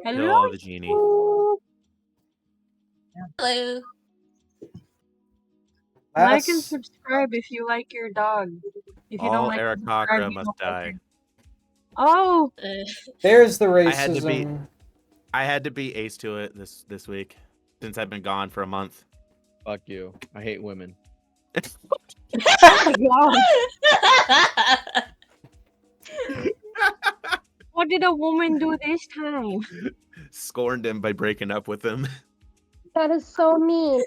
Hello. Hello, the genie. Hello. Like and Last, subscribe if you like your dog. If you don't All like and subscribe, Aarakocra you must don't like die. her. Oh, there's the I had to be racism. ace to it this week since I've been gone for a month. Fuck you. I hate women. oh my god. What did a woman do this time? Scorned him by breaking up with him. That is so mean.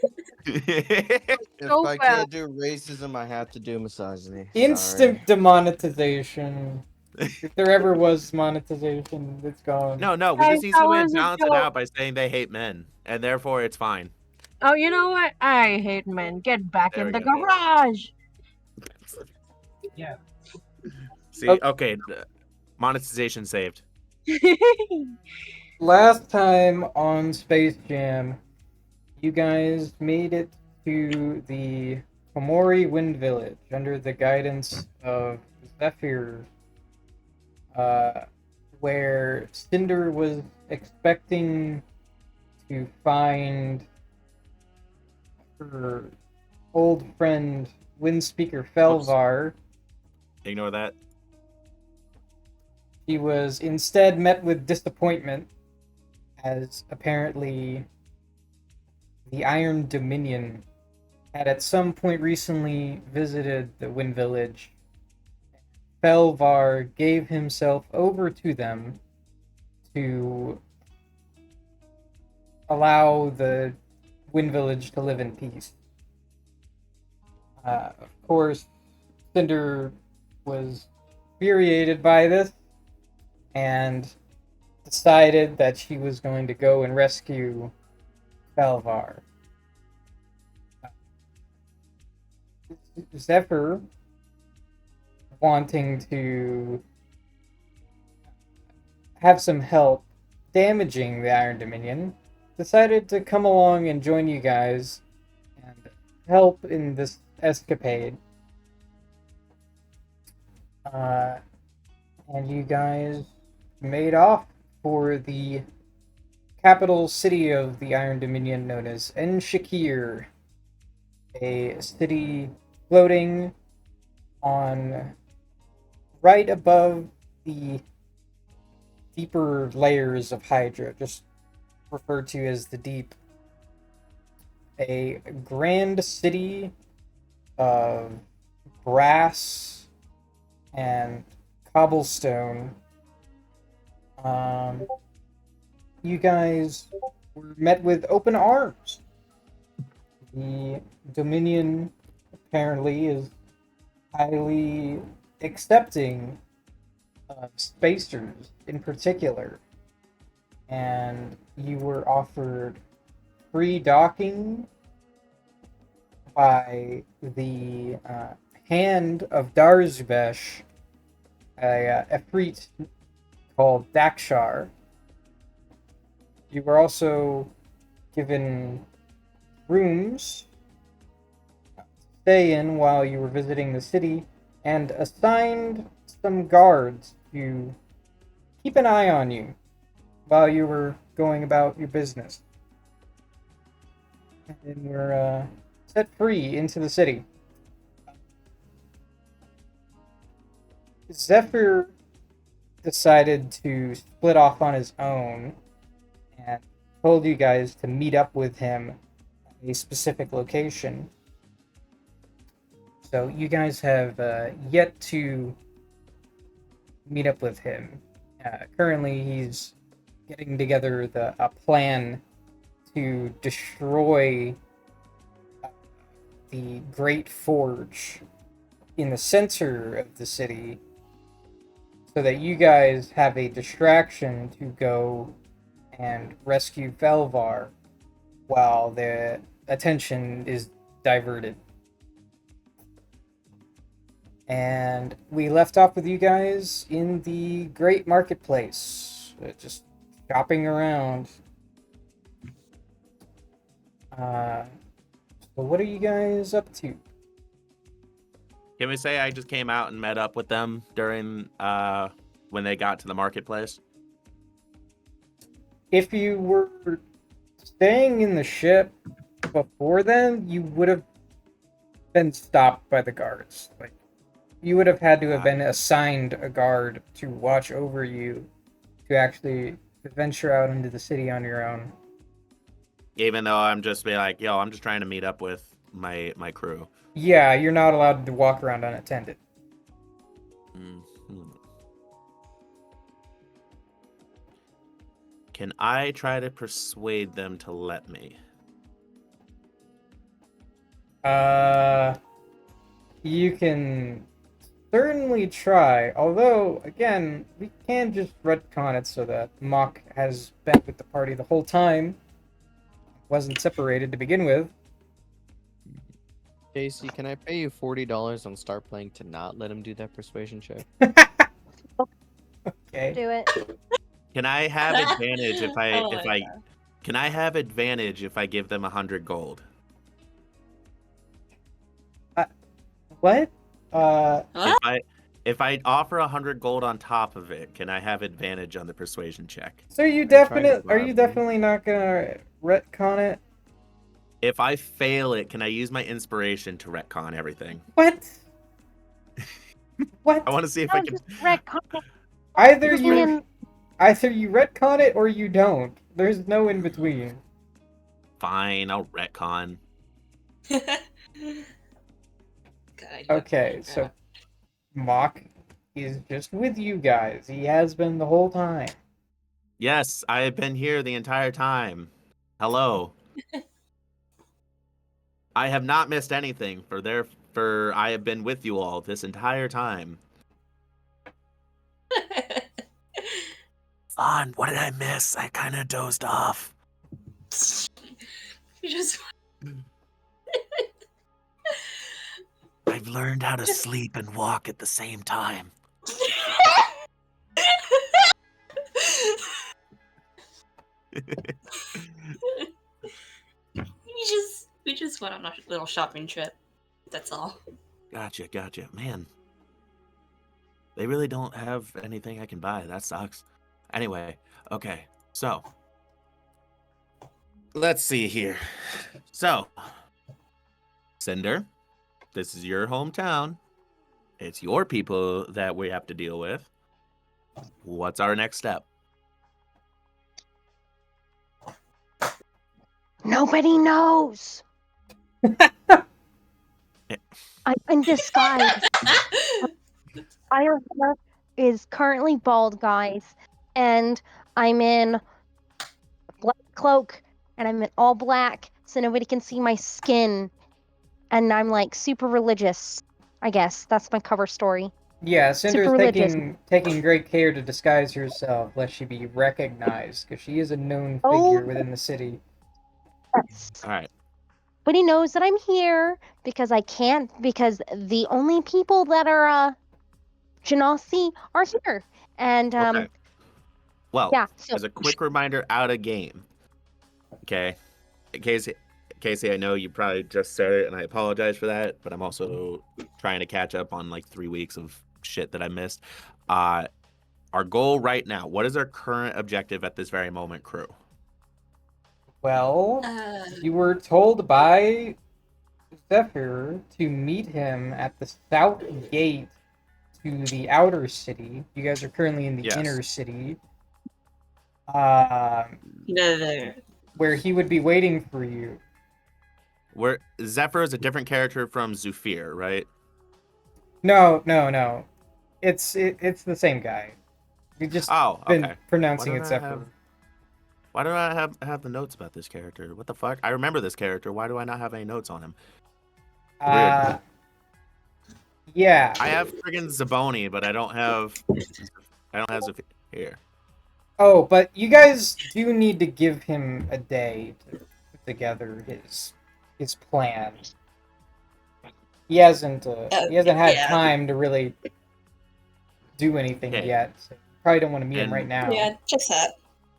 If So I fast. can't do racism, I have to do misogyny. Instant Sorry. demonetization. If there ever was monetization, it's gone. No, we Guys, just need that somebody was to a balance it joke. out by saying they hate men, and therefore it's fine. Oh, you know what? I hate men. Get back There in we the go. garage. See, okay, monetization saved. Last time on Space Jam, you guys made it to the Komori Wind Village under the guidance of Zephyr, where Cinder was expecting to find her old friend Windspeaker Felvar. Ignore that. She was instead met with disappointment, as apparently the Iron Dominion had at some point recently visited the Wind Village. Felvar gave himself over to them to allow the Wind Village to live in peace. Of course, Cinder was infuriated by this and decided that she was going to go and rescue Felvar. Zephyr, wanting to have some help damaging the Iron Dominion, decided to come along and join you guys and help in this escapade. And you guys made off for the capital city of the Iron Dominion known as En-Shakir, a city floating on right above the deeper layers of Hydra, just referred to as the Deep. A grand city of brass and cobblestone. You guys were met with open arms. The Dominion apparently is highly accepting of spacers in particular, and you were offered free docking by the hand of Darzubesh, a Efreet called Dakshar. You were also given rooms to stay in while you were visiting the city, and assigned some guards to keep an eye on you while you were going about your business. And then you're set free into the city. Zephyr decided to split off on his own and told you guys to meet up with him at a specific location. So you guys have yet to meet up with him. Currently, he's getting together a plan to destroy the Great Forge in the center of the city, so that you guys have a distraction to go and rescue Felvar while the attention is diverted. And we left off with you guys in the Great Marketplace, just shopping around. So what are you guys up to? Can we say I just came out and met up with them during when they got to the marketplace? if you were staying in the ship before then, you would have been stopped by the guards. Like, you would have had to have been assigned a guard to watch over you to actually venture out into the city on your own. Even though I'm just be like, yo, I'm just trying to meet up with my crew. Yeah, you're not allowed to walk around unattended. Mhm. Can I try to persuade them to let me? You can certainly try. Although, again, we can just retcon it so that Mock has been with the party the whole time. Wasn't separated to begin with. Casey, can I pay you $40 on Start Playing to not let him do that persuasion check? Okay. Do it. Can I have advantage if I Oh if my I God. can I have advantage if I give them 100 gold? What? What? If I offer 100 gold on top of it, can I have advantage on the persuasion check? So Are you trying to are you bribe me? definitely not gonna retcon it? If I fail it, can I use my inspiration to retcon everything? What? What? I want to see if No, I can. just retcon it. Either Just you mean- either you retcon it or you don't. There's no in between. Fine, I'll retcon. God, Okay, so Mock is just with you guys. He has been the whole time. Yes, I have been here the entire time. Hello. I have not missed anything for I have been with you all this entire time. Fun, what did I miss? I kind of dozed off. You just I've learned how to sleep and walk at the same time. we just went on a little shopping trip. That's all. Gotcha. Man, they really don't have anything I can buy. That sucks. Anyway, okay, so let's see here. So, Cinder, this is your hometown. It's your people that we have to deal with. What's our next step? Nobody knows. I'm in disguise. Firehair is currently bald, guys, and I'm in black cloak, and I'm in all black, so nobody can see my skin. And I'm like super religious. I guess that's my cover story. Yeah, Cinder's Super religious. taking great care to disguise herself lest she be recognized, because she is a known Oh. figure within the city. Yes. All right. But he knows that I'm here because because the only people that are Genasi are here. And Okay. Well, yeah, so as a quick reminder, out of game. Okay, Casey, I know you probably just said it, and I apologize for that, but I'm also trying to catch up on like 3 weeks of shit that I missed. Our goal right now, what is our current objective at this very moment, crew? Well, you were told by Zephyr to meet him at the south gate to the outer city. You guys are currently in the Yes. inner city. The Where he would be waiting for you. Where Zephyr is a different character from Zufir, right? No. It's the same guy. You've just Oh, been okay. pronouncing Why it don't I Zephyr. Why do I have the notes about this character? What the fuck? I remember this character. Why do I not have any notes on him? Yeah. I have friggin' Zaboni, but I don't have Zufir here. Oh, but you guys do need to give him a day to put together his plan. He hasn't had yeah. time to really do anything Okay. yet. So you probably don't want to meet him And- right now. yeah, just that.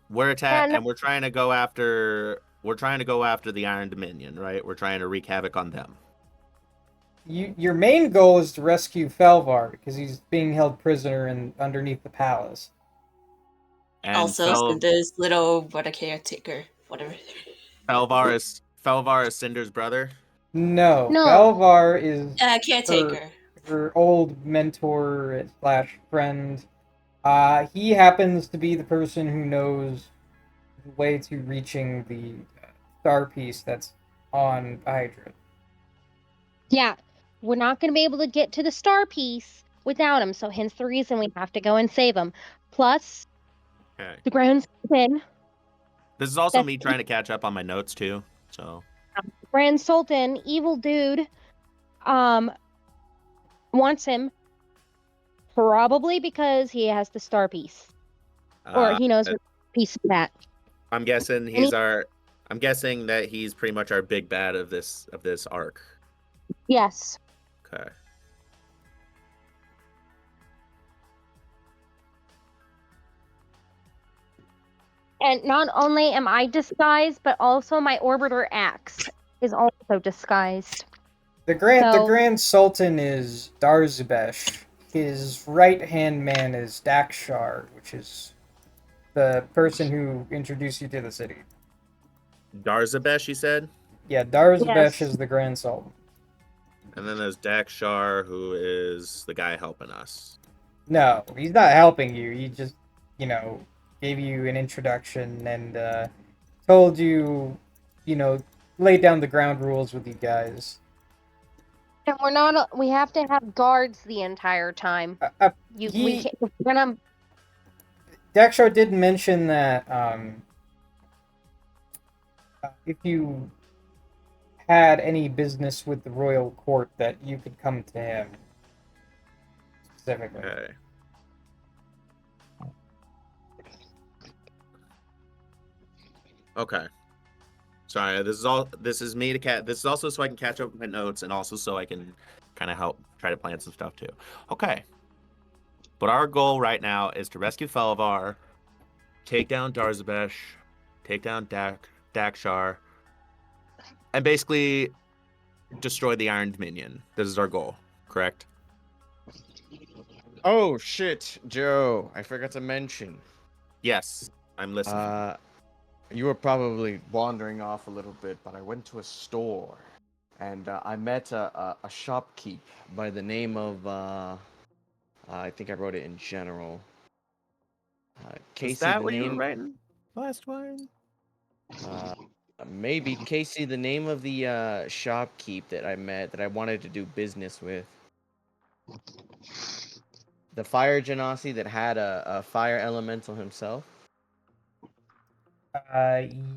We're attacked, And- and we're trying to go after the Iron Dominion, right? We're trying to wreak havoc on them. Your main goal is to rescue Felvar because he's being held prisoner underneath the palace. And Also, Cinder's little brother caretaker, whatever. Felvar is Cinder's brother. No, No. Belvar is Caretaker. her old mentor slash friend. He happens to be the person who knows the way to reaching the star piece that's on Hydra. Yeah, we're not going to be able to get to the star piece without him, so hence the reason we have to go and save him. Plus, Okay. the Grand This is also That's- me trying to catch up on my notes too. So Grand Sultan, evil dude, wants him probably because he has the star piece, or he knows what piece of that. I'm guessing I'm guessing that he's pretty much our big bad of this arc. Yes. Okay. And not only am I disguised, but also my orbiter axe is also disguised. The Grand Sultan is Darzubesh. His right-hand man is Dakshar, which is the person who introduced you to the city. Darzabesh, you said? Yeah, Darzubesh Yes. is the Grand Sultan. And then there's Dakshar, who is the guy helping us. No, he's not helping you. He just, gave you an introduction and told you, laid down the ground rules with you guys. And we have to have guards the entire time. We can't, we're gonna, Dakshar did mention that if you had any business with the royal court, that you could come to him specifically. Okay. Okay. Sorry, this is me to this is also so I can catch up with my notes and also so I can kind of help try to plan some stuff too. Okay. But our goal right now is to rescue Felvar, take down Darzabesh, take down Dakshar, and basically destroy the Iron Dominion. This is our goal, correct? Oh shit, Joe! I forgot to mention. Yes, I'm listening. You were probably wandering off a little bit, but I went to a store, and I met a shopkeep by the name of I think I wrote it in general. Casey, Is that the what you were name? writing last one? Maybe Casey, the name of the shopkeep that I met that I wanted to do business with. The fire genasi that had a fire elemental himself.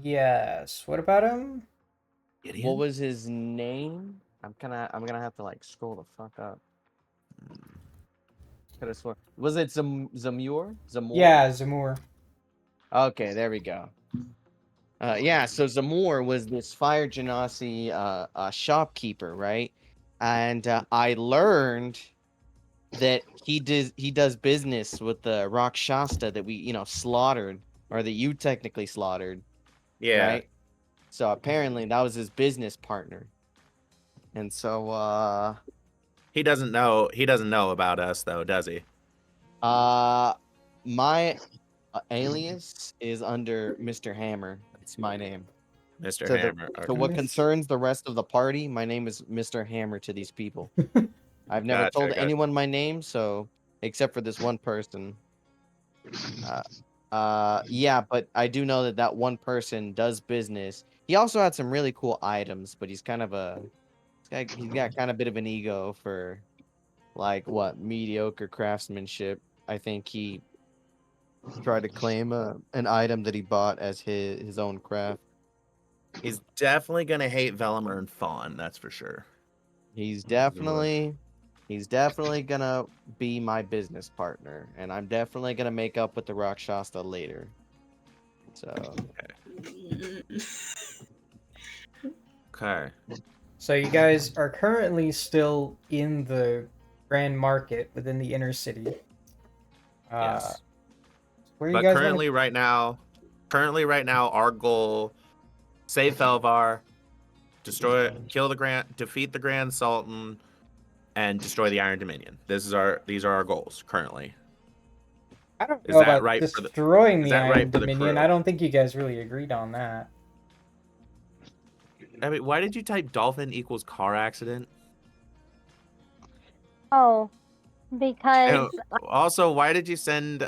Yes. What about him? Gideon? What was his name? I'm gonna have to like scroll the fuck up. Could have sworn. Was it Zamur? Zamur? Yeah, Zamur. Okay, there we go. Yeah, so Zamur was this fire genasi shopkeeper, right? And I learned that he does business with the Rakshasta that we slaughtered, or that you technically slaughtered. Yeah. Right? So apparently that was his business partner. And so He doesn't know about us though, does he? my alias is under Mr. Hammer. That's my name. Mr. So Hammer. So what concerns the rest of the party, my name is Mr. Hammer to these people. I've never Gotcha, told gotcha. anyone my name, so except for this one person. Yeah, but I do know that one person does business. He also had some really cool items, but he's kind of he's got kind of a bit of an ego for like mediocre craftsmanship. I think he tried to claim an item that he bought as his own craft. He's definitely gonna hate Velimer and Fawn, that's for sure. He's definitely gonna be my business partner, and I'm definitely gonna make up with the Rakshasta later. So Okay. So you guys are currently still in the Grand Market within the inner city. Yes. Where you But guys currently right now, our goal: save Felvar, defeat the Grand Sultan, and destroy the Iron Dominion. These are our goals currently. I don't Is know that about right for the? destroying Is the that Iron right for the Dominion. crew? I don't think you guys really agreed on that. I mean, why did you type dolphin equals car accident? Oh, because And also, why did you send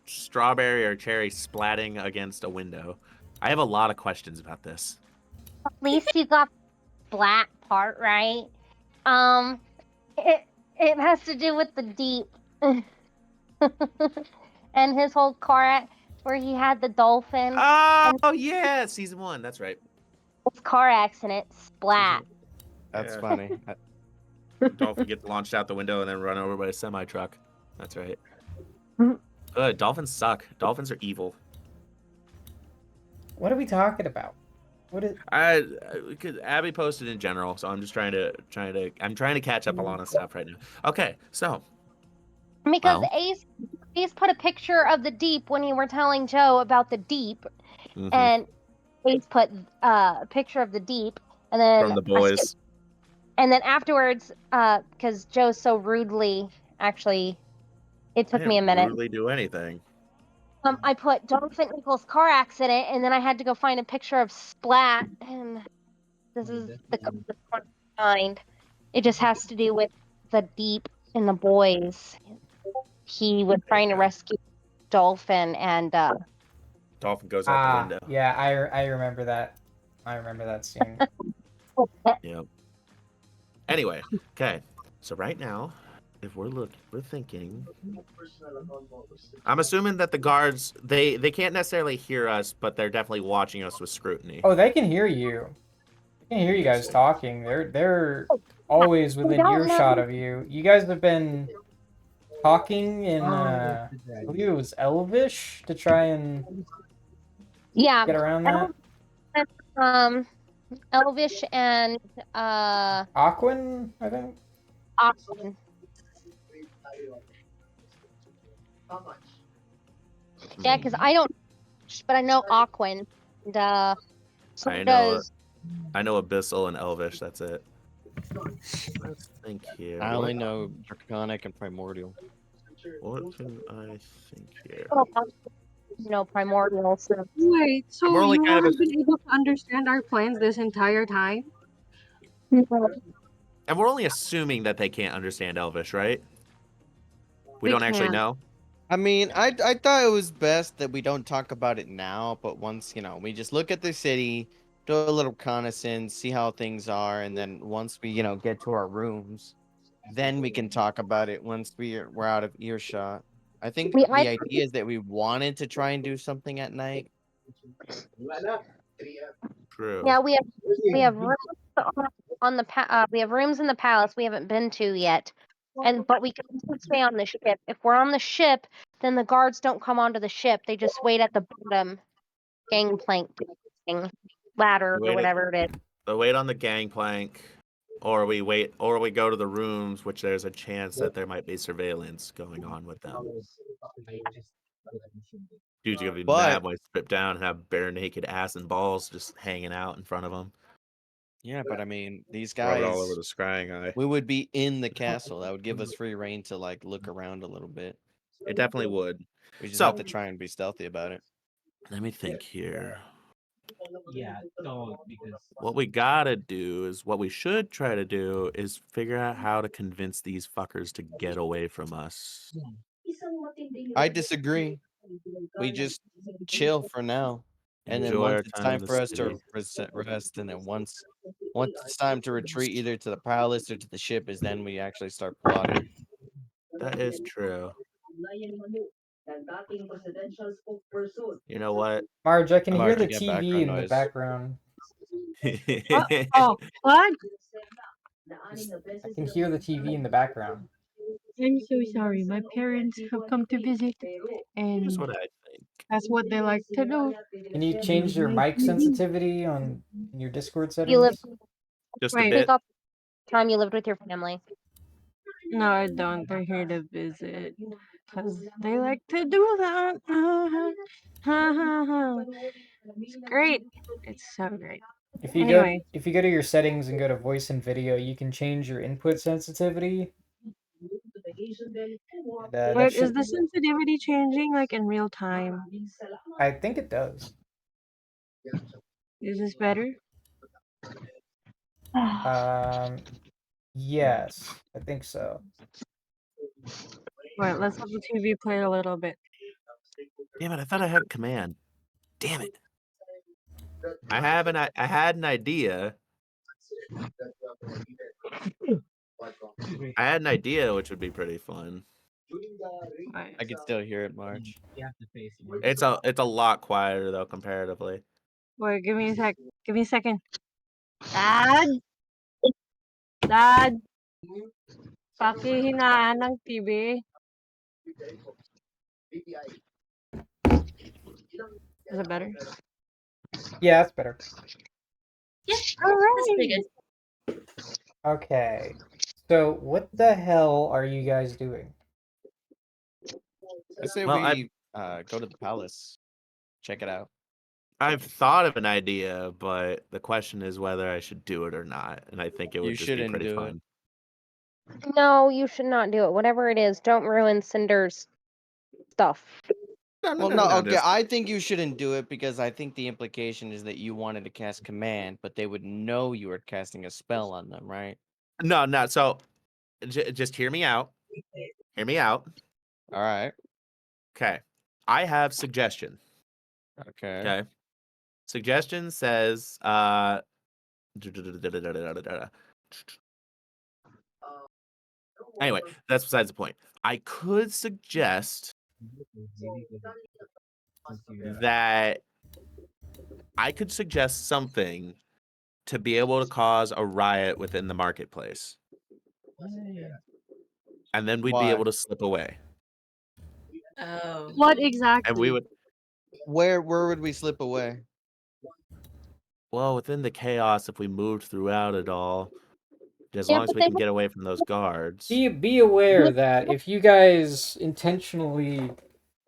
strawberry or cherry splatting against a window? I have a lot of questions about this. at least you got the black part right. It has to do with the deep. And his whole where he had the dolphin Oh yeah, season 1. That's right. his car accident splat. That's Yeah. funny. Dolphin gets launched out the window and then run over by a semi truck. That's right. Mhm. Good. Dolphins suck. Dolphins are evil. What are we talking about? What is? Cause Abby posted in general, so I'm just trying to I'm trying to catch up a lot of stuff right now. Okay, so Because well, Ace put a picture of the deep when you were telling Joe about the deep, mhm, and Ace put a picture of the deep, and then from the I skipped, boys. and then afterwards, because Joe so rudely, actually, it I took me didn't a minute. rudely do anything. I put dolphin equals car accident, and then I had to go find a picture of Splat, and this is the kind. It just has to do with the deep in the boys. He was trying to rescue dolphin, and Dolphin goes out the window. Yeah, I remember that. I remember that scene. Yep. Anyway, okay. So right now, if we're thinking. I'm assuming that the guards they can't necessarily hear us, but they're definitely watching us with scrutiny. Oh, they can hear you. They can hear you guys talking. They're always within don't know. earshot of you. You guys have been talking in I believe it was Elvish to try and Yeah, get around that. Elvish and Aquin, I think. Aquan. Yeah, because I don't, but I know Aquan, and so I know does. I know Abyssal and Elvish. That's it. Let's think here. I only know Draconic and Primordial. What can I think here? Primordial. So Wait, so We're only you kind of haven't been able to understand our plans this entire time? and we're only assuming that they can't understand Elvish, right? We They don't actually can't. know. I mean, I thought it was best that we don't talk about it now, but once, we just look at the city, do a little reconnaissance, see how things are, and then once we, get to our rooms, then we can talk about it once we're out of earshot. I think we, the I, idea is that we wanted to try and do something at night. True. yeah, we have rooms on the we have rooms in the palace we haven't been to yet, but we can also stay on the ship. If we're on the ship, then the guards don't come onto the ship. They just wait at the bottom gangplank thing, ladder or whatever it is. So wait on the gangplank, or we go to the rooms, which there's a chance that there might be surveillance going on with them. Dude's gonna be mad But when I strip down and have bare naked ass and balls just hanging out in front of him. yeah, but I mean, these Rub it all over guys, the scrying eye. we would be in the castle. That would give us free reign to look around a little bit. It definitely would. We just So have to try and be stealthy about it. let me think here. What we gotta do is what we should try to do is figure out how to convince these fuckers to get away from us. I disagree. We just chill for now, and then Enjoy once our it's time in time the for us city. to rest, and then once it's time to retreat either to the palace or to the ship, is then we actually start plotting. That is true. You know what? Marge, I can hear Marge, the you get TV background in the noise. background. Oh, what? I can hear the TV in the background. I'm so sorry. My parents have come to visit, and Here's what I think. that's what they like to do. Can you change your mic sensitivity in your Discord You live settings? Just a Wait. take bit. off the time you lived with your family. No, I don't. They're here to visit. Because they like to do that. It's great. It's so great. If you Anyway. go to your settings and go to voice and video, you can change your input sensitivity. And, that But is should, the sensitivity changing like in real time? I think it does. Is this better? Yes, I think so. Alright, let's have the TV play a little bit. Damn it! I thought I had a command. Damn it! I had an idea. I had an idea, which would be pretty fun. Alright. I can still hear it, March. It's a lot quieter though, comparatively. Wait, give me a sec. Give me a second. Dad? Dad? Pakihinaan ng TV. Is it better? Yeah, that's better. Yeah, Alright. that's pretty good. Okay. So what the hell are you guys doing? I say Well, we go to the palace, check it out. I've thought of an idea, but the question is whether I should do it or not. And I think it would You just be shouldn't pretty do fun. No, you should not do it. Whatever it is, don't ruin Cinder's stuff. Well, no, okay. I think you shouldn't do it because I think the implication is that you wanted to cast command, but they would know you were casting a spell on them, right? No. So, just hear me out. Hear me out. All right. Okay. I have suggestion. Okay. Okay. Suggestion says, anyway, that's besides the point. I could suggest that something to be able to cause a riot within the marketplace. And then we'd be Why? able to slip away. Oh. What And exactly? we would, Where would we slip away? well, within the chaos, if we moved throughout it all, as Yeah, long as but we they can get away from those guards. Be aware that if you guys intentionally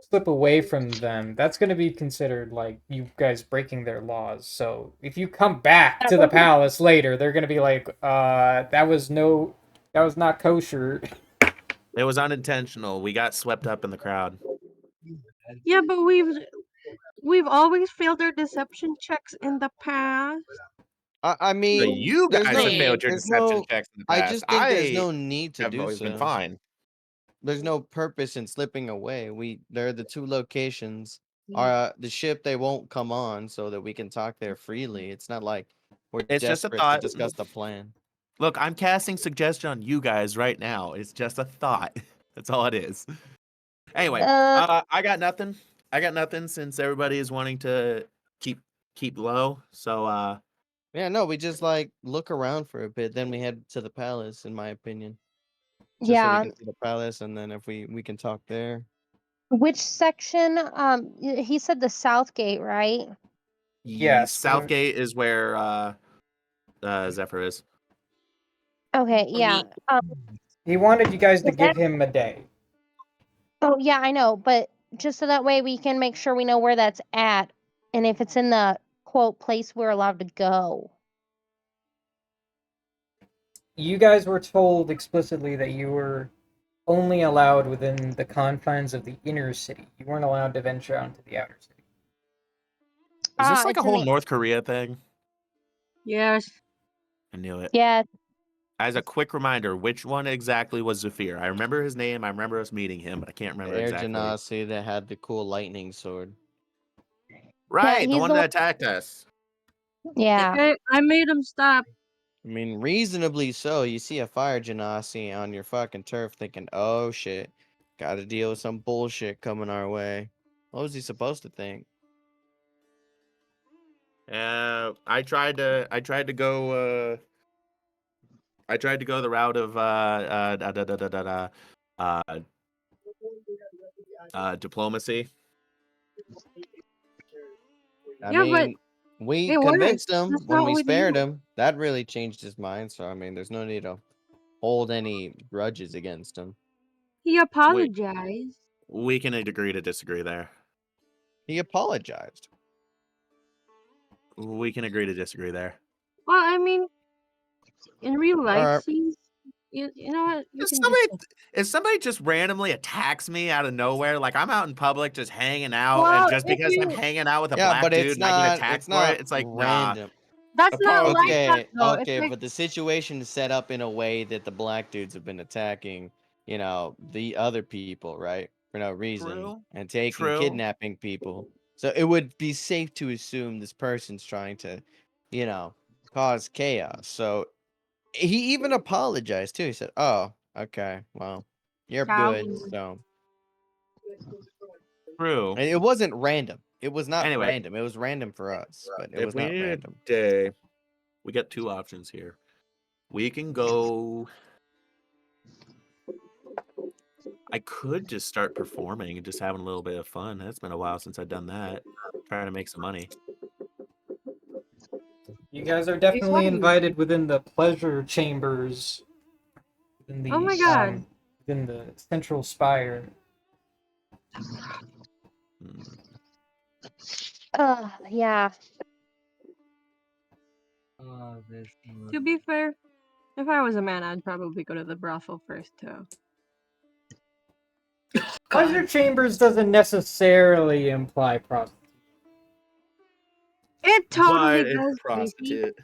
slip away from them, that's going to be considered like you guys breaking their laws. So if you come back to the palace later, they're going to be like, that was not kosher. It was unintentional. We got swept up in the crowd. Yeah, but we've always failed our deception checks in the past. I So mean, you there's guys no, have failed your there's deception no. checks in the I past. just think there's I no need to have do always been so. fine. There's no purpose in slipping away. There are the two locations. The ship they won't come on so that we can talk there freely. It's not like we're It's just a desperate to thought. discuss the plan. Look, I'm casting suggestion on you guys right now. It's just a thought. That's all it is. Anyway, I got nothing. I got nothing since everybody is wanting to keep low. So Yeah, no, we just like look around for a bit, then we head to the palace, in my opinion. Just so we Yeah. can see the palace, and then if we can talk there. Which section? He said the south gate, right? Yes. Southgate is where Zephyr is. Okay, yeah. He wanted you guys to Is that- give him a day. Oh, yeah, I know, but just so that way we can make sure we know where that's at, and if it's in the quote place we're allowed to go. You guys were told explicitly that you were only allowed within the confines of the inner city. You weren't allowed to venture out into the outer city. Is this like a It's in whole the- North Korea thing? Yes. I knew it. Yeah. As a quick reminder, which one exactly was Zephyr? I remember his name. I remember us meeting him, but I can't remember Air exactly. Genasi that had the cool lightning sword. Right, the he's one the that attacked us. Yeah. Okay, I made him stop. I mean, reasonably so. You see a fire genasi on your fucking turf thinking, oh shit, gotta deal with some bullshit coming our way. What was he supposed to think? I tried to go the route of diplomacy. I Yeah, but mean, we it worked. convinced him That's when not we what spared you- him. That really changed his mind. So, I mean, there's no need to hold any grudges against him. He apologized. We can agree to disagree there. He apologized. We can agree to disagree there. Well, I mean, in real life, Alright. You know what? You If can somebody, just. if somebody just randomly attacks me out of nowhere, like I'm out in public just hanging out, Well, and just if because I'm you. hanging out with a Yeah, black but dude and I get attacked it's for not it, it's like, nah. random. That's not like that Okay, though. It's okay, like but the situation is set up in a way that the black dudes have been attacking, the other people, right? For no reason. True. And taking, True. kidnapping people. So it would be safe to assume this person's trying to, cause chaos. So he even apologized too. He said, "Oh, okay, well, you're good." Calvin. So True. and it wasn't random. It was not Anyway. random. It was random for us, but it If was we not need random. a day, we got two options here. We can go. I could just start performing and just having a little bit of fun. It's been a while since I've done that. Trying to make some money. You guys are definitely fun. invited within the pleasure chambers. Within the, Oh my God. within the central spire. Hmm. Yeah. To be fair, if I was a man, I'd probably go to the brothel first too. Pleasure chambers doesn't necessarily imply prostitution. It totally But it's does, JP. prostitute.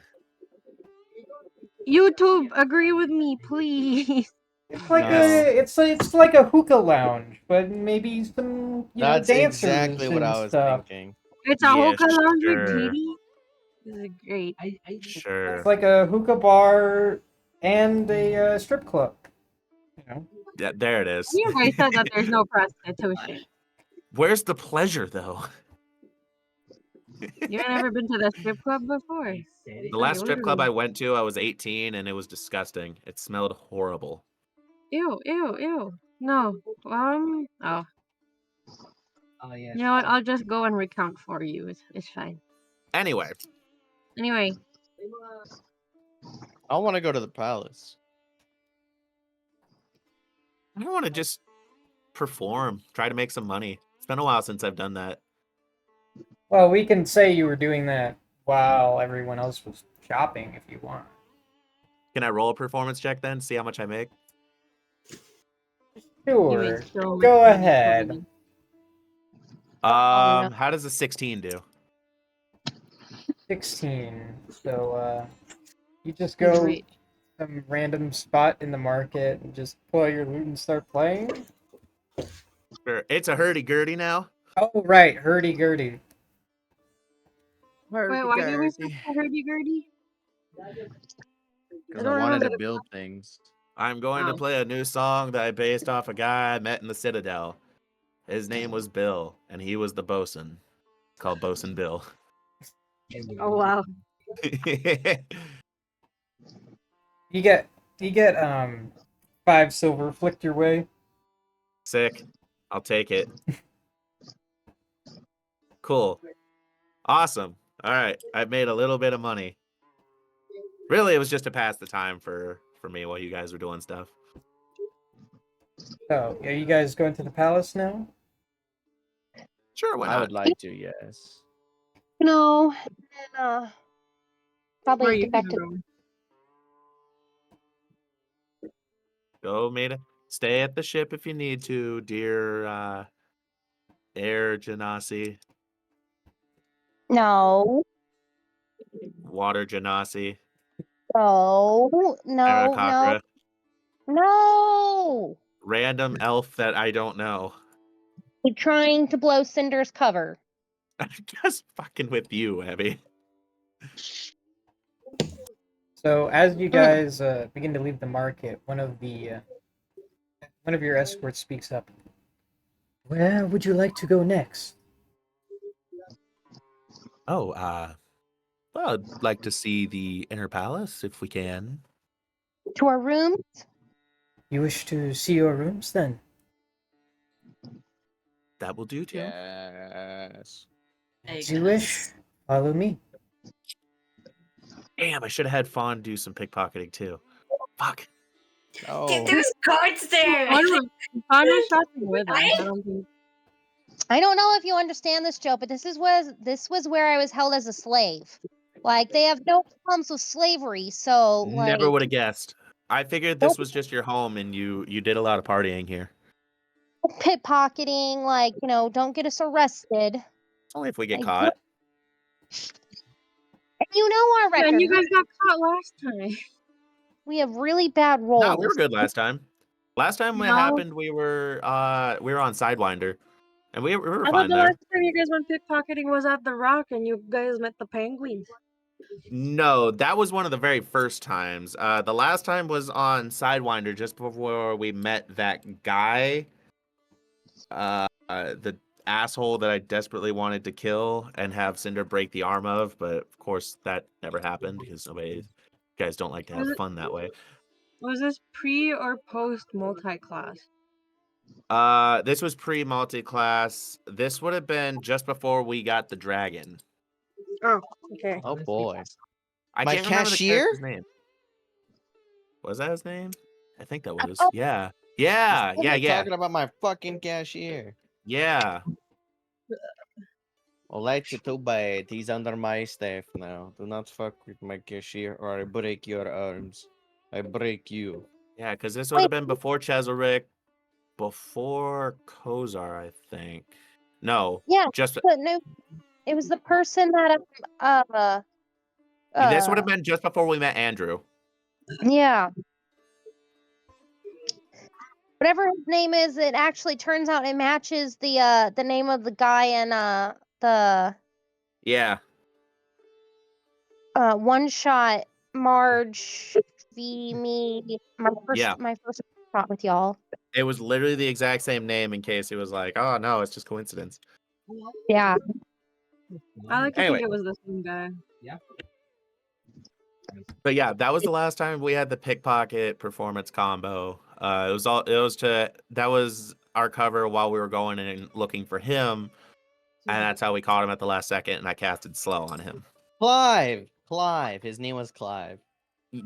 YouTube, agree with me, please. It's like No. it's like a hookah lounge, but maybe some That's dancers exactly what and I was stuff. thinking. It's a Yeah, hookah lounge with sure. GD. This is great. Sure. It's like a hookah bar and a strip club. Yeah, there it is. You guys said that there's no prostitution. Where's the pleasure, though? You've never been to the strip club before. The last strip club I went to, I was 18, and it was disgusting. It smelled horrible. Ew, ew, ew. No. Oh. You know what? I'll just go and recount for you. It's fine. Anyway, Anyway, I want to go to the palace. I want to just perform, try to make some money. It's been a while since I've done that. Well, we can say you were doing that while everyone else was shopping if you want. Can I roll a performance check then? See how much I make? you Sure. made so much Go money. ahead. no. How does a 16 do? 16. So you just He's go rich. some random spot in the market and just pull out your loot and start playing? Sure. It's a hurdy-gurdy now. Oh, right. Hurdy-gurdy. Wait, why do we say hurdy-gurdy? Because I don't I wanted remember to build things. I'm going to Oh. play a new song that I based off a guy I met in the Citadel. His name was Bill, and he was the bosun. Called Bosun Bill. Oh wow. You get 5 silver flicked your way. Sick. I'll take it. Cool. Awesome. All right. I've made a little bit of money. Really, it was just to pass the time for me while you guys were doing stuff. So, are you guys going to the palace now? Sure, why I not? would like to, yes. No. And, Where are probably you get back gonna to. Go, Maida. Stay at the ship if you need to, dear Air Genasi. No. Water Genasi. No. No. No. Aarakocra. No. Random elf that I don't know. You're trying to blow Cinder's cover. I'm just fucking with you, Abby. So, as you guys begin to leave the market, one of your escorts speaks up. Where would you like to go next? Oh, well, I'd like to see the inner palace if we can. To our room? You wish to see your rooms, then? That will do too. Yes. As you wish. Follow me. Damn, I should have had Fawn do some pickpocketing too. Fuck. Oh. Dude, there's guards there. I'm shopping with us. I don't think. I don't know if you understand this, Joe, but this was where I was held as a slave. Like they have no problems with slavery, so like Never would have guessed. I figured this was just your home, and you did a lot of partying here. Pickpocketing, like, don't get us arrested. It's only if we get Like, caught. And you know our Yeah, record. and you guys got caught last time. We have really bad rolls. No, we were good last time. Last time it No. happened, we were on Sidewinder, and we were I thought fine the there. last time you guys went pickpocketing was at the Rock, and you guys met the penguins. No, that was one of the very first times. The last time was on Sidewinder, just before we met that guy, the asshole that I desperately wanted to kill and have Cinder break the arm of, but of course that never happened because you guys don't like to have fun that way. Was this pre or post multi-class? This was pre-multi-class. This would have been just before we got the dragon. Oh, okay. Oh boy. I My can't remember the cashier? character's name. Was that his name? I think that was. Oh. Yeah. Yeah. I'm Yeah. not Yeah. talking about my fucking cashier. Yeah. Well, that's too bad. He's under my staff now. Do not fuck with my cashier or I break your arms. I break you. Yeah. Because this would have been before Chazarick, before Kozar, I think. No. Yeah, Just but no, it was the person that this would have been just before we met Andrew. yeah. Whatever his name is, it actually turns out it matches the name of the guy in the Yeah. one shot Marge v me. Yeah. My first shot with y'all. It was literally the exact same name in case he was like, oh no, it's just coincidence. Yeah. I like to Anyway. think it was the same guy. But yeah, that was the last time we had the pickpocket performance combo. That was our cover while we were going and looking for him, and that's how we caught him at the last second, and I casted slow on him. Clive. His name was Clive.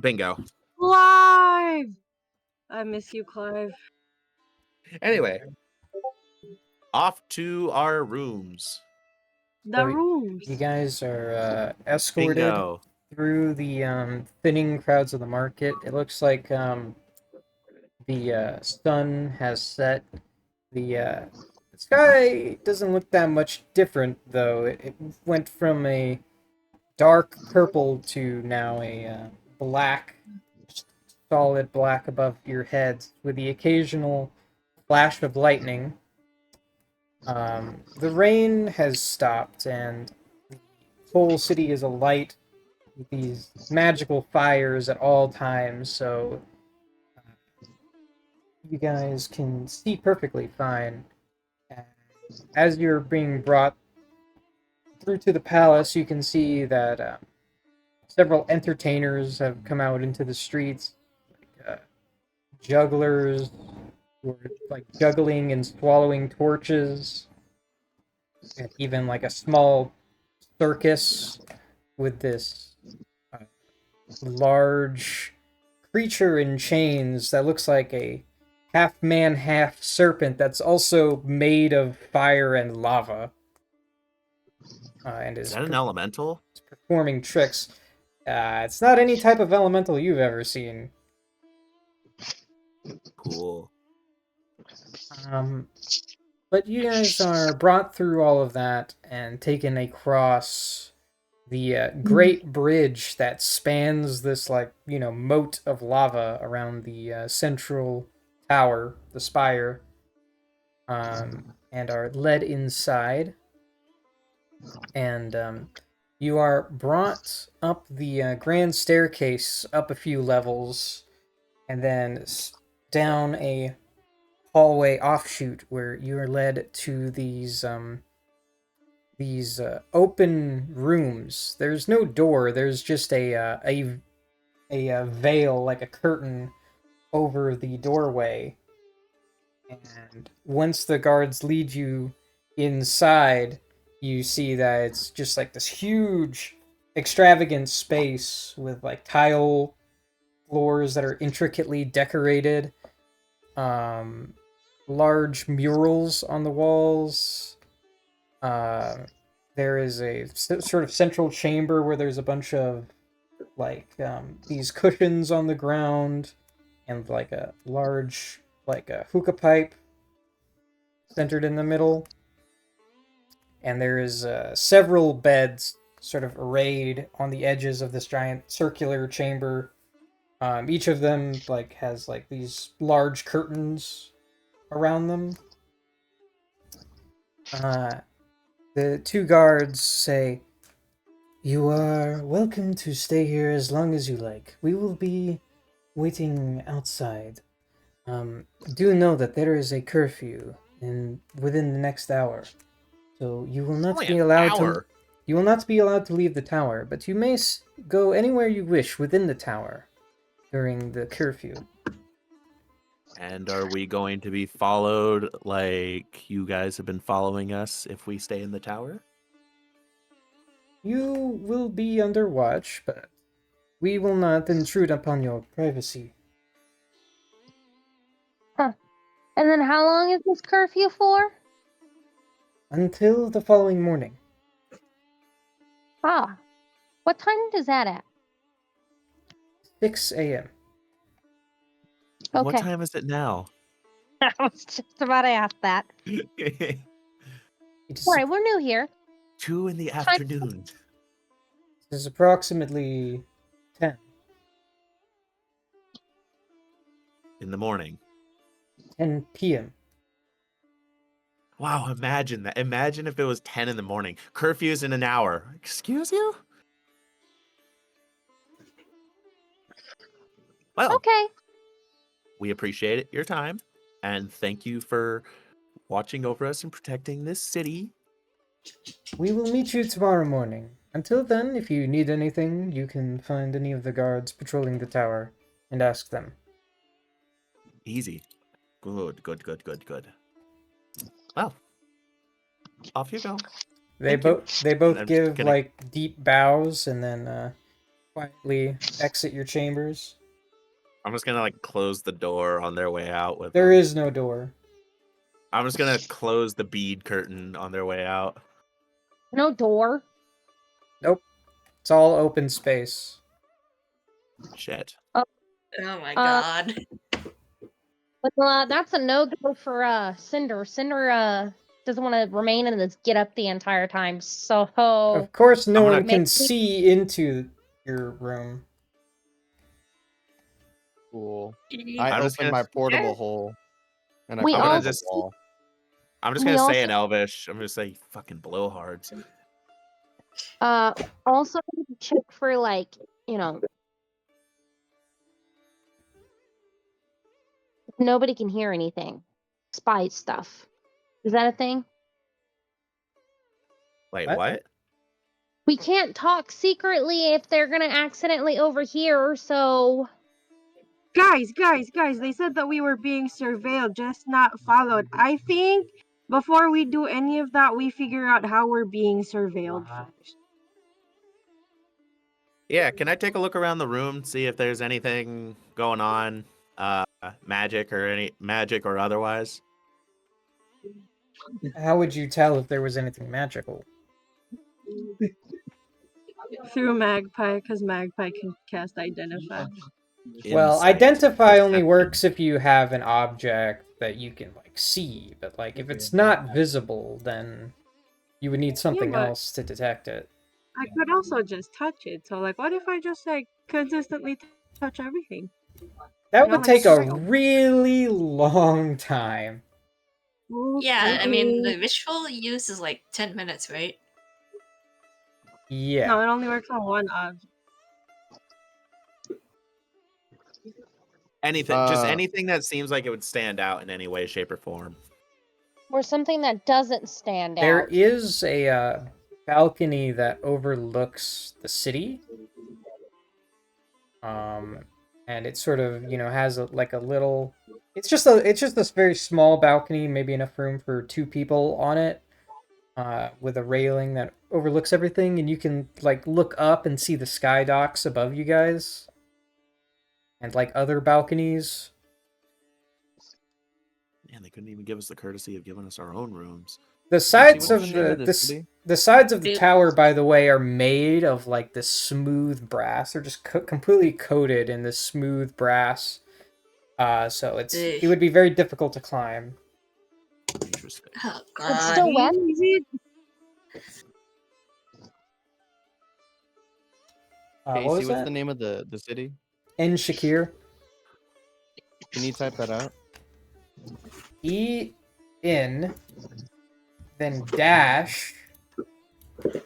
Bingo. Clive! I miss you, Clive. Anyway, off to our rooms. The So, rooms. You guys are escorted Bingo. through the thinning crowds of the market. It looks like the sun has set. The sky doesn't look that much different, though. It went from a dark purple to now a black, solid black above your heads, with the occasional flash of lightning. The rain has stopped, and the whole city is alight with these magical fires at all times, so you guys can see perfectly fine. And as you're being brought through to the palace, you can see that several entertainers have come out into the streets, like jugglers who are like juggling and swallowing torches, and even like a small circus with this large creature in chains that looks like a half man, half serpent that's also made of fire and lava. And Is that an elemental? performing tricks. It's not any type of elemental you've ever seen. Cool. But you guys are brought through all of that and taken across the great bridge that spans this, like, moat of lava around the central tower, the spire, and are led inside. And you are brought up the grand staircase, up a few levels, and then down a hallway offshoot where you are led to these open rooms. There's no door. There's just a veil, like a curtain, over the doorway. And once the guards lead you inside, you see that it's just like this huge, extravagant space with like tile floors that are intricately decorated, large murals on the walls. There is a sort of central chamber where there's a bunch of like these cushions on the ground, and like a large, like a hookah pipe centered in the middle. And there is several beds sort of arrayed on the edges of this giant circular chamber. Each of them like has like these large curtains around them. The two guards say, "You are welcome to stay here as long as you like. We will be waiting outside. Do know that there is a curfew within the next hour, so you will not Only be an allowed hour. You will not be allowed to leave the tower, but you may go anywhere you wish within the tower during the curfew." And are we going to be followed like you guys have been following us if we stay in the tower? You will be under watch, but we will not intrude upon your privacy. And then how long is this curfew for? Until the following morning. Ah. What time is that at? 6 a.m. And what Okay. time is it now? I was just about to ask that. It is, Alright, we're new here. 2 in the Time- afternoon. it is approximately 10. In the morning. 10 p.m. Wow, imagine that. Imagine if it was 10 in the morning. Curfew's in an hour. Excuse you? Well, Okay. we appreciate your time, and thank you for watching over us and protecting this city. We will meet you tomorrow morning. Until then, if you need anything, you can find any of the guards patrolling the tower and ask them. Easy. Good. Well, off you go. They Thank you. they both I'm just give gonna- like deep bows and then quietly exit your chambers. I'm just gonna like close the door on their way out with There them. is no door. I'm just gonna close the bead curtain on their way out. No door. Nope. It's all open space. Shit. Oh my Uh, god. But that's a no-go for Cinder. Cinder doesn't want to remain in this get up the entire time. So Of course, no I'm gonna- one can Maybe- see into your room. Cool. I'm I I'm just opened gonna- my portable hole. And I We found all- a just- wall. I'm just We gonna say also- in Elvish. I'm gonna say fucking blowhards. also check for like, you know, nobody can hear anything. Spy stuff. Is that a thing? Wait, What? what? We can't talk secretly if they're gonna accidentally overhear, so Guys, they said that we were being surveilled, just not followed. I think before we do any of that, we figure out how we're being surveilled first. Yeah, can I take a look around the room, see if there's anything going on, magic or otherwise? How would you tell if there was anything magical? Through Magpie, because Magpie can cast Identify. Well, Insight. identify only Perception. works if you have an object that you can like see, but like if it's not visible, then you would need something but- else to detect it. I could also just touch it. So, like, what if I just like consistently touch everything? That You know, would like take a Spell. really long time. Yeah, I mean, Okay. the visual use is like 10 minutes, right? Yeah. No, it only works on one object. Anything, just Uh, anything that seems like it would stand out in any way, shape, or form. or something that doesn't stand There out. is a balcony that overlooks the city. And it sort of, has like a little. It's just this very small balcony, maybe enough room for two people on it, with a railing that overlooks everything, and you can like look up and see the sky docks above you guys, and like other balconies. Man, they couldn't even give us the courtesy of giving us our own rooms. The sides what of shade the of the city? the sides of the Dude. tower, by the way, are made of like this smooth brass. They're just completely coated in this smooth brass, So it Eesh. would be very difficult to climb. Interesting. Oh It's god. still wet. Is it? What Casey, was what's that? the name of the city? En Shakir. Can you type that out? E in, then dash,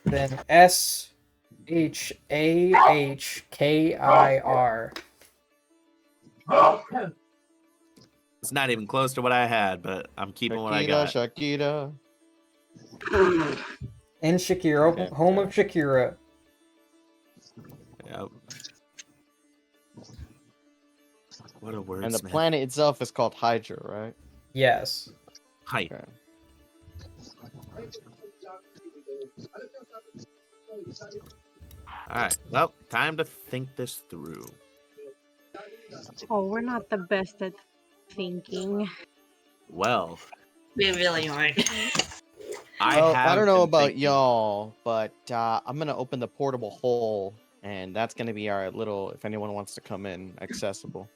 then SHAHKIR. It's not even close to what I had, but I'm keeping what I got. Shakira. En Shakir, Okay, home of Shakira. Yep. What a word. And the planet itself is called Hydra, right? Yes. Hi. Okay. All right. Well, time to think this through. Oh, we're not the best at thinking. Well, We really aren't. I Well, have. I don't know been about thinking- y'all, but I'm gonna open the portable hole, and that's gonna be our little, if anyone wants to come in, accessible.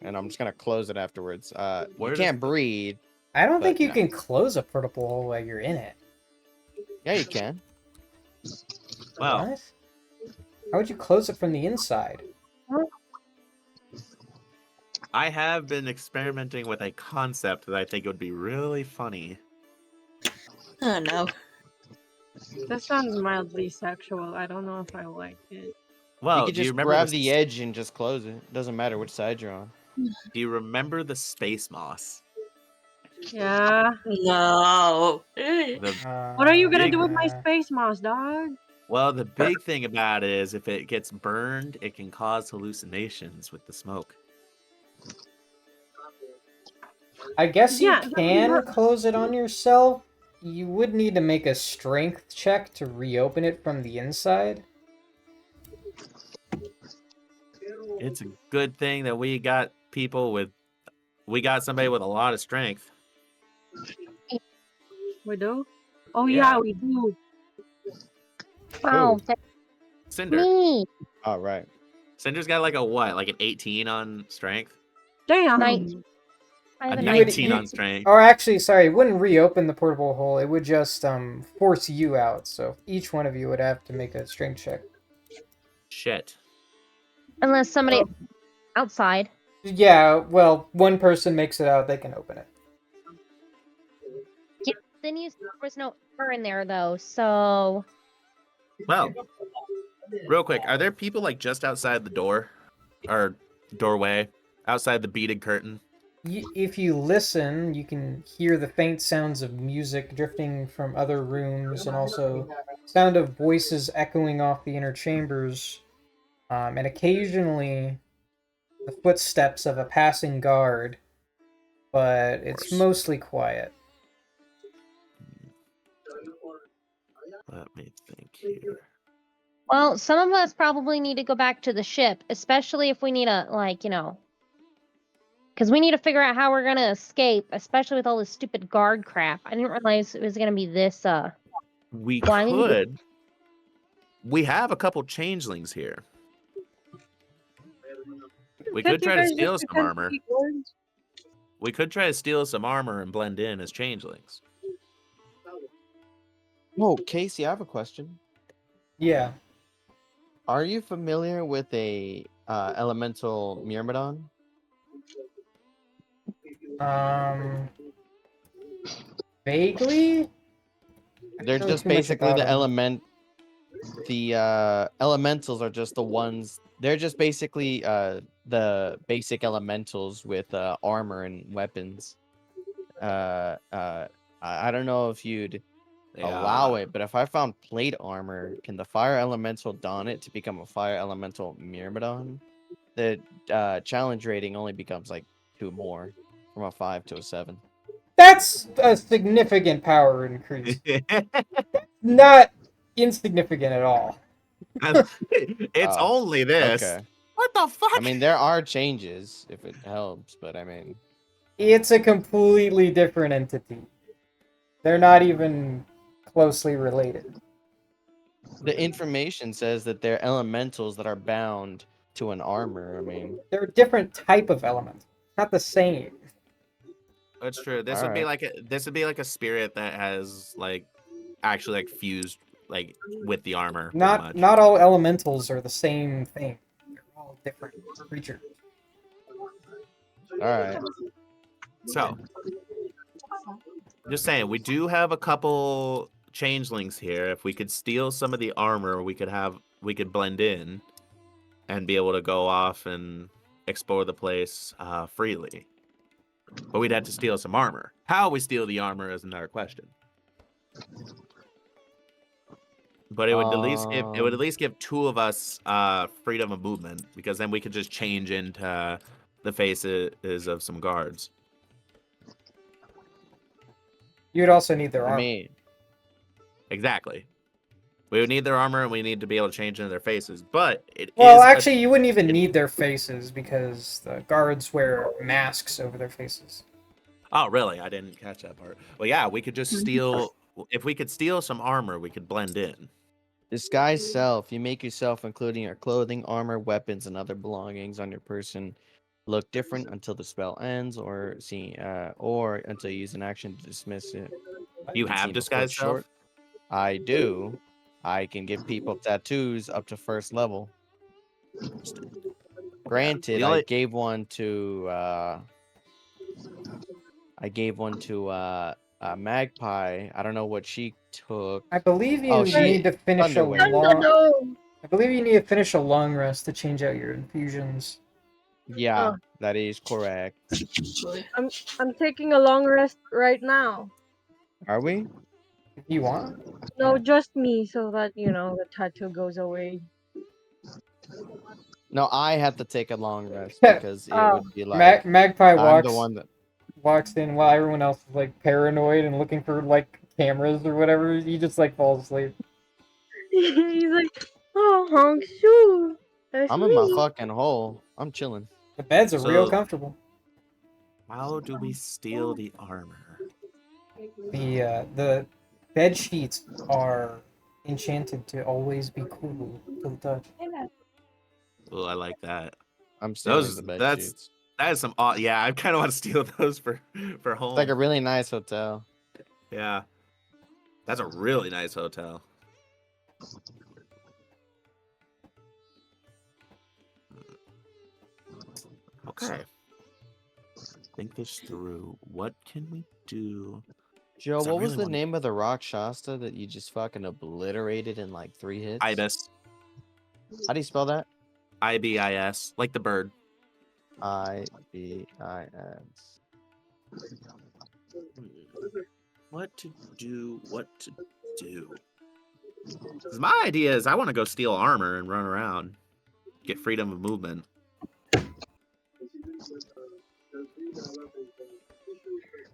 And I'm just gonna close it afterwards. Where You does can't the- breathe. I don't But think you no. can close a portable hole while you're in it. Yeah, you can. Well, What? How would you close it from the inside? I have been experimenting with a concept that I think would be really funny. Oh no. That sounds mildly sexual. I don't know if I like it. Well, You could do you just remember grab the the edge and just close it. Doesn't matter which side you're on. Do you remember the space moss? Yeah. No. The What are you gonna do with my Uh, space moss, dog? Well, the big thing about it is if it gets burned, it can cause hallucinations with the smoke. I guess you Yeah, can close it on yourself. You would need to make a strength check to reopen it from the inside. It's a good thing that we got somebody with a lot of strength. We do? Oh Yeah. yeah, we do. Wow, that's Cinder. me. All right. Cinder's got like an 18 on strength? Damn. Nice. I have A a You would- 19 you- on strength. Or actually, sorry, it wouldn't reopen the portable hole. It would just force you out. So each one of you would have to make a strength check. Shit. Unless somebody outside. Yeah, well, one person makes it out, they can open it. Yeah, then there was no air in there though, so Well, real quick, are there people like just outside the door or doorway, outside the beaded curtain? If you listen, you can hear the faint sounds of music drifting from other rooms, and also sound of voices echoing off the inner chambers, and occasionally the footsteps of a passing guard. But it's course. mostly quiet. Let me think here. well, some of us probably need to go back to the ship, especially if we need a because we need to figure out how we're gonna escape, especially with all this stupid guard crap. I didn't realize it was gonna be this. We Well, I mean- could. We have a couple changelings here. We could try to steal some armor. We could try to steal some armor and blend in as changelings. Whoa, Casey, I have a question. Yeah. Are you familiar with a elemental Myrmidon? Vaguely? They're know just too much basically about the 'em. elementals are just the ones. They're just basically the basic elementals with armor and weapons. I don't know if you'd allow it, but if I found plate armor, can the fire elemental don it to become a fire elemental Myrmidon? The challenge rating only becomes like 2 more, from a 5 to a 7. That's a significant power increase. Not insignificant at all. It's Oh, only this. Okay. What the fuck? I mean, there are changes if it helps, but I mean, It's a completely different entity. They're not even closely related. the information says that they're elementals that are bound to an armor. I mean, They're a different type of element. not the same. That's true. This would be like a spirit that has like actually like fused like with the armor. Pretty much. Not all elementals are the same thing. They're all different creatures. All right. So, just saying, we do have a couple changelings here. If we could steal some of the armor, we could blend in and be able to go off and explore the place freely. But we'd have to steal some armor. How we steal the armor is another question. But it would at least give two of us freedom of movement, because then we could just change into the faces of some guards. You'd also need their I armor. mean, Exactly. We would need their armor, and we need to be able to change into their faces. But Well, actually, you wouldn't even need their faces because the guards wear masks over their faces. Oh, really? I didn't catch that part. Well, yeah, we could just steal. If we could steal some armor, we could blend in. disguise self. You make yourself, including your clothing, armor, weapons, and other belongings on your person, look different until the spell ends, or until you use an action to dismiss it. You Can have seem a foot disguise self? short. I do. I can give people tattoos up to first level. Granted, The only- I gave one to Magpie. I don't know what she took. I believe you Oh, she- need to finish a Thunderwave. long. I believe you need to finish a long rest to change out your infusions. Yeah, Oh. that is correct. I'm taking a long rest right now. Are we? If you want. No, just me, so that the tattoo goes away. No, I have to take a long rest Yeah. because it would be like Magpie I'm the one that. walks in while everyone else is like paranoid and looking for like cameras or whatever. He just like falls asleep. He's like, oh, Hong Shu. That's I'm in my me." fucking hole. I'm chilling. The beds are real So- comfortable. How do we steal the armor? The bed sheets are enchanted to always be cool to the touch. Oh, I like that. I'm stealing Those- the bed that's- sheets. That is some. Yeah, I kind of want to steal those for home. It's like a really nice hotel. Yeah, that's a really nice hotel. Okay. Think this through. What can we do? Joe, 'Cause I what was really the wanna- name of the rock Shasta that you just fucking obliterated in like 3 hits? Ibis. How do you spell that? IBIS. Like the bird. IBIS. What to do? What to do? 'Cause my idea is I want to go steal armor and run around. Get freedom of movement.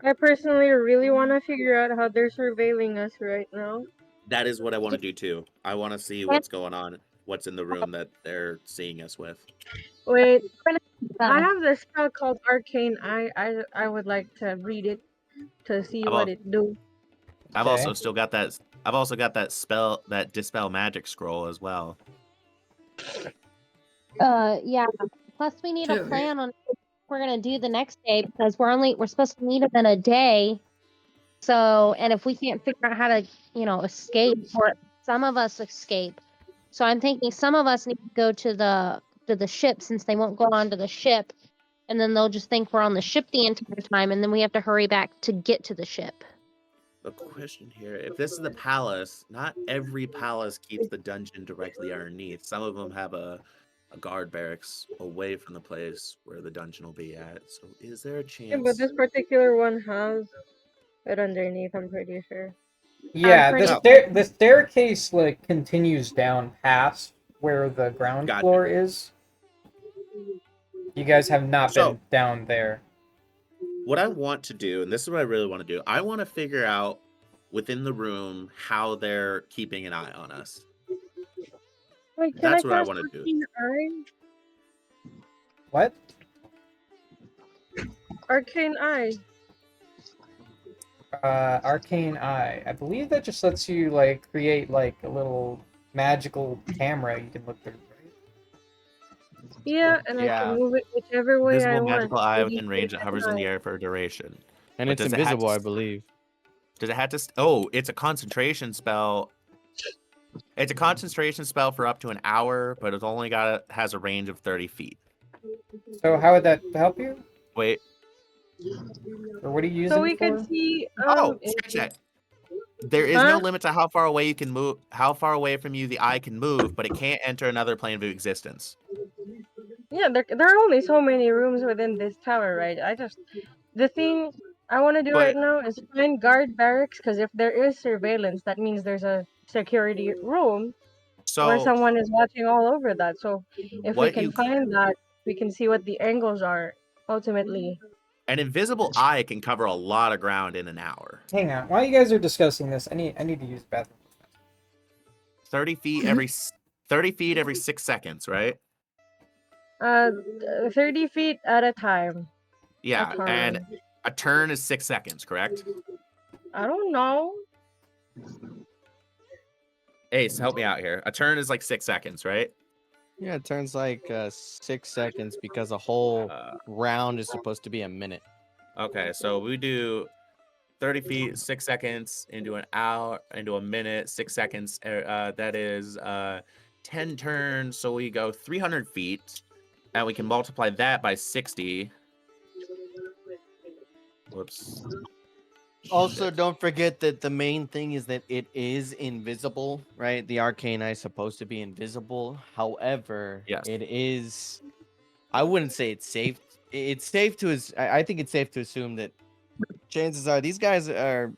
I personally really want to figure out how they're surveilling us right now. That is what I want to do too. I want to see what's going on, what's in the room that they're seeing us with. Wait, I have this spell called Arcane Eye. I would like to read it to see How what about- it do. I've Okay. also still got that. I've also got that spell, that dispel magic scroll as well. Yeah. Plus, we need a Dude. plan on what we're gonna do the next day because we're supposed to meet them in a day. So, and if we can't figure out how to, escape, or some of us escape. So I'm thinking some of us need to go to the ship since they won't go onto the ship, and then they'll just think we're on the ship the entire time, and then we have to hurry back to get to the ship. The question here: if this is the palace, not every palace keeps the dungeon directly underneath. Some of them have a guard barracks away from the place where the dungeon will be at. So, is there a chance? Yeah, but this particular one has it underneath, I'm pretty sure. Yeah, pretty- the staircase like continues down past where the ground Gotcha. floor is. You guys have not So- been down there. What I want to do, and this is what I really want to do, I want to figure out within the room how they're keeping an eye on us. Wait, can That's I what I cast wanna do. Arcane Eye? What? Arcane Eye. Arcane Eye. I believe that just lets you like create like a little magical camera you can look through. Right? Yeah, and I Yeah. can move it whichever way I Invisible want. magical eye 30 within feet range that at a hovers in the time. air for a duration. And But it's does it have invisible, to I believe. Does it have to? Oh, it's a concentration spell. It's a concentration spell for up to an hour, but it's only has a range of 30 feet. So how would that help you? Wait. Or what are you So using we it for? could see. Oh, scratch that. There is no limit to how far away you can move. How far away from you the eye can move, but it can't enter another plane of existence. Yeah, there are only so many rooms within this tower, right? The thing I want to do right But now is find guard barracks, because if there is surveillance, that means there's a security room where so someone is watching all over that. So if we what can you find that, we can see what the angles are ultimately. an invisible eye can cover a lot of ground in an hour. Hang on. While you guys are discussing this, I need to use the bathroom. 30 feet every 30 feet every 6 seconds, right? 30 feet at a time. Yeah, A and turn. a turn is 6 seconds, correct? I don't know. Ace, help me out here. A turn is like 6 seconds, right? Yeah, it turns like 6 seconds because a whole Uh, round is supposed to be a minute. okay, so we do 30 feet, 6 seconds into an hour, into a minute, 6 seconds. That is 10 turns. So we go 300 feet, and we can multiply that by 60. Whoops. Also, Shit. don't forget that the main thing is that it is invisible, right? The arcane eye is supposed to be invisible. However, Yes. it is. I wouldn't say it's safe. It's safe to. I think it's safe to assume that chances are these guys are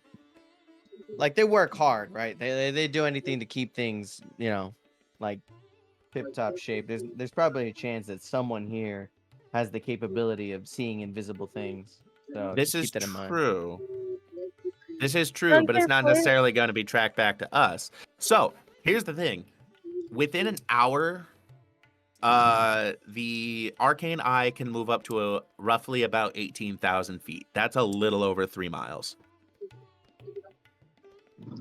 like they work hard, right? They do anything to keep things, like tip top shape. There's probably a chance that someone here has the capability of seeing invisible things. So This just is keep that in mind. true. This is true, but it's not necessarily going to be tracked back to us. So here's the thing. Within an hour, the arcane eye can move up to roughly about 18,000 feet. That's a little over 3 miles.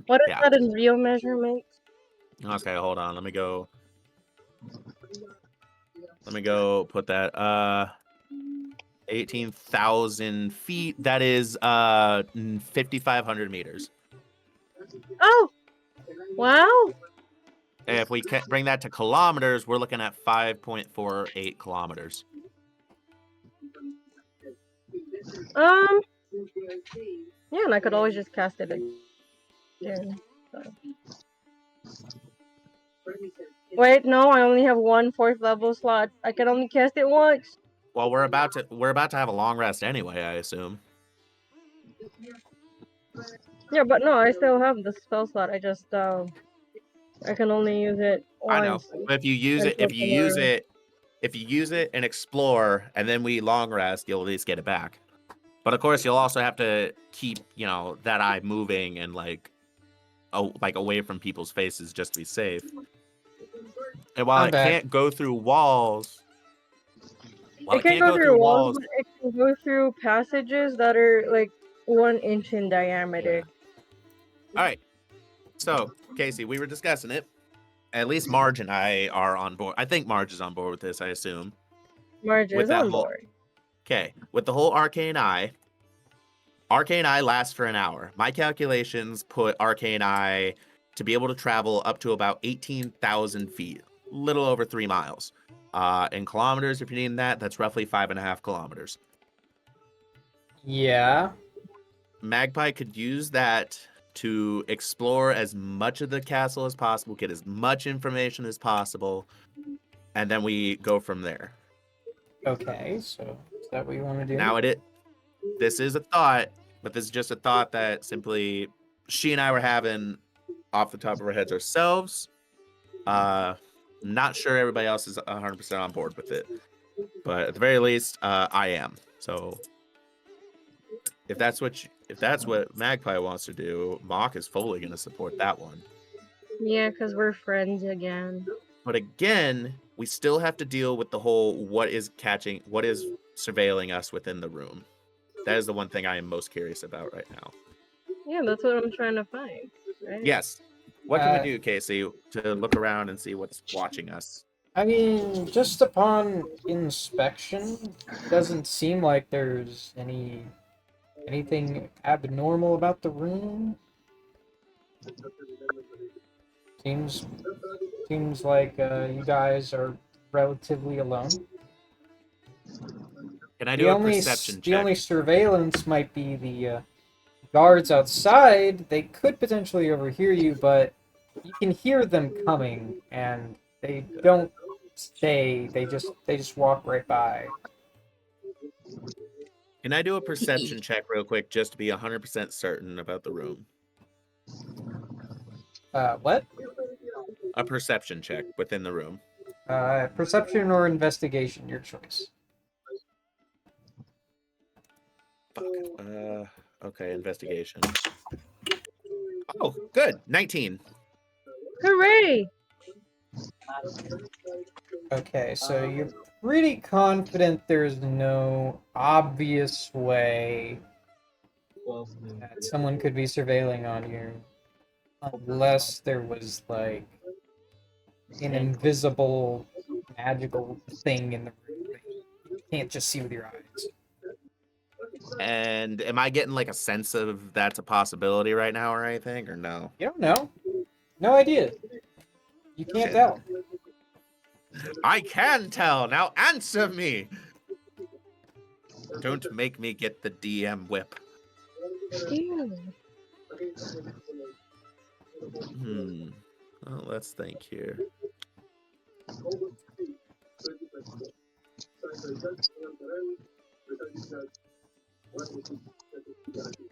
What is Yeah. that in real measurements? Okay, hold on. Let me go put that 18,000 feet. That is 5,500 meters. Oh, wow. If we can bring that to kilometers, we're looking at 5.48 kilometers. Yeah, and I could always just cast it again. So. Wait, no, I only have one 4th level slot. I can only cast it once. Well, we're about to have a long rest anyway, I assume. Yeah, but no, I still have the spell slot. I just I can only use it I know. once. But if you use it and explore and then we long rest, you'll at least get it back. But of course, you'll also have to keep, that eye moving and like away from people's faces just to be safe. And while it can't go through walls, It can go through walls, but it can go through passages that are like 1 inch in diameter. All right. So, Casey, we were discussing it. At least Marge and I are on board. I think Marge is on board with this, I assume. Marge is on board. Okay. With the whole Arcane Eye lasts for an hour. My calculations put Arcane Eye to be able to travel up to about 18,000 feet, little over 3 miles. In kilometers, if you need that, that's roughly 5.5 kilometers. Yeah. Magpie could use that to explore as much of the castle as possible, get as much information as possible, and then we go from there. Okay, so is that what you want to do? Now this is a thought, but this is just a thought that simply she and I were having off the top of our heads ourselves. Not sure everybody else is 100% on board with it, but at the very least, I am. So if that's what Magpie wants to do, Mock is fully going to support that one. Yeah, because we're friends again. But again, we still have to deal with the whole what is surveilling us within the room. That is the one thing I am most curious about right now. Yeah, that's what I'm trying to find. Right? Yes. What can we do, Casey, to look around and see what's watching us? I mean, just upon inspection, doesn't seem like there's anything abnormal about the room. Seems seems like you guys are relatively alone. Can I do a perception The check? only surveillance might be the guards outside. They could potentially overhear you, but you can hear them coming, and they don't stay. They just walk right by. Can I do a perception check real quick just to be 100% certain about the room? What? A perception check within the room. Perception or investigation, your choice. Fuck. Okay, investigation. Oh, good. 19. Hooray! Okay, so you're pretty confident there's no obvious way that someone could be surveilling on you, unless there was like an invisible magical thing in the room that you can't just see with your eyes. And am I getting like a sense of that's a possibility right now or anything, or no? You don't know. No idea. You can't Shit. tell. I can tell. Now answer me. Don't make me get the DM whip. Ew. Well, let's think here.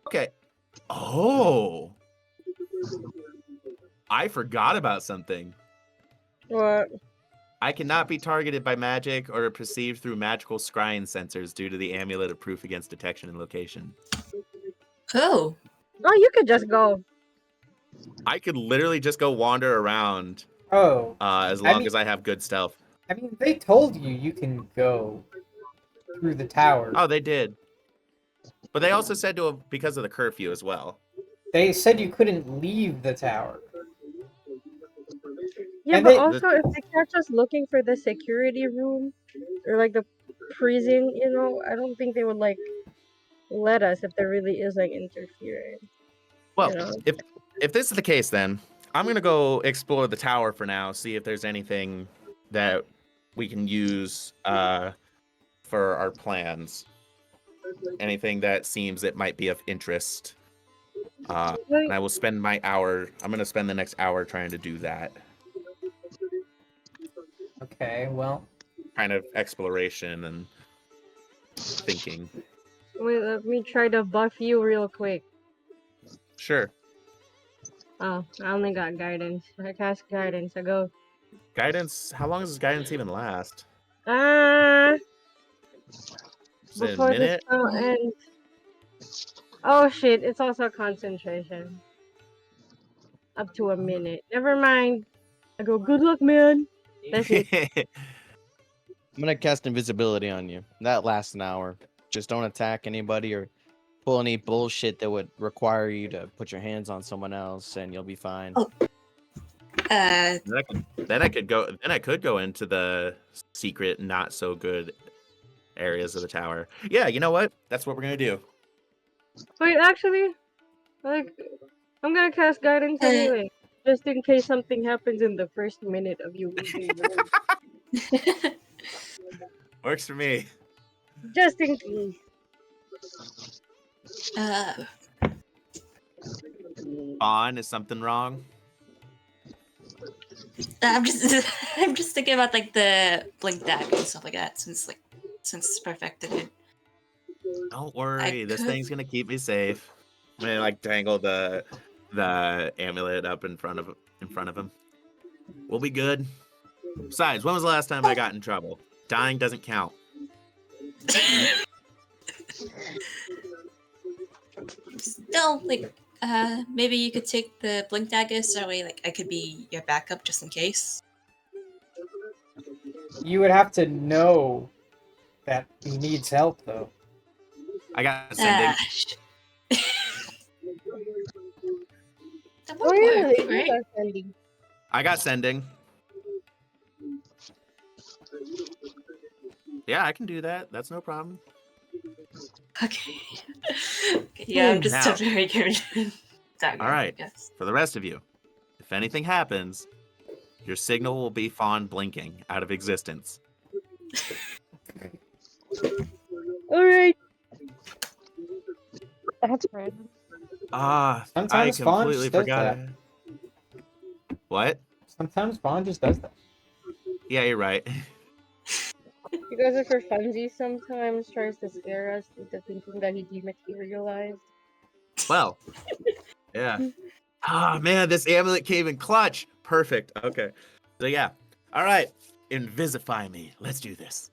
Okay. Oh. I forgot about something. What? I cannot be targeted by magic or perceived through magical scrying sensors due to the amulet of proof against detection and location. Oh. Oh, you could just go. I could literally just go wander around Oh, as long as I have good stealth. I mean, they told you you can go through the tower. Oh, they did. But they also said because of the curfew as well. They said you couldn't leave the tower. Yeah, And but they- also if they catch us looking for the security room or like the prison, I don't think they would like let us if there really is like interference. Well, You know? if this is the case, then I'm gonna go explore the tower for now, see if there's anything that we can use for our plans. Anything that seems it might be of interest. And I will spend my hour. I'm gonna spend the next hour trying to do that Okay, well, kind of exploration and thinking. Wait, let me try to buff you real quick. Sure. Oh, I only got guidance. I cast guidance. I go. Guidance. How long does guidance even last? Is Is it a before the minute? spell ends. Oh shit! It's also concentration. Up to a minute. Never mind. I go. Good luck, man. That's it. I'm gonna cast invisibility on you. That lasts an hour. Just don't attack anybody or pull any bullshit that would require you to put your hands on someone else, and you'll be fine. Oh. Then I could go into the secret, not so good areas of the tower. Yeah, you know what? That's what we're gonna do. Wait, actually, like, I'm gonna cast guidance anyway, just in case something happens in the first minute of you leaving the room. Works for me. Just in case. On, is something wrong? I'm just thinking about like the blink dagger and stuff like that since it's perfected. Don't worry, this could- thing's gonna keep me safe. I'm gonna like dangle the amulet up in front of him. We'll be good. Besides, when was the last time I got in trouble? Dying doesn't count. Still, like, maybe you could take the blink dagger so that way, like, I could be your backup just in case. you would have to know that he needs help, though. I got sending. That Oh would yeah, work, they do right? got sending. I got sending. Yeah, I can do that. That's no problem. Okay. Yeah, I'm just Now. a very good dagger, All right. I guess. For the rest of you, if anything happens, your signal will be Fawn blinking out of existence. Alright. That's random. I Sometimes Fawn completely just does forgot that. it. What? Sometimes Fawn just does that. Yeah, you're right. You guys are for funsies sometimes, tries to scare us into thinking that he dematerialized. Well, yeah. Man, this amulet came in clutch. Perfect. Okay. So yeah. All right. Invisify me. Let's do this.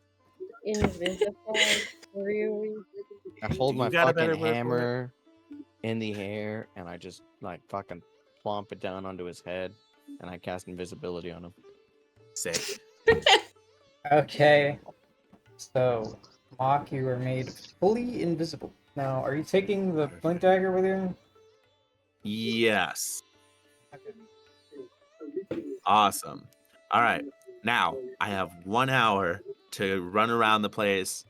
Invisify? Really? I hold Do my you got a fucking better word for it? hammer in the air and I just like fucking plomp it down onto his head and I cast invisibility on him. Sick. Okay. So, Mock, you are made fully invisible. Now, are you taking the blink dagger with you? Yes. Awesome. All right. Now I have 1 hour to run around the place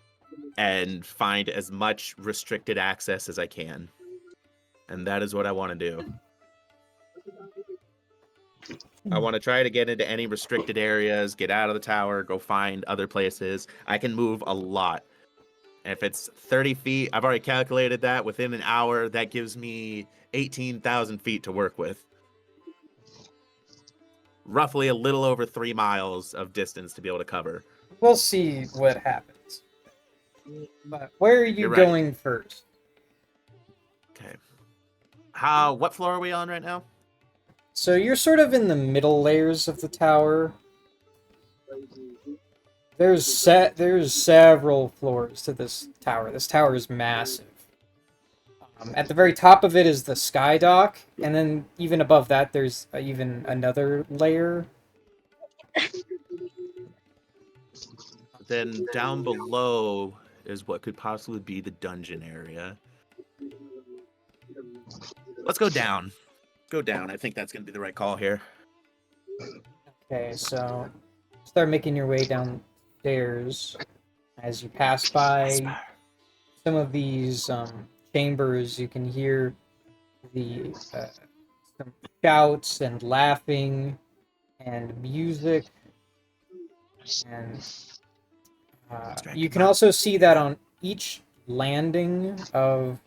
and find as much restricted access as I can. And that is what I want to do. I want to try to get into any restricted areas, get out of the tower, go find other places. I can move a lot. If it's 30 feet, I've already calculated that within an hour. That gives me 18,000 feet to work with. Roughly a little over 3 miles of distance to be able to cover. We'll see what happens. But where are you You're right. going first? Okay. What floor are we on right now? So you're sort of in the middle layers of the tower. There's several floors to this tower. This tower is massive. At the very top of it is the sky dock, and then even above that, there's even another layer. Then down below is what could possibly be the dungeon area. Let's go down. Go down. I think that's going to be the right call here. Okay, so start making your way downstairs. As you pass by some of these chambers, you can hear the some shouts and laughing and music, and you can also see that on each landing of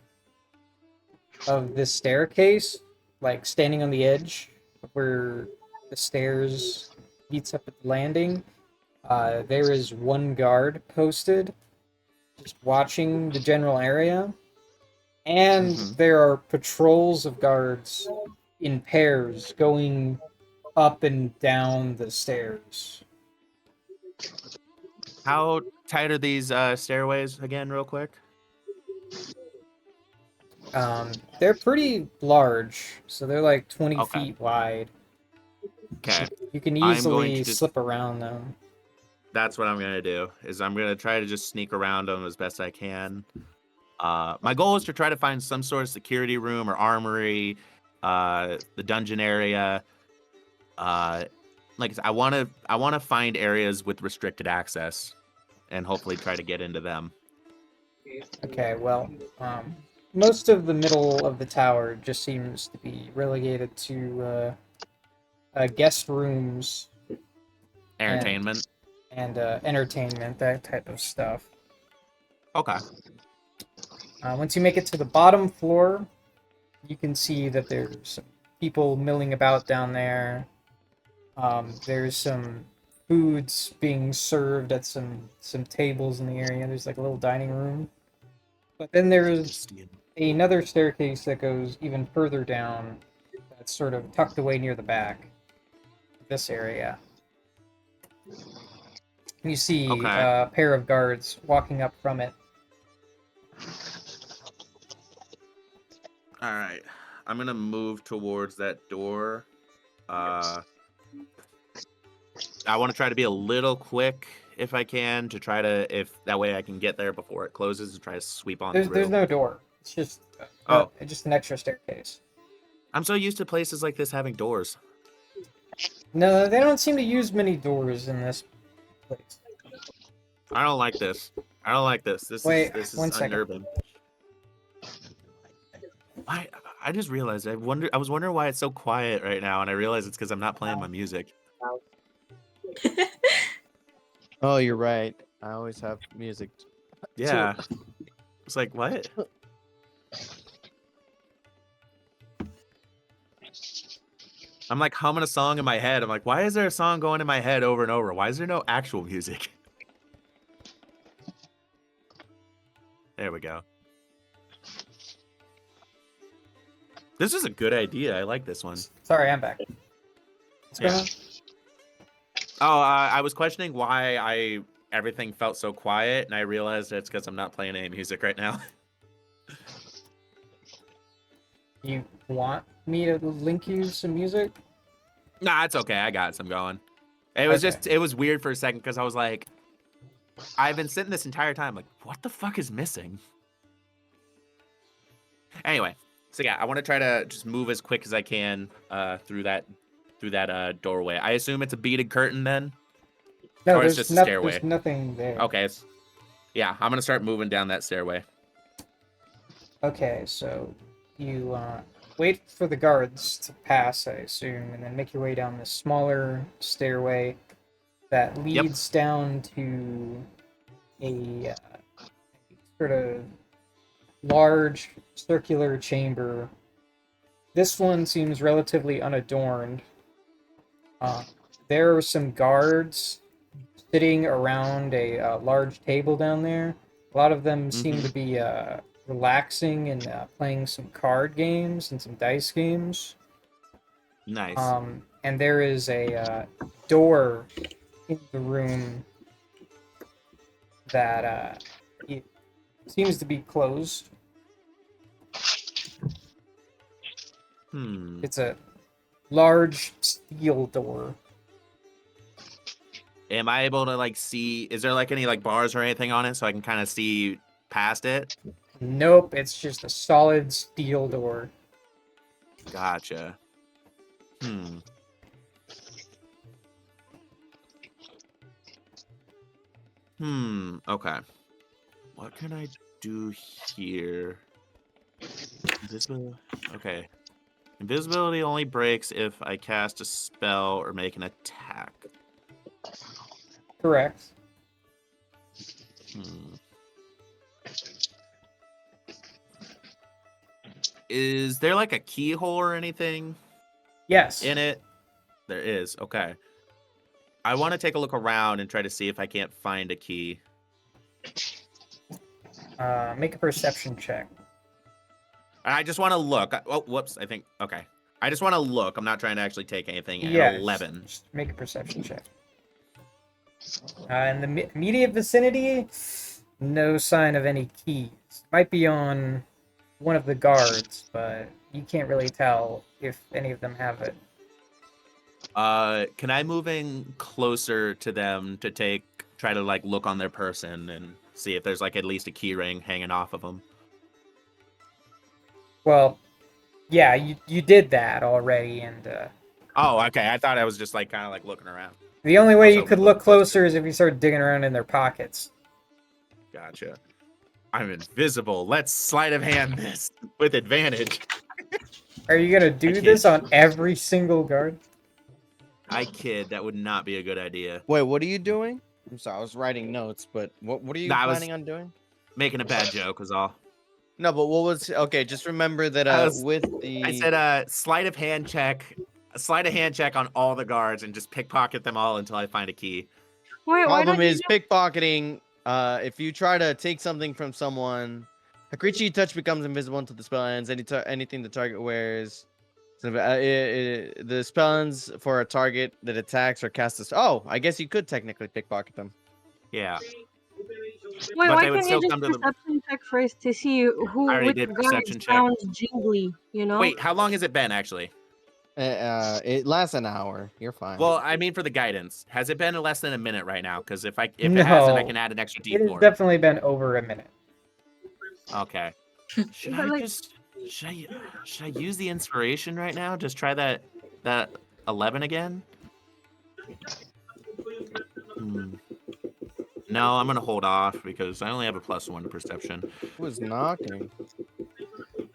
this staircase, like standing on the edge where the stairs meets up at the landing, there is one guard posted just watching the general area, and there are patrols of guards in pairs going up and down the stairs. How tight are these stairways again, real quick? They're pretty large, so they're like 20 Okay. feet wide. Okay. You can I'm going easily to just- slip around them. That's what I'm going to do, is I'm going to try to just sneak around them as best I can. My goal is to try to find some sort of security room or armory, the dungeon area. Like I said, I want to find areas with restricted access and hopefully try to get into them. Okay, well, most of the middle of the tower just seems to be relegated to guest rooms Entertainment. and entertainment, that type of stuff. Okay. Once you make it to the bottom floor, you can see that there's some people milling about down there. There's some foods being served at some tables in the area. There's like a little dining room. But then there's another staircase that goes even further down that's sort of tucked away near the back. This area. You see a pair of guards walking up from it. All right. I'm going to move towards that door. I want to try to be a little quick if I can, to try to, if that way I can get there before it closes and try to sweep on through. There's no door. It's just just an extra staircase. I'm so used to places like this having doors. No, they don't seem to use many doors in this place. I don't like this. I don't like this. Wait, This one is second. unnerving. I just realized I was wondering why it's so quiet right now, and I realized it's because I'm not playing my music. Oh, you're right. I always have music. Yeah. It's like, what? I'm like humming a song in my head. I'm like, why is there a song going in my head over and over? Why is there no actual music? There we go. This is a good idea. I like this one. Sorry, I'm back. What's going on? Oh, I was questioning why everything felt so quiet, and I realized it's because I'm not playing any music right now. You want me to link you some music? Nah, it's okay. I got some going. It was Okay. just, it was weird for a second because I was like, I've been sitting this entire time like, what the fuck is missing? Anyway, so yeah, I want to try to just move as quick as I can through that doorway. I assume it's a beaded curtain then? No, Or it's there's just a stairway? There's nothing there. Okay, yeah, I'm gonna start moving down that stairway. Okay, so you wait for the guards to pass, I assume, and then make your way down this smaller stairway that leads down to a sort of large circular chamber. This one seems relatively unadorned. There are some guards sitting around a large table down there. A lot of them seem to be relaxing and playing some card games and some dice games. Nice. And there is a door in the room that it seems to be closed. It's a large steel door. Am I able to like see? Is there like any like bars or anything on it so I can kind of see past it? Nope, it's just a solid steel door. Gotcha. Okay. What can I do here? Okay. Invisibility only breaks if I cast a spell or make an attack. Correct. Is there like a keyhole or anything Yes. in it? There is. Okay. I want to take a look around and try to see if I can't find a key. Make a perception check. I just want to look. Oh, whoops. I think. Okay. I just want to look. I'm not trying to actually take anything. Yes. 11. Just make a perception check. In the immediate vicinity, no sign of any keys. Might be on one of the guards, but you can't really tell if any of them have it. Can I move in closer to them to try to like look on their person and see if there's like at least a key ring hanging off of them? Well, yeah, you did that already, and Oh, okay. I thought I was just like kind of like looking around. the only way you Also, could look look closer. closer is if you started digging around in their pockets. Gotcha. I'm invisible. Let's sleight of hand this with advantage. Are you gonna do kid. this on every single guard? I kid. That would not be a good idea. Wait, what are you doing? I'm sorry, I was writing notes, but what are you Nah, I was- planning on doing? Making a bad joke was all. No, but what was okay? Just remember that with the I said sleight of hand check. A sleight of hand check on all the guards and just pickpocket them all until I find a key. Wait, why problem don't you is pickpocketing. If you try to take something from someone, a creature you touch becomes invisible until the spell ends. Anything the target wears. The spell ends for a target that attacks or casts. Oh, I guess you could technically pickpocket them. Yeah. Wait, But why they would can't you still just come to the- perception check first to see who I already which did guard perception check. sounds jingly, you know? Wait, how long has it been actually? It lasts an hour. You're fine. Well, I mean for the guidance. Has it been less than a minute right now? Because if it hasn't, I can add an extra It has D4. definitely been over a minute. Okay. Should But, I like- just should I use the inspiration right now? Just try that 11 again? No, I'm gonna hold off because I only have a +1 to perception. Who was knocking?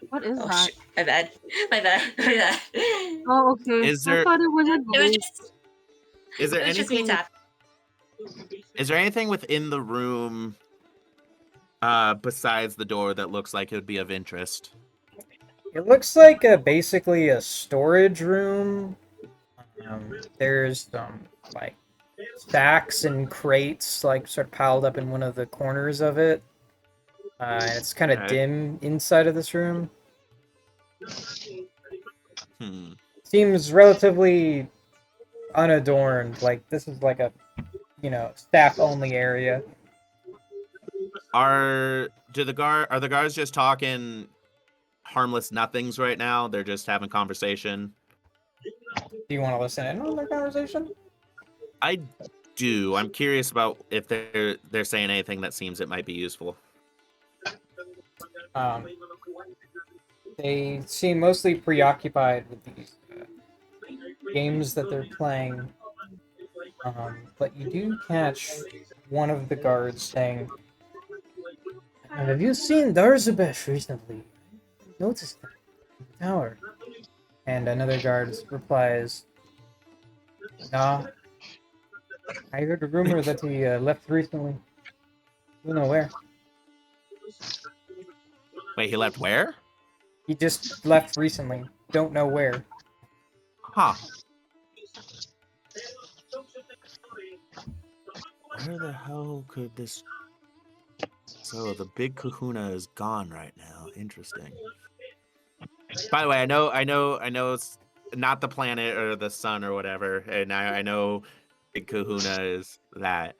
What is Oh that? shit! My bad. My bad. My bad. Oh, okay. Is I there thought it was a It was ghost. just. is there It was just me anything tapping. is there anything within the room besides the door that looks like it would be of interest? It looks like basically a storage room. There's some like stacks and crates like sort of piled up in one of the corners of it. And it's kind of Okay. dim inside of this room. Hmm. Seems relatively unadorned. Like this is like a staff only area. Are the guards just talking harmless nothings right now? They're just having conversation. Do you want to listen in on their conversation? I do. I'm curious about if they're saying anything that seems it might be useful. They seem mostly preoccupied with these games that they're playing. But you do catch one of the guards saying, "Have you seen Darzabesh recently? Noticed him in the tower." And another guard replies, "Nah, I heard a rumor that he left recently. Don't know where. Wait, he left where? He just left recently. Don't know where." Huh. Where the hell could this... So the big kahuna is gone right now. Interesting. By the way, I know it's not the planet or the sun or whatever, and I know big kahuna is that.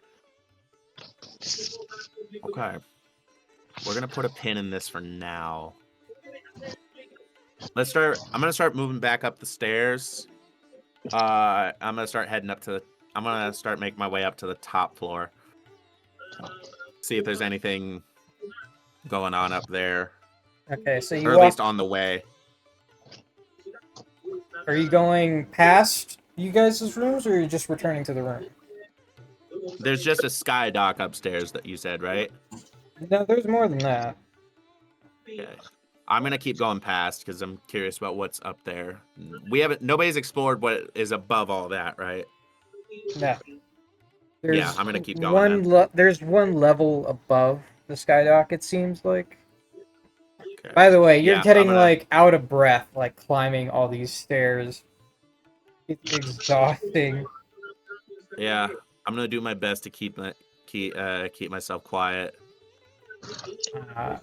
Okay. We're gonna put a pin in this for now. I'm gonna start moving back up the stairs. I'm gonna start heading up to I'm gonna start making my way up to the top floor. See if there's anything going on up there. Okay, so you Or at least walk. on the way. Are you going past you guys' rooms, or are you just returning to the room? There's just a sky dock upstairs that you said, right? No, there's more than that. Okay. I'm gonna keep going past because I'm curious about what's up there. Nobody's explored what is above all that, right? No. There's Yeah, I'm gonna keep going there's one level above the skydock, it seems like. Okay. By the way, you're Yeah, getting like out of breath, like climbing all these stairs. It's exhausting. Yeah, I'm gonna do my best to keep myself quiet. But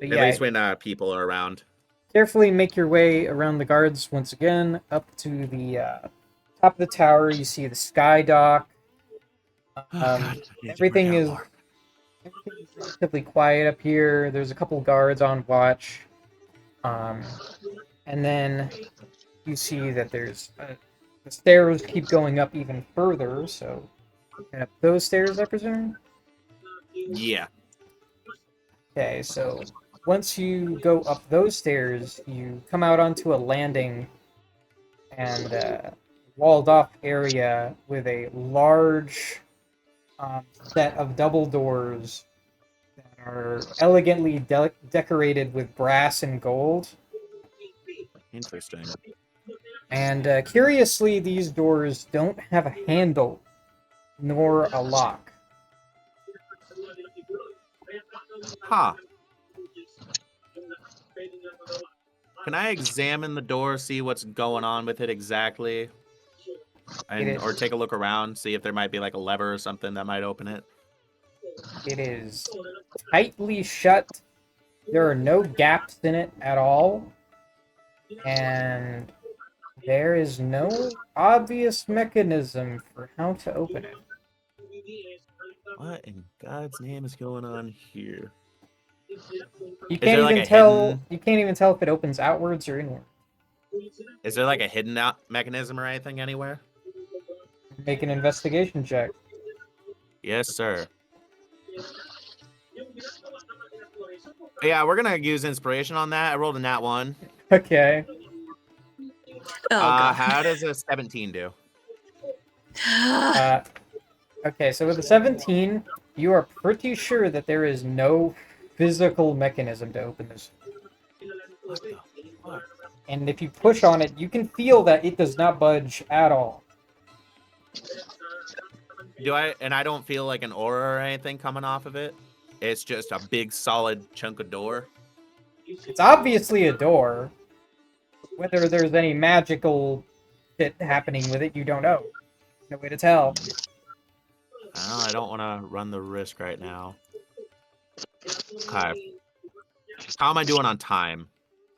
At yeah, least when people are around. carefully make your way around the guards once again up to the top of the tower. You see the sky dock. Everything is relatively quiet up here. There's a couple guards on watch. And then you see that there's the stairs keep going up even further. So, up those stairs, I presume. Yeah. Okay, so once you go up those stairs, you come out onto a landing and walled off area with a large set of double doors that are elegantly decorated with brass and gold. Interesting. And curiously, these doors don't have a handle nor a lock. Huh. Can I examine the door, see what's going on with it exactly? Or take a look around, see if there might be like a lever or something that might open it? It is tightly shut. There are no gaps in it at all. And there is no obvious mechanism for how to open it. What in God's name is going on here? You Is can't there like even a tell. hidden... You can't even tell if it opens outwards or inward. Is there like a hidden out mechanism or anything anywhere? Make an investigation check. Yes, sir. Yeah, we're gonna use inspiration on that. I rolled a nat 1. Okay. Oh god. How does a 17 do? Okay, so with a 17, You are pretty sure that there is no physical mechanism to open this. What the fuck? And if you push on it, you can feel that it does not budge at all. And I don't feel like an aura or anything coming off of it? It's just a big solid chunk of door. It's obviously a door. Whether there's any magical shit happening with it, you don't know. No way to tell. I don't want to run the risk right now. Okay. How am I doing on time?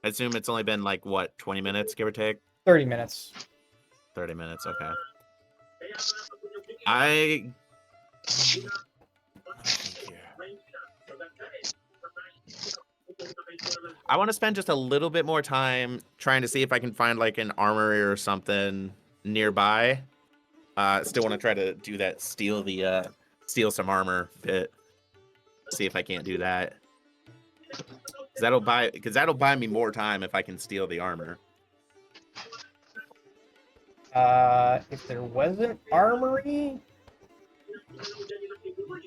I assume it's only been like, what, 20 minutes, give or take? 30 minutes. 30 minutes, okay. I want to spend just a little bit more time trying to see if I can find like an armory or something nearby. Still want to try to do that, steal some armor bit. See if I can't do that. Because that'll buy me more time if I can steal the armor. If there was an armory,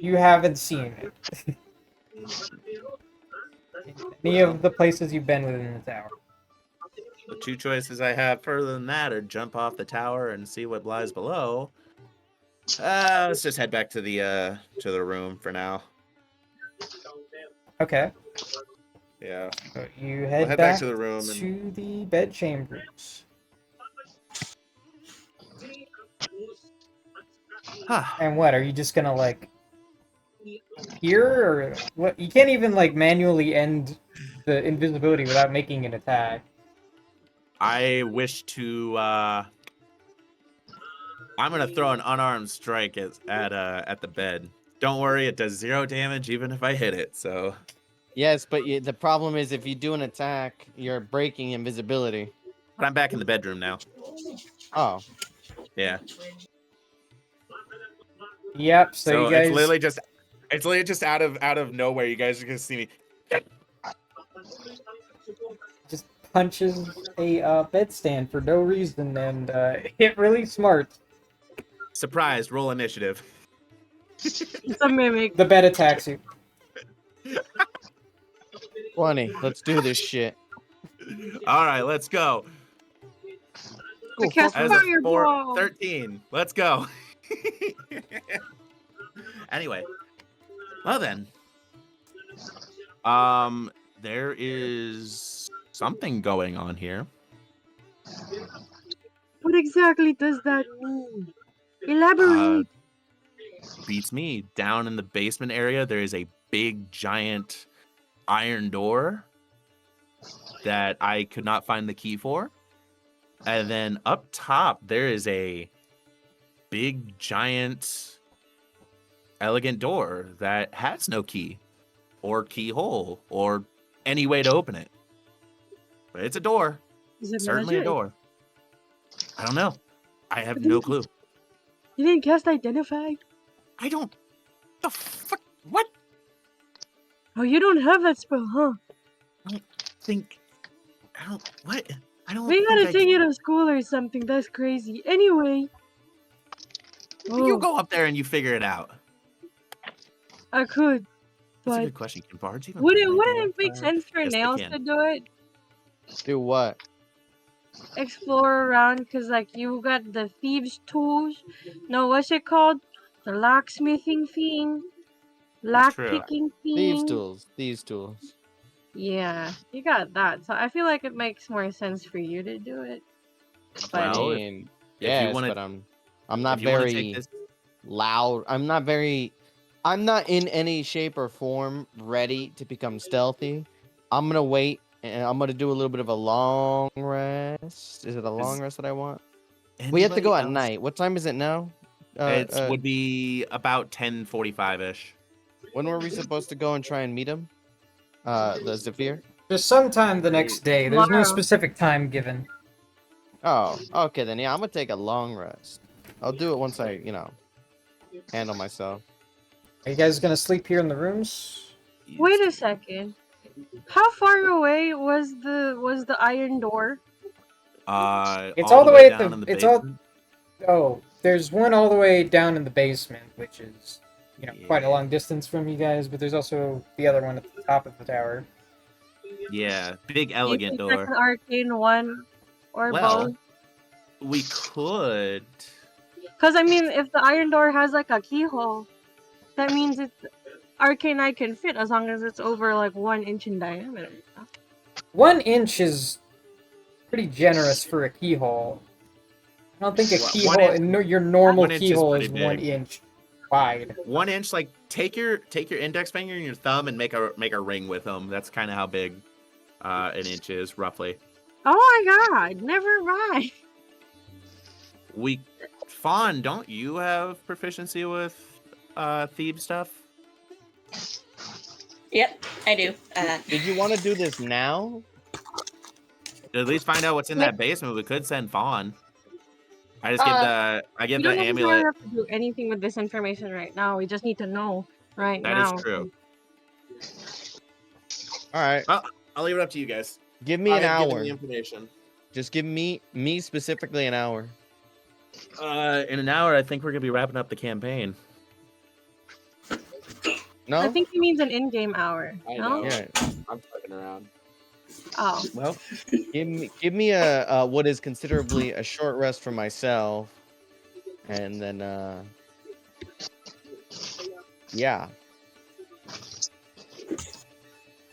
you haven't seen it. Any of the places you've been within the tower. The two choices I have further than that are jump off the tower and see what lies below. Let's just head back to the room for now. Okay. Yeah. So you head back to the room to the bed chambers. And what, are you just gonna like here or what? You can't even like manually end the invisibility without making an attack. I wish to I'm gonna throw an unarmed strike at the bed. Don't worry, it does 0 damage even if I hit it, so Yes, but the problem is if you do an attack, you're breaking invisibility. but I'm back in the bedroom now. Oh. Yeah. Yep, so you guys it's literally just out of nowhere. You guys are gonna see me. just punches a bedstand for no reason and hit really smart. Surprise, roll initiative. It's a mimic. The bed attacks you. 20. Let's do this shit. All right, let's go. I cast As a fireball. 13. Let's go. Anyway, well then, there is something going on here. What exactly does that mean? Elaborate. Beats me. Down in the basement area, there is a big, giant iron door that I could not find the key for. And then up top, there is a big, giant, elegant door that has no key or keyhole or any way to open it. But it's a door. Is it Certainly magic? a door. I don't know. I have no clue. You didn't cast Identify? I don't... The fuck? What? Oh, you don't have that spell, huh? What? I don't We gotta think take you to school or something. That's crazy. Anyway. You go up there and you figure it out. I could. That's a But good question. Can bards even wouldn't really it go make up there? sense for Yes, they Nails can. to do it? Do what? Explore around, because like you got the thieves tools. No, what's it called? The locksmithing thing. Lock True. picking Thieves thing. tools. Thieves tools. Yeah, you got that. So I feel like it makes more sense for you to do it. But I Well, mean, if you yes, wanna- but I'm not if you wanna take very this- loud. I'm not in any shape or form ready to become stealthy. I'm gonna wait and I'm gonna do a little bit of a long rest. Is it a long rest that I want? We have to go at Anybody else? night. What time is it now? It would be about 10:45-ish. When were we supposed to go and try and meet him? The Zephyr? Just sometime the next day. There's no Tomorrow. specific time given. Oh, okay then. Yeah, I'm gonna take a long rest. I'll do it once I, handle myself. Are you guys gonna sleep here in the rooms? wait a second. How far away was the iron door? It's all the way at down the. in the It's all. basement. Oh, there's one all the way down in the basement, which is quite a Yeah. long distance from you guys, but there's also the other one at the top of the tower. Yeah, big Do you elegant think that's door. an arcane one or both? Well, we could. Because I mean, if the iron door has like a keyhole, that means it's arcane I can fit as long as it's over like 1 inch in diameter. 1 inch is pretty generous for a keyhole. I don't think a Well, keyhole, your normal 1 inch is keyhole pretty is 1 big. inch wide. 1 inch, like take your index finger and your thumb and make a ring with them. That's kind of how big an inch is, roughly. Oh my god, never mind. Fawn, don't you have proficiency with thief stuff? Yep, I do. Did you want to do this now? At least find out what's in that basement. We could send Fawn. I give We the don't necessarily amulet. have to do anything with this information right now. We just need to know right That now. is true. All right. Well, I'll leave it up to you guys. Give me I an have given hour. the information. Just give me specifically an hour. In an hour, I think we're gonna be wrapping up the campaign. No? I think he means an in-game hour. I No? know. Yeah. I'm fucking around. Oh. Well, Give me a what is considerably a short rest for myself, and then yeah.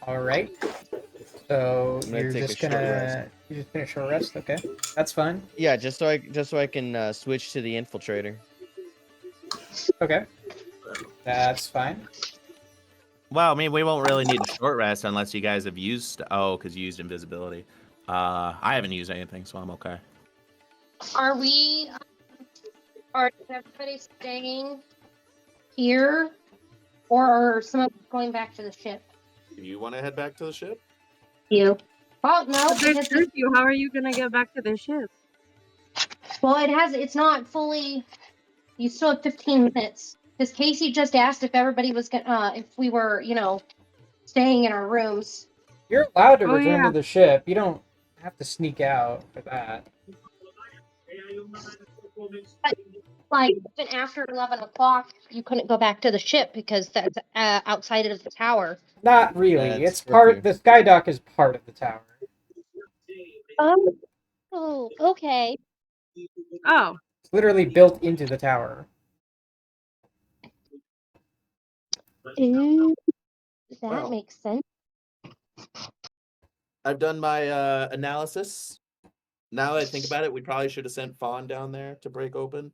All right. So I'm gonna you're take a just short rest. gonna a short rest. Okay, that's fine. Yeah, just so I can switch to the infiltrator. Okay, that's fine. well, I mean, we won't really need a short rest unless you guys have used. Oh, because you used invisibility. I haven't used anything, so I'm okay. Are we? Are everybody staying here, or are some of us going back to the ship? Do you want to head back to the ship? You? Oh no, But there's because curfew. How are you gonna get back to the ship? well, it's not fully. You still have 15 minutes. Because Casey just asked if everybody was gonna, if we were, staying in our rooms. You're allowed to Oh, return yeah. to the ship. You don't have to sneak out for that. Like even after 11 o'clock, you couldn't go back to the ship because that's outside of the tower. Not really. That's It's part. curfew. The skydock is part of the tower. Oh, okay. Oh. It's literally built into the tower. Ooh, that Well. makes sense. I've done my analysis. Now that I think about it, we probably should have sent Fawn down there to break open.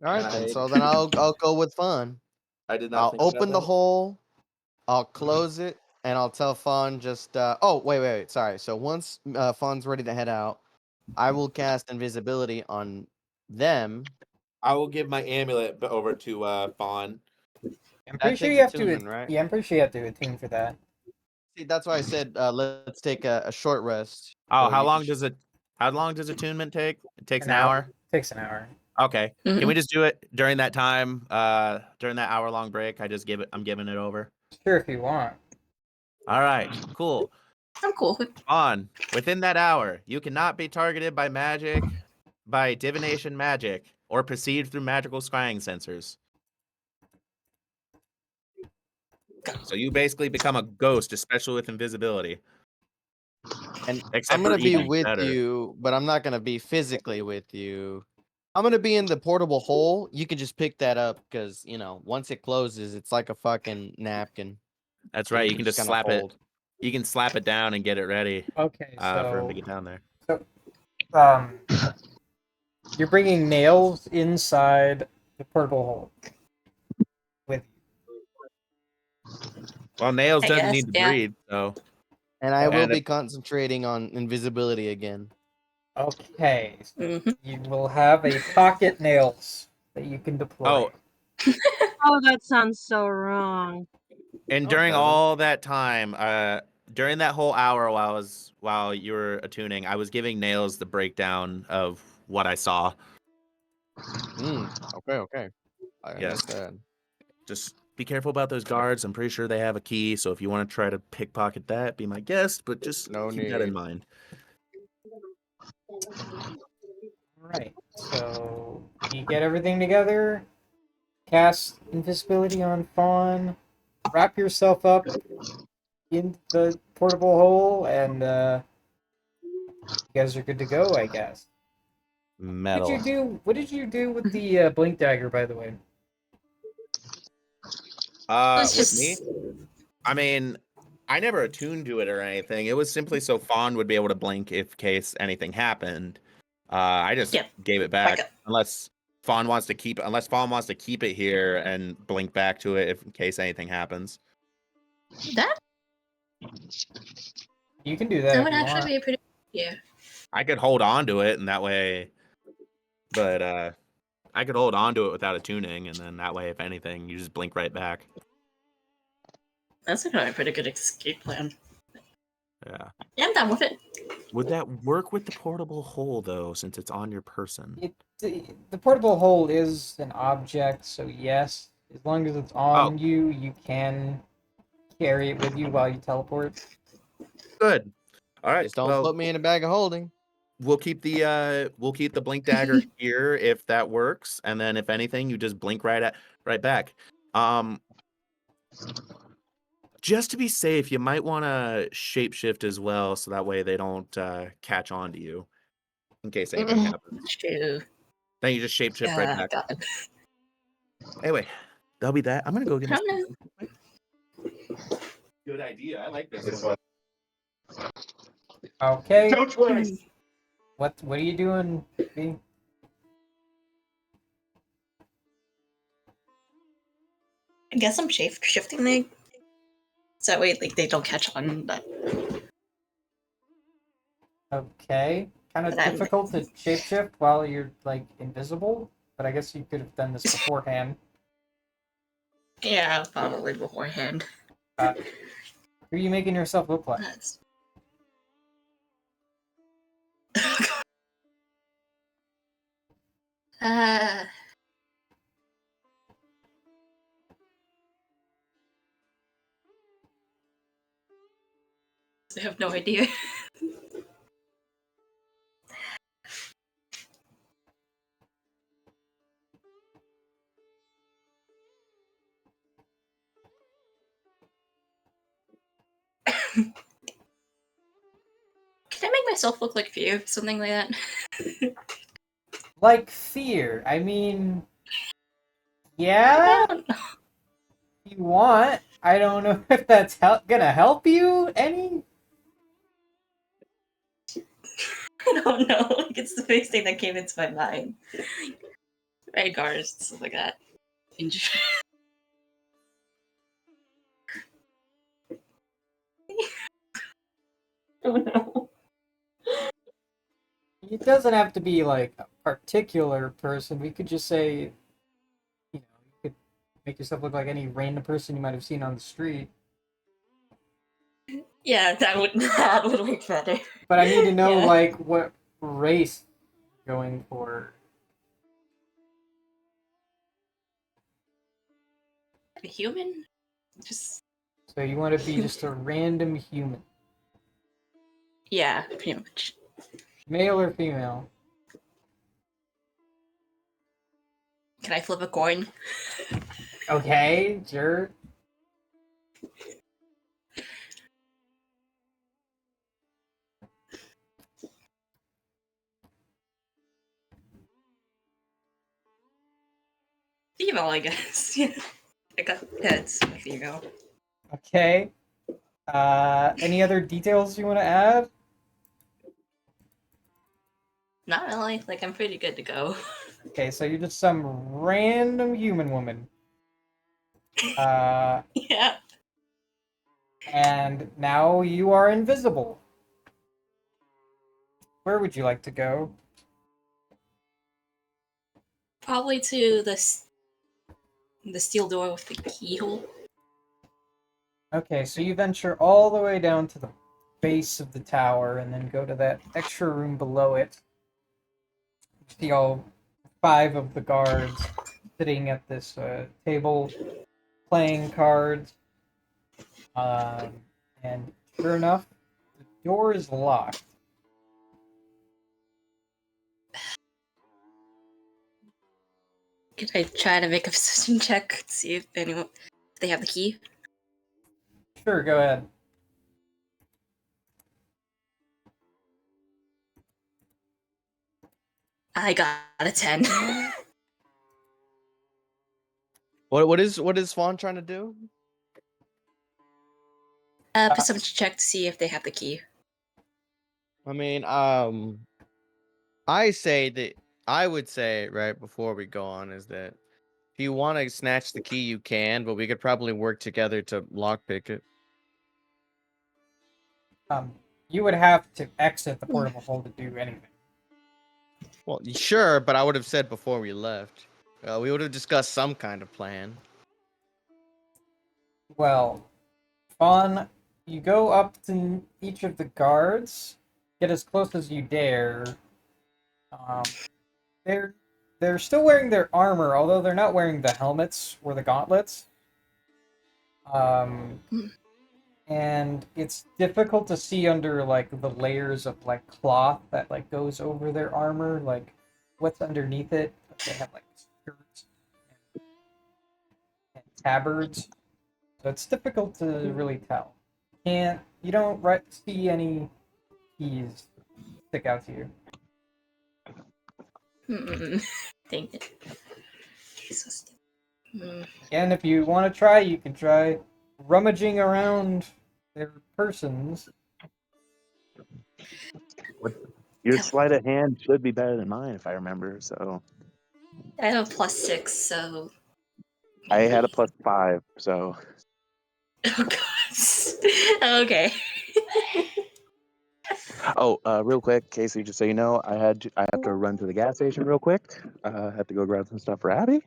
All right, And then. I- So then I'll go with fun. I did not. I'll think about open the that. hole. I'll close it, and I'll tell Fawn just. Oh, wait. Sorry. So once Fawn's ready to head out, I will cast invisibility on them. I will give my amulet over to Fawn. I'm That pretty sure takes you have attunement, to. right? Yeah, I'm pretty sure you have to attune for that. See, that's why I said let's take a short rest. Oh, So how you long can does it? How long does attunement take? It takes An an hour. Takes an hour. Okay. Mhm. Can we just do it during that time? During that hour-long break, I'm giving it over. Sure, if you want. All right. Cool. I'm cool. On. Within that hour, you cannot be targeted by magic, by divination magic, or perceived through magical scrying sensors. So you basically become a ghost, especially with invisibility. And Except I'm gonna for be eating with better. you, but I'm not gonna be physically with you. I'm gonna be in the portable hole. You can just pick that up because once it closes, it's like a fucking napkin. That's So right. you You can just just kinda slap hold. it. You can slap it down and get it ready Okay, for him to so get down there. um, you're bringing nails inside the purple hole with Well, Nails I doesn't guess, need to yeah. breathe, so And I will And be concentrating on invisibility again. you. Okay, so hmm you will have a pocket nails that you can deploy. Oh, that sounds so wrong. and No, it during doesn't. all that time, during that whole hour while you were attuning, I was giving Nails the breakdown of what I saw. Okay. I Yes. understand. Just be careful about those guards. I'm pretty sure they have a key, so if you want to try to pickpocket that, be my guest, but just No keep that in need. mind. All right, so you get everything together. cast invisibility on Fawn, wrap yourself up in the portable hole, and you guys are good to go, I guess. Metal. What did you do with the blink dagger, by the way? Let's With just me, I mean, I never attuned to it or anything. It was simply so Fawn would be able to blink if case anything happened. I just Yeah, gave it back back up. unless Fawn wants to keep it here and blink back to it if in case anything happens. That You can do that if would you actually want. be a pretty yeah. I could hold on to it and that way, but I could hold on to it without attuning, and then that way, if anything, you just blink right back. That's actually a pretty good escape plan. Yeah. Yeah, I'm down with it. Would that work with the portable hole though, since it's on your person? The portable hole is an object, so yes, as long as it's on you, you can carry it with you while you teleport. Good. All right. Just don't Well, put me in a bag of holding. we'll keep the blink dagger here if that works, and then if anything, you just blink right back. Just to be safe, you might want to shapeshift as well, so that way they don't catch on to you in case anything happens. True. Then you just shapeshift right back. God. Anyway, that'll be that. I'm gonna go get I my. don't know. Good idea. I like this one. Okay. Don't worry. What are you doing, B? I guess I'm shifting the so that way like they don't catch on. But Okay. Kind of But I'm- difficult to shapeshift while you're like invisible, but I guess you could have done this beforehand. yeah, probably beforehand. Who are you making yourself look like? That's... uh, I have no idea. Can I make myself look like Fear? Something like that? Like fear. I mean, yeah, I don't know. if you want. I don't know if that's gonna help you any. I don't know. Like, it's the first thing that came into my mind. Red guards, stuff like that. Oh no. It doesn't have to be like a particular person. We could just say, you could make yourself look like any random person you might have seen on the street. Yeah, that would look better. But I need to know Yeah. like what race you're going for. A human? Just So you want to be just a random human, yeah, pretty much. male or female. Can I flip a coin? Okay, sure. Female, I guess. Yeah. I got heads. Female. Okay. Any other details you want to add? Not really. Like, I'm pretty good to go. Okay, so you're just some random human woman. Yeah. And now you are invisible. Where would you like to go? Probably to the steel door with the keyhole. Okay, so you venture all the way down to the base of the tower and then go to that extra room below it. You see all 5 of the guards sitting at this table playing cards. And sure enough, the door is locked. Could I try to make a perception check to see if anyone if they have the key? Sure, go ahead. I got a 10. What is Fawn trying to do? Perception check to see if they have the key. I mean, I would say right before we go on is that if you want to snatch the key, you can, but we could probably work together to lockpick it. You would have to exit the portable hole to do anything. Well, sure, but I would have said before we left. We would have discussed some kind of plan. Well, Fawn, you go up to each of the guards, get as close as you dare. They're still wearing their armor, although they're not wearing the helmets or the gauntlets. And it's difficult to see under like the layers of like cloth that like goes over their armor, like what's underneath it. They have like skirts and tabards, so it's difficult to really tell. You don't see any keys stick out to you. Dang it. Jesus. And if you want to try, you can try rummaging around their persons. Your sleight of hand should be better than mine, if I remember. So I have a +6, so I had a +5. So oh god. Okay. oh, real quick, Casey, just so you know, I have to run to the gas station real quick. I have to go grab some stuff for Abby.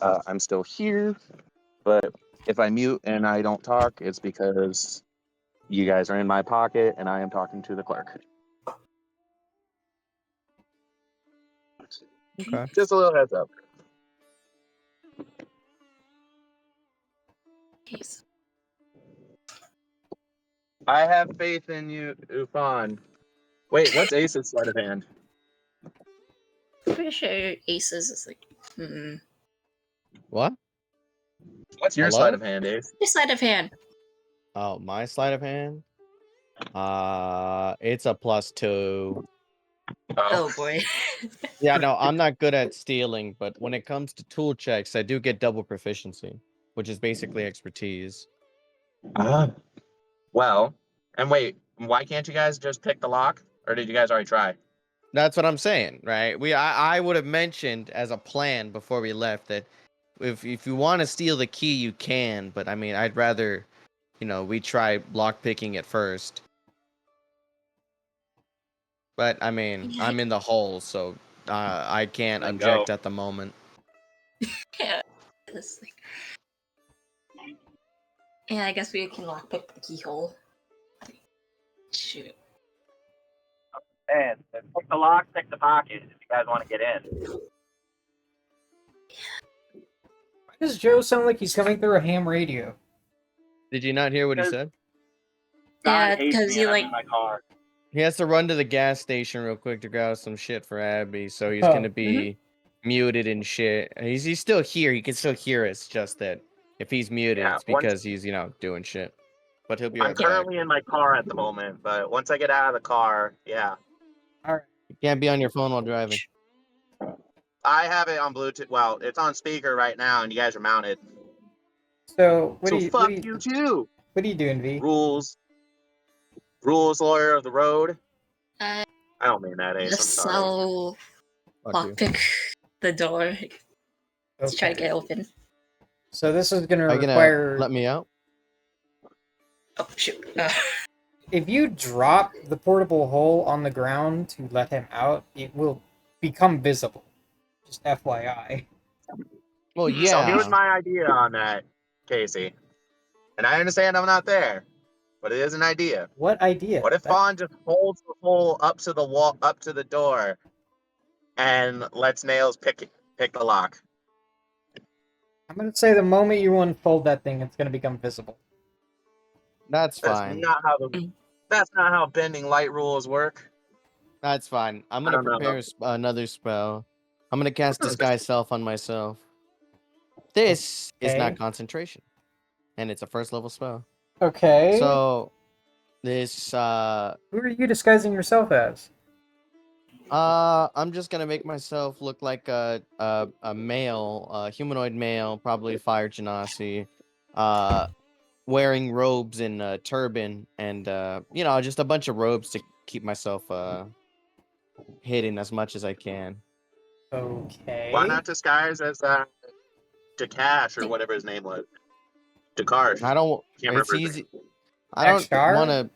I'm still here, but if I mute and I don't talk, it's because you guys are in my pocket and I am talking to the clerk. Okay. Just a little heads up. Jeez. I have faith in you, Ufan. Wait, what's Ace's sleight of hand? Pretty sure aces is like What? What's your Hello? sleight of hand, Ace? your sleight of hand. Oh, my sleight of hand? It's a +2. Oh boy. Yeah, no, I'm not good at stealing, but when it comes to tool checks, I do get double proficiency, which is basically expertise. Well, and wait, why can't you guys just pick the lock? Or did you guys already try? That's what I'm saying, right? I would have mentioned as a plan before we left that if you want to steal the key, you can, but I mean, I'd rather, we try lockpicking it first. But I mean, I'm in the hole, so I can't Let object go. at the moment. Yeah. This thing. Yeah, I guess we can lockpick the keyhole. Shoot. And pick the lock, pick the pocket if you guys want to get in. Why does Joe sound like he's coming through a ham radio? Did you not hear what he Because- said? Yeah, God hates because me you and I'm like in my car. He has to run to the gas station real quick to grab some shit for Abby, so he's Oh. gonna be muted and shit. He's still here. He can still hear us. Just that if he's muted, Yeah, it's because he's doing shit. But he'll be I'm right back. currently in my car at the moment, but once I get out of the car, yeah. You can't be on your phone while driving. I have it on Bluetooth. Well, it's on speaker right now, and you guys are mounted. So what So do you fuck you too. What are you doing, V? Rules, lawyer of the road. uh I don't mean that, Ace. I'm just sorry. so Fuck you. lockpick the door to try to get open. So this is gonna Are you gonna require let me out? Oh shoot. if you drop the portable hole on the ground to let him out, it will become visible. Just FYI. Well, So yeah. here's my idea on that, Casey. And I understand I'm not there, but it is an idea. What idea? What if Fawn just holds the hole up to the wall, up to the door, and lets Nails pick the lock? I'm gonna say the moment you unfold that thing, it's gonna become visible. That's That's fine. not how bending light rules work. That's fine. I'm I gonna don't know. prepare another spell. I'm gonna cast Disguise Self on myself. This is Okay. not concentration, and it's a first level spell. Okay. So this who are you disguising yourself as? I'm just gonna make myself look like a male, humanoid male, probably fire genasi, wearing robes and a turban, and just a bunch of robes to keep myself hidden as much as I can. Okay. Why not disguise as Dakash or whatever his name was? Dakarsh. I don't. Can't It's remember his easy. name. I don't Akshar? want to.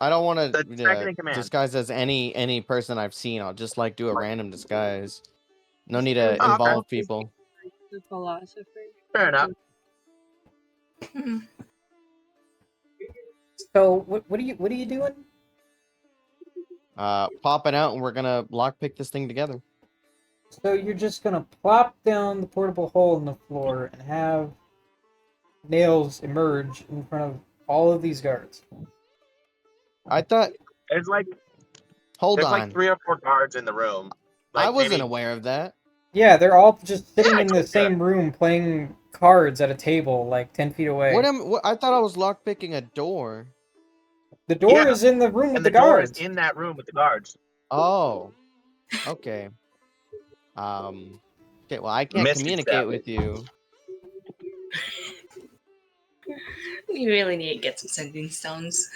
I don't want The second to in command. disguise as any person I've seen. I'll just like do a random disguise. No need Or to Oh, okay. involve people. The philosopher. Fair enough. Hmm. So what are you doing? Popping out, and we're gonna lockpick this thing together. So you're just gonna plop down the portable hole in the floor and have nails emerge in front of all of these guards. I thought. It's like Hold there's on. like 3 or 4 guards in the room. Like I wasn't maybe aware of that. Yeah, they're all just sitting I in the told ya. same room playing cards at a table like 10 feet away. What? I thought I was lockpicking a door. The door Yeah, is in the room with and the the door is guards. in that room with the guards. Oh. Okay. Okay. Well, I can't Misty communicate step. with you. We really need to get some sending stones.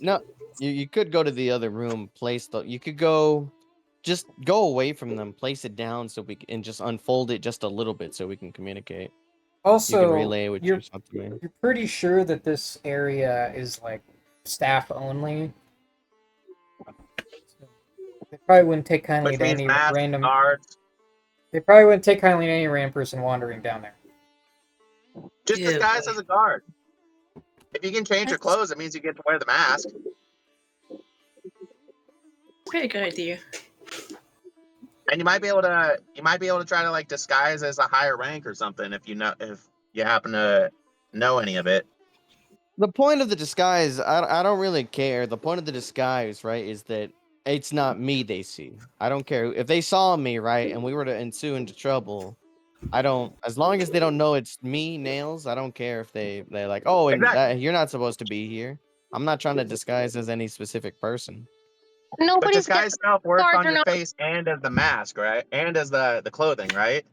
No, you could go to the other room. You could go. Just go away from them. Place it down and just unfold it just a little bit so we can communicate. You can Also, relay what you're you're something to me. you're pretty sure that this area is like staff only. They probably wouldn't take kindly Which to means any masked random. guards. They probably wouldn't take kindly to any random person wandering down there. Just Ew, disguise boy. as a guard. If you can change your That's- clothes, it means you get to wear the mask. Pretty good idea. And you might be able to try to like disguise as a higher rank or something if you happen to know any of it. The point of the disguise, I don't really care. The point of the disguise, right, is that it's not me they see. I don't care. If they saw me, right, and we were to ensue into trouble, as long as they don't know it's me, Nails, I don't care if they're like, oh, and Exactly. you're not supposed to be here. I'm not trying to disguise as any specific person. But Nobody's gonna disguise self works guards on are your not. face and as the mask, right? And as the clothing, right?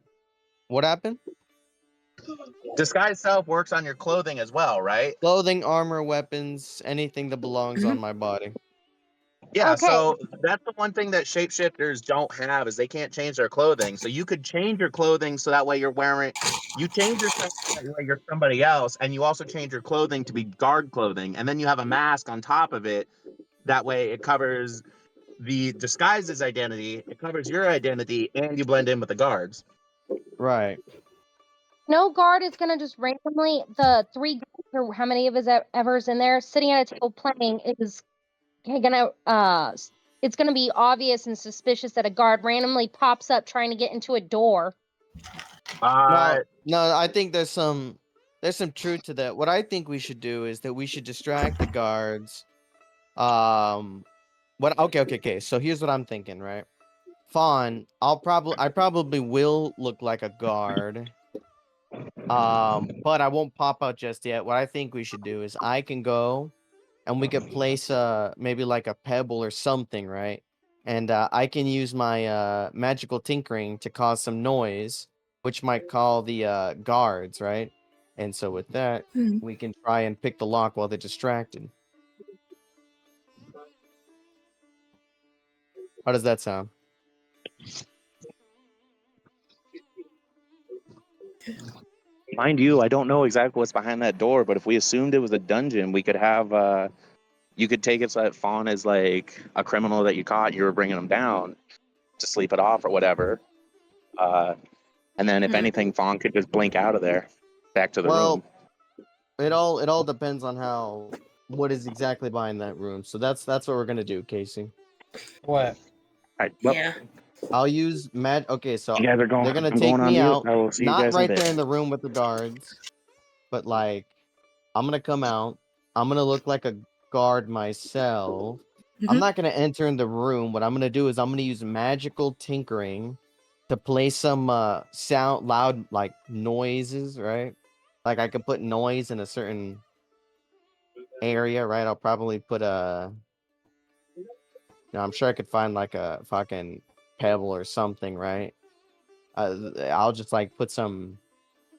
What happened? Disguise self works on your clothing as well, right? Clothing, armor, weapons, anything that belongs on Mhm. my body. Yeah, Okay. so that's the one thing that shapeshifters don't have is they can't change their clothing. So you could change your clothing so that way you change yourself so that way you're somebody else, and you also change your clothing to be guard clothing, and then you have a mask on top of it. That way it covers the disguise's identity, it covers your identity, and you blend in with the guards. Right. No guard is gonna just randomly the 3 guards or how many of us ever's in there sitting at a table playing is gonna it's gonna be obvious and suspicious that a guard randomly pops up trying to get into a door. No, I think there's some truth to that. What I think we should do is that we should distract the guards. Okay. So here's what I'm thinking, right? Fawn, I probably will look like a guard. But I won't pop out just yet. What I think we should do is I can go and we could place maybe like a pebble or something, right? And I can use my magical tinkering to cause some noise, which might call the guards, right? And so with that, Mhm. we can try and pick the lock while they're distracted. How does that sound? Mind you, I don't know exactly what's behind that door, but if we assumed it was a dungeon, we could have you could take it so that Fawn is like a criminal that you caught, you were bringing him down to sleep it off or whatever. And then if Hmm. anything, Fawn could just blink out of there, back to the room. It all depends on what is exactly behind that room. So that's what we're gonna do, Casey. What? Alright, well, Yeah. I'll use Okay, so you guys are going. they're gonna I'm take going on me mute. out, I will see you not guys in a right bit. there in the room with the guards, but like I'm gonna come out. I'm gonna look like a guard myself. I'm Mhm. not gonna enter in the room. What I'm gonna do is I'm gonna use magical tinkering to play some sound loud like noises, right? Like I could put noise in a certain area, right? I'll probably put a I'm sure I could find like a fucking pebble or something, right? I'll just like put some.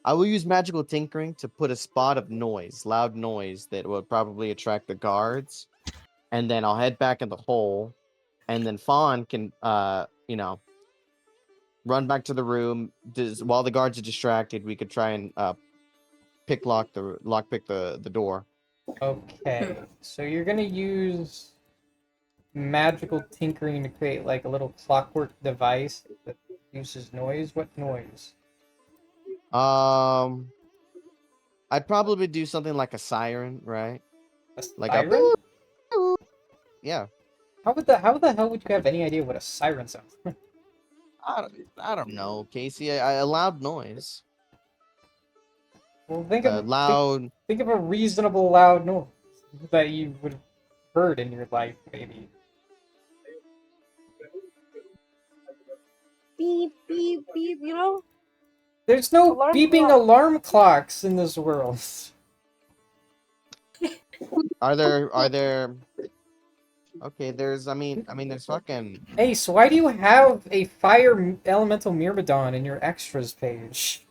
I will use magical tinkering to put a spot of noise, loud noise that will probably attract the guards, and then I'll head back in the hole, and then Fawn can, run back to the room. While the guards are distracted, we could try and pick the door. Okay, so you're gonna use magical tinkering to create like a little clockwork device that uses noise. What noise? Um, I'd probably do something like a siren, right? A Like a siren? yeah. How the hell would you have any idea what a siren sounds like? I don't know, Casey. A loud noise. Well, Loud. think of a reasonable loud noise that you would have heard in your life, maybe. Beep, beep, beep, you know? There's no Alarm beeping clock. alarm clocks in this world. Are there? Okay, there's fucking. Hey, so why do you have a fire elemental myrmidon in your extras page?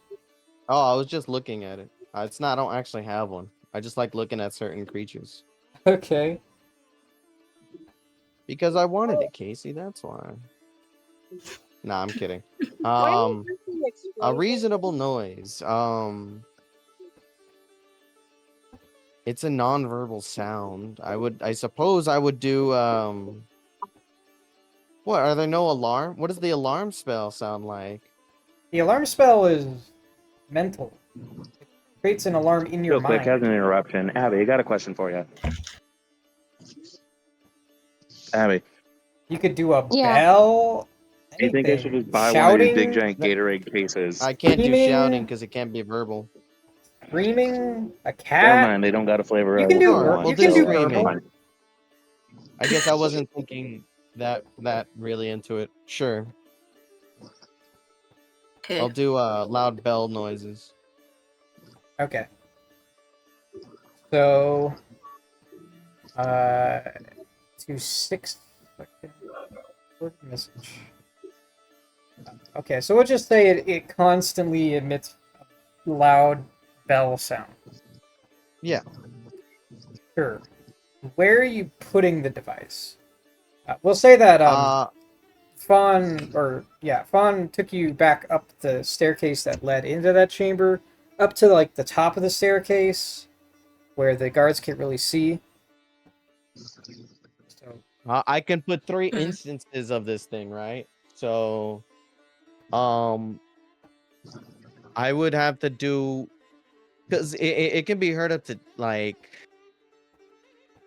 Oh, I was just looking at it. It's not. I don't actually have one. I just like looking at certain creatures Okay. because I wanted it, Casey. That's why. Nah, I'm kidding. Why Um, don't you a explain it? reasonable noise. It's a non-verbal sound. I suppose I would do. What are there no alarm? What does the alarm spell sound like? The alarm spell is mental. It creates an alarm in your Real quick, as mind. an interruption, Abby, I got a question for you. Abby, You could do a Yeah. bell. do you think I should Anything. just buy one of these big Shouting, giant Gatorade cases? I can't do shouting screaming, because it can't be verbal. screaming, a Never cat. mind, they don't got a flavor You I can would do Sure, want. we'll you do can do So, screaming. verbal. I guess I wasn't thinking that really into it. Sure. Okay. I'll do loud bell noises. Okay. So, to 6 seconds. Word message. Okay, so we'll just say it constantly emits a loud bell sound. Yeah. Sure. Where are you putting the device? We'll say that Fawn took you back up the staircase that led into that chamber, up to like the top of the staircase, where the guards can't really see. So I can put 3 Mhm. instances of this thing, right? So, um, I would have to do because it can be heard up to like.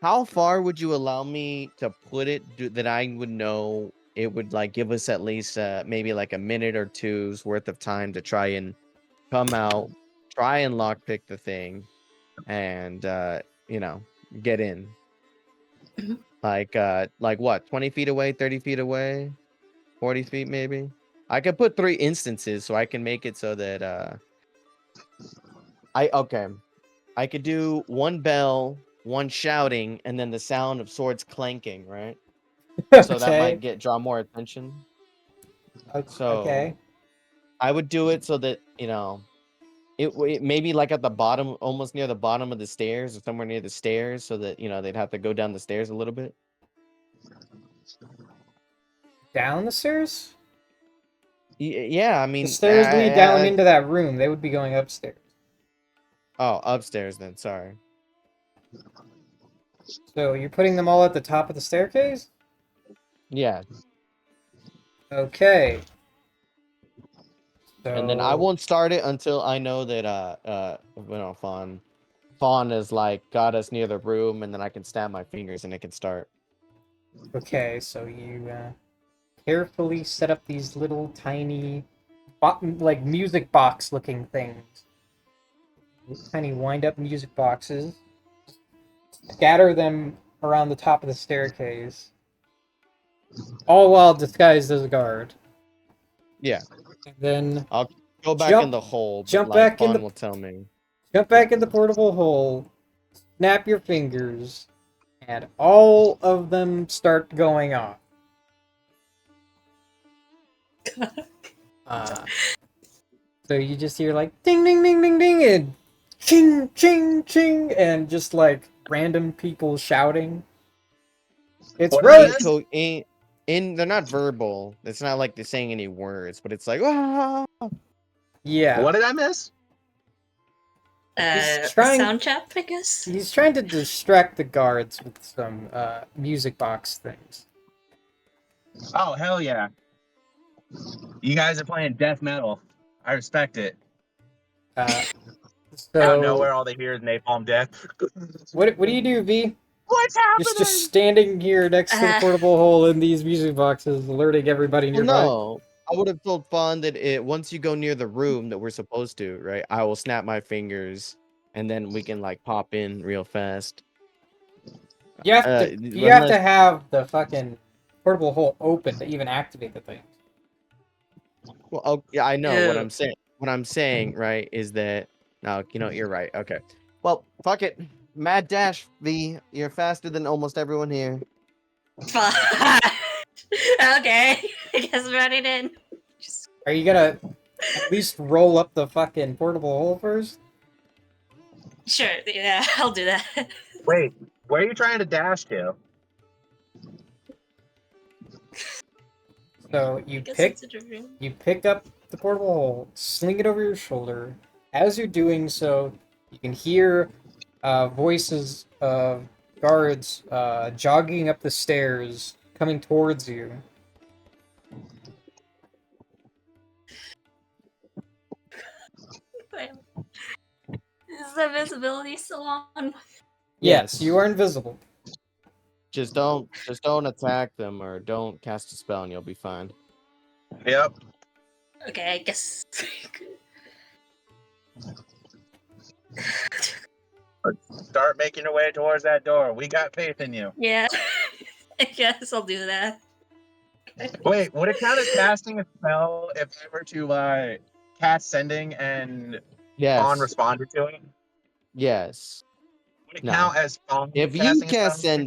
How far would you allow me to put it that I would know it would like give us at least maybe like a minute or two's worth of time to try and come out, try and lockpick the thing, and get in. Mhm. Like what, 20 feet away, 30 feet away, 40 feet maybe? I could put 3 instances so I can make it so that I could do 1 bell, 1 shouting, and then the sound of swords clanking, right? So that might okay, draw more attention. So okay. I would do it so that it maybe like at the bottom, almost near the bottom of the stairs or somewhere near the stairs, so that they'd have to go down the stairs a little bit. Down the stairs? Yeah, I The mean, stairs lead down into that room. They would be going upstairs. oh, upstairs then. Sorry. So you're putting them all at the top of the staircase? Yeah, Okay. and then I So won't start it until I know that Fawn is like got us near the room, and then I can snap my fingers and it can start. okay, so you carefully set up these little tiny, like music box looking things. Tiny wind up music boxes. Scatter them around the top of the staircase. All while disguised as a guard. Yeah. And then I'll go back in Jump- the hole, but jump like back in Fawn the- will tell me. jump back in the portable hole, snap your fingers, and all of them start going off. So you just hear like ding ding ding ding ding and ching ching ching and just like random people shouting. It's What Roach. is They're not verbal. It's not like they're saying any words, but it's like, ah. Yeah. What did I miss? A trying- sound trap, I guess. He's trying to distract the guards with some music box things. Oh, hell yeah. You guys are playing death metal. I respect it. Uh, Out of nowhere, so all they hear is napalm death. what do you do, V? What's happening? Just standing here next to the portable hole in these music boxes, alerting everybody Well, nearby. no. I would have told Fawn that once you go near the room that we're supposed to, right? I will snap my fingers, and then we can like pop in real fast. You have to have the fucking portable hole open to even activate the thing. Well, oh, yeah, I know what Ew. I'm saying. What I'm saying, right, is that no, you're right. Okay. Well, fuck it. Mad dash, V. You're faster than almost everyone here. Okay, I guess I'm running in. Just... Are you gonna at least roll up the fucking portable hole first? Sure, yeah, I'll do that. Wait, where are you trying to dash to? So I you guess pick it's a room. You pick up the portable hole, sling it over your shoulder. As you're doing so, you can hear voices of guards jogging up the stairs, coming towards you. Is the visibility still on? Yes, you are invisible. Just don't attack them or don't cast a spell, and you'll be fine. Yep. Okay, I guess. Start making your way towards that door. We got faith in you. Yeah, I guess I'll do that. Wait, would it count as casting a spell if I were to cast sending and Fawn Yes. responded to it? Yes. Would it No. count as Fawn If you casting a cast spell?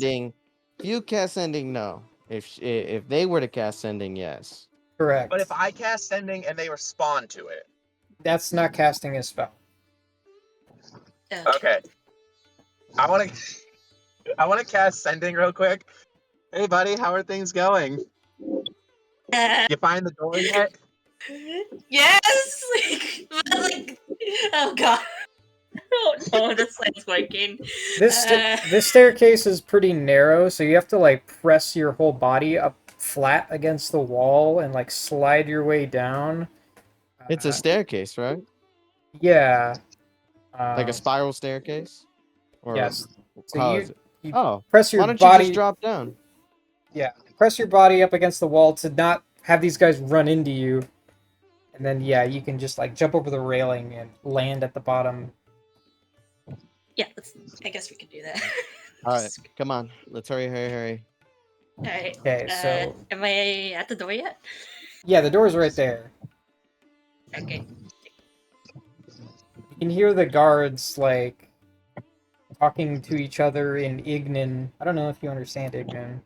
sending, no. If they were to cast sending, yes. Correct. But if I cast sending and they respond to it, That's not casting a spell. okay. I want to cast sending real quick. Hey, buddy, how are things going? You find the door yet? Yes! Like, oh god. Oh no, this light's working. This staircase is pretty narrow, so you have to like press your whole body up flat against the wall and like slide your way down. It's a staircase, right? Yeah. Like a spiral staircase? Or Yes. So how you- is it? you Oh, press your why don't body. you just drop down? Yeah, press your body up against the wall to not have these guys run into you, and then yeah, you can just like jump over the railing and land at the bottom. Yeah, I guess we can do that. All right, come on. Let's hurry. Alright. Okay, so Am I at the door yet? yeah, the door's right there. Okay. You can hear the guards like talking to each other in Ignan. I don't know if you understand Ignan.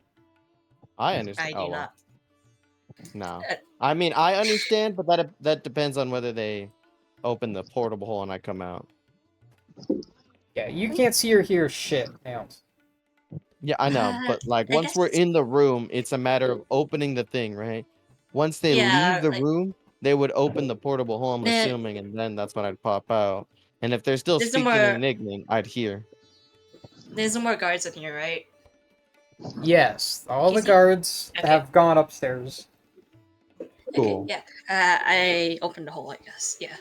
I understand. I do Oh, well. not. No. I mean, I understand, but that depends on whether they open the portable hole and I come out. Yeah, you can't see or hear shit else. Yeah, I know, but like I once guess we're it's- in the room, it's a matter of opening the thing, right? Once they Yeah, leave the like- room, they would open the portable hole, I'm Nah. assuming, and then that's when I'd pop out. And if they're still There's no speaking more- in Ignan, I'd hear. There's no more guards in here, right? Yes, all the Casey? guards Okay. have gone upstairs. Cool. Okay, yeah. I opened the hole, I guess. Yeah.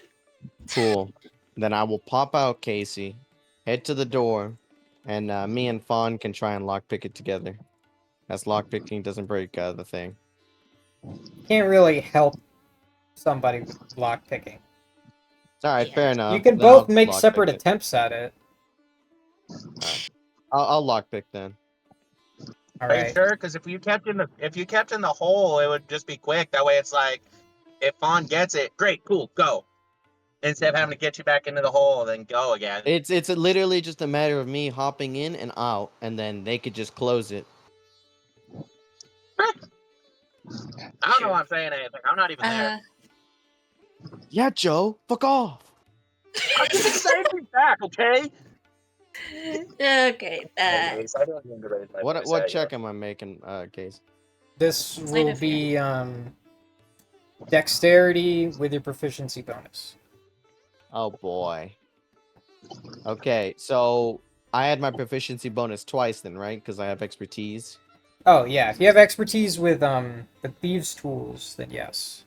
Cool. Then I will pop out, Casey, head to the door, and me and Fawn can try and lockpick it together. As lockpicking doesn't break the thing. Can't really help somebody with lockpicking. Alright, Yeah. fair enough. You can Then I'll both make lockpick separate it. attempts at it. I'll lockpick then. All Are you right. sure? Because if you kept in the hole, it would just be quick. That way, it's like If Fawn gets it, great, cool, go. Instead of having to get you back into the hole, then go again. It's literally just a matter of me hopping in and out, and then they could just close it. I don't know Sure. why I'm saying anything. I'm not even there. Yeah, Joe, fuck off. I'm just saying anything back, okay? Okay. Anyways, I don't mean to raise my voice What at you. check am I making, Case? This Sleight will of be dexterity with your proficiency bonus. Oh boy. Okay, so I had my proficiency bonus twice then, right? Because I have expertise. Oh yeah, if you have expertise with the thieves' tools, then yes.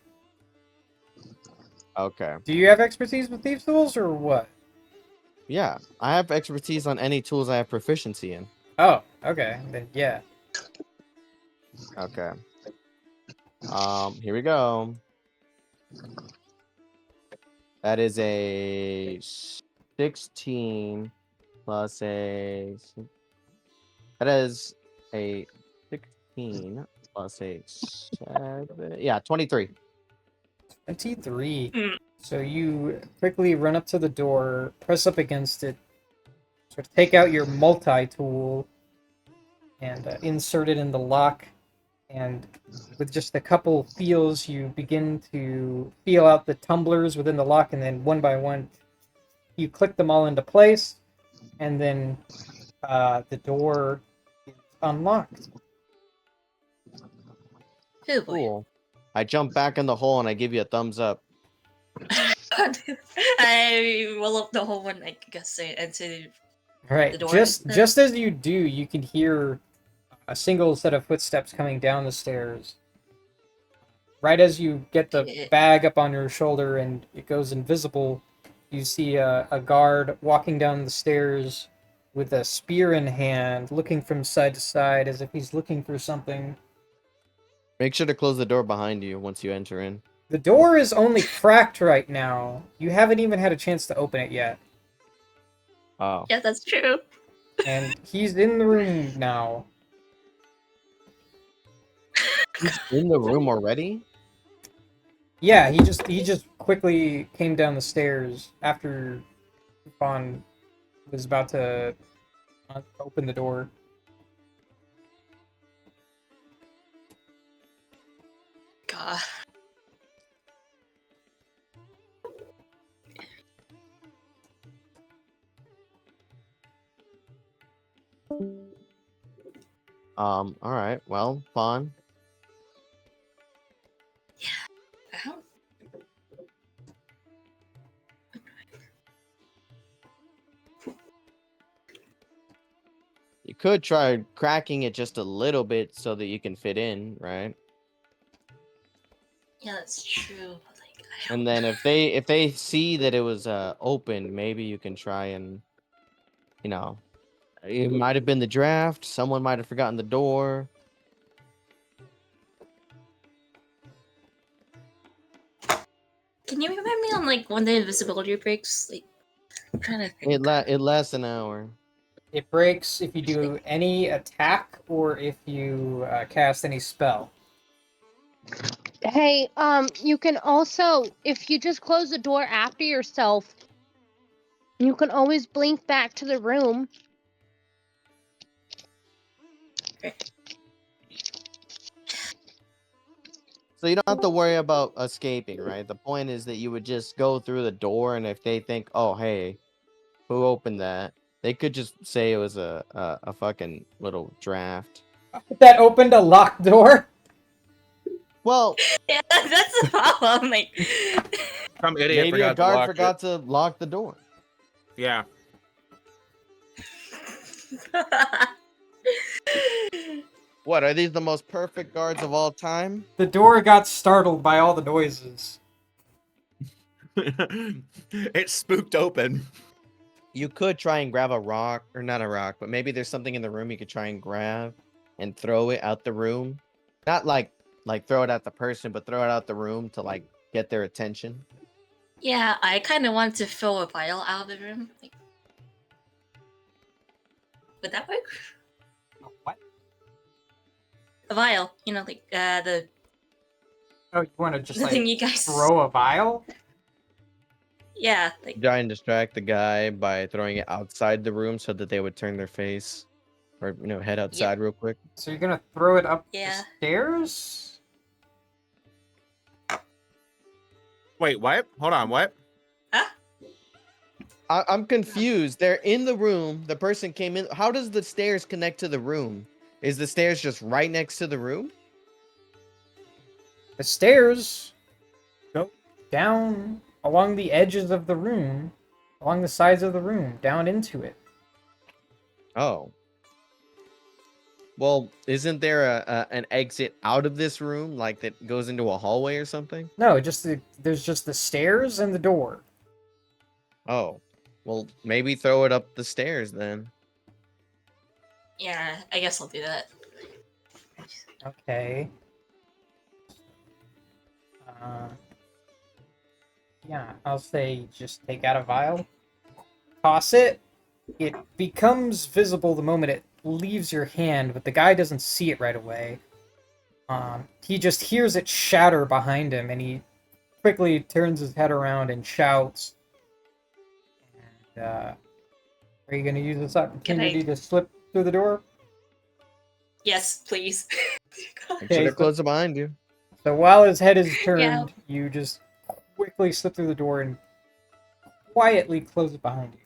Okay. Do you have expertise with thieves' tools or what? Yeah, I have expertise on any tools I have proficiency in. Oh, okay, then yeah. Okay. Here we go. That is a 16 plus a. That is a 16 plus a 7. Yeah, 23. 23. Mm. So you quickly run up to the door, press up against it, sort of take out your multi-tool, and insert it in the lock. And with just a couple feels, you begin to feel out the tumblers within the lock, and then one by one, you click them all into place, and then the door is unlocked. Oh boy. Cool. I jump back in the hole and I give you a thumbs up. I roll up the whole one, I guess, into All right, the door. just as you do, you can hear a single set of footsteps coming down the stairs. Right as you get the Okay. bag up on your shoulder and it goes invisible, you see a guard walking down the stairs with a spear in hand, looking from side to side as if he's looking for something. Make sure to close the door behind you once you enter in. The door is only cracked right now. You haven't even had a chance to open it yet. Oh. Yeah, that's true. And he's in the room now. He's in the room already? Yeah, he just quickly came down the stairs after Vaughn was about to open the door. God. Alright, well, Fawn. I don't- You could try cracking it just a little bit so that you can fit in, right? Yeah, that's true. But, like, I don't. And then if they see that it was open, maybe you can try and, you know, it might have been the draft, someone might have forgotten the door. Can you remind me on like when the invisibility breaks? Like, I'm trying to think. It lasts an hour. It breaks if you do any attack or if you cast any spell. Hey, you can also, if you just close the door after yourself, you can always blink back to the room. So you don't have to worry about escaping, right? The point is that you would just go through the door, and if they think, "Oh, hey, who opened that?" They could just say it was a fucking little draft. That opened a locked door? Well, Yeah, that's the problem. Like, Some idiot maybe a forgot to guard lock forgot to lock the door. it. Yeah. What, are these the most perfect guards of all time? The door got startled by all the noises. It spooked open. You could try and grab a rock, or not a rock, but maybe there's something in the room you could try and grab and throw it out the room. Not like throw it at the person, but throw it out the room to like get their attention. yeah, I kind of want to throw a vial out of the room. Like, would that work? What? A vial, you know, like the Oh, you want to just The like thing you guys. throw a vial? Yeah, like Try and distract the guy by throwing it outside the room so that they would turn their face or head outside real quick. So you're gonna throw it up Yeah. the stairs? Wait, what? Hold on, what? huh? I'm confused. They're in the room. The person came in. How does the stairs connect to the room? Is the stairs just right next to the room? The stairs go down along the edges of the room, along the sides of the room, down into it. Oh. Well, isn't there an exit out of this room, like that goes into a hallway or something? No, there's just the stairs and the door. Oh. Well, maybe throw it up the stairs then. Yeah, I guess I'll do that. Okay. Yeah, I'll say just take out a vial, toss it. It becomes visible the moment it leaves your hand, but the guy doesn't see it right away. He just hears it shatter behind him, and he quickly turns his head around and shouts. And, are you going to use this opportunity to slip through the door? Yes, please. Make sure they're closed behind you. So while his head is turned, Yeah. you just quickly slip through the door and quietly close it behind you.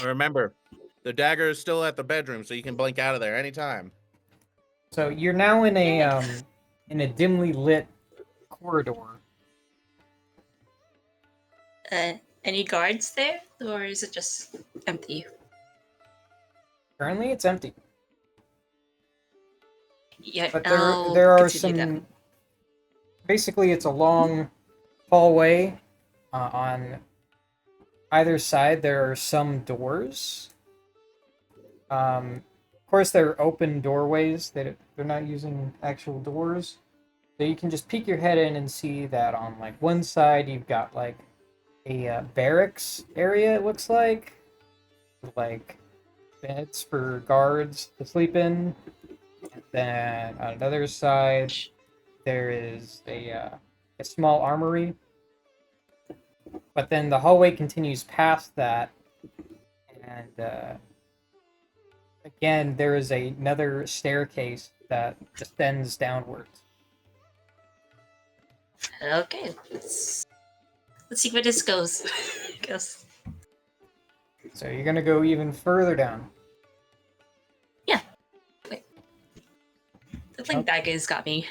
Remember, the dagger is still at the bedroom, so you can blink out of there anytime. So you're now in a dimly lit corridor. Any guards there, or is it just empty? Currently, it's empty. Yeah, But I'll there are continue some. then. Basically, it's a long hallway. On either side, there are some doors. Of course, they're open doorways. They're not using actual doors. So you can just peek your head in and see that on like one side you've got like a barracks area. It looks like beds for guards to sleep in. And then on another side, there is a small armory. But then the hallway continues past that, and again, there is another staircase that descends downwards. Okay, let's see where this goes. I guess. So you're gonna go even further down. Yeah. Wait. The blink dagger's got me.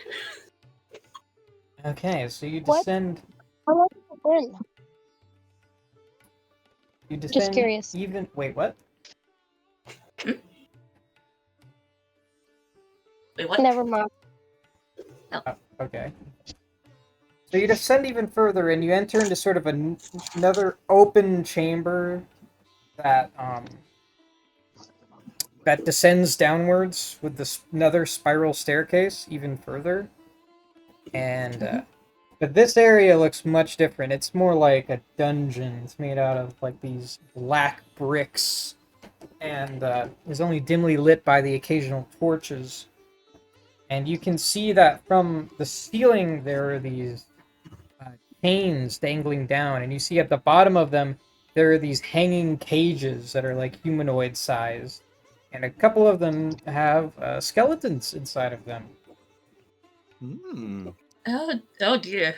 Okay, so you What? descend. I want to win. You descend curious. even. Wait, what? Wait, what? Never mind. Okay. So you descend even further, and you enter into sort of another open chamber that that descends downwards with another spiral staircase even further. And but this area looks much different. It's more like a dungeon. It's made out of like these black bricks, and is only dimly lit by the occasional torches. And you can see that from the ceiling there are these chains dangling down, and you see at the bottom of them there are these hanging cages that are like humanoid size, and a couple of them have skeletons inside of them. Oh dear.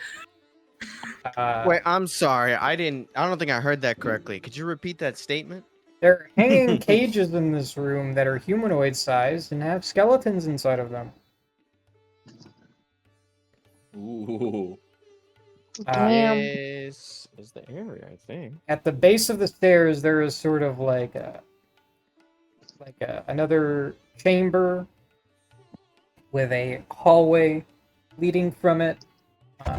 Wait, I'm sorry. I don't think I heard that correctly. Could you repeat that statement? There are hanging cages in this room that are humanoid sized and have skeletons inside of them. Ooh. Damn. This is the area, I think. At the base of the stairs, there is sort of like another chamber with a hallway leading from it.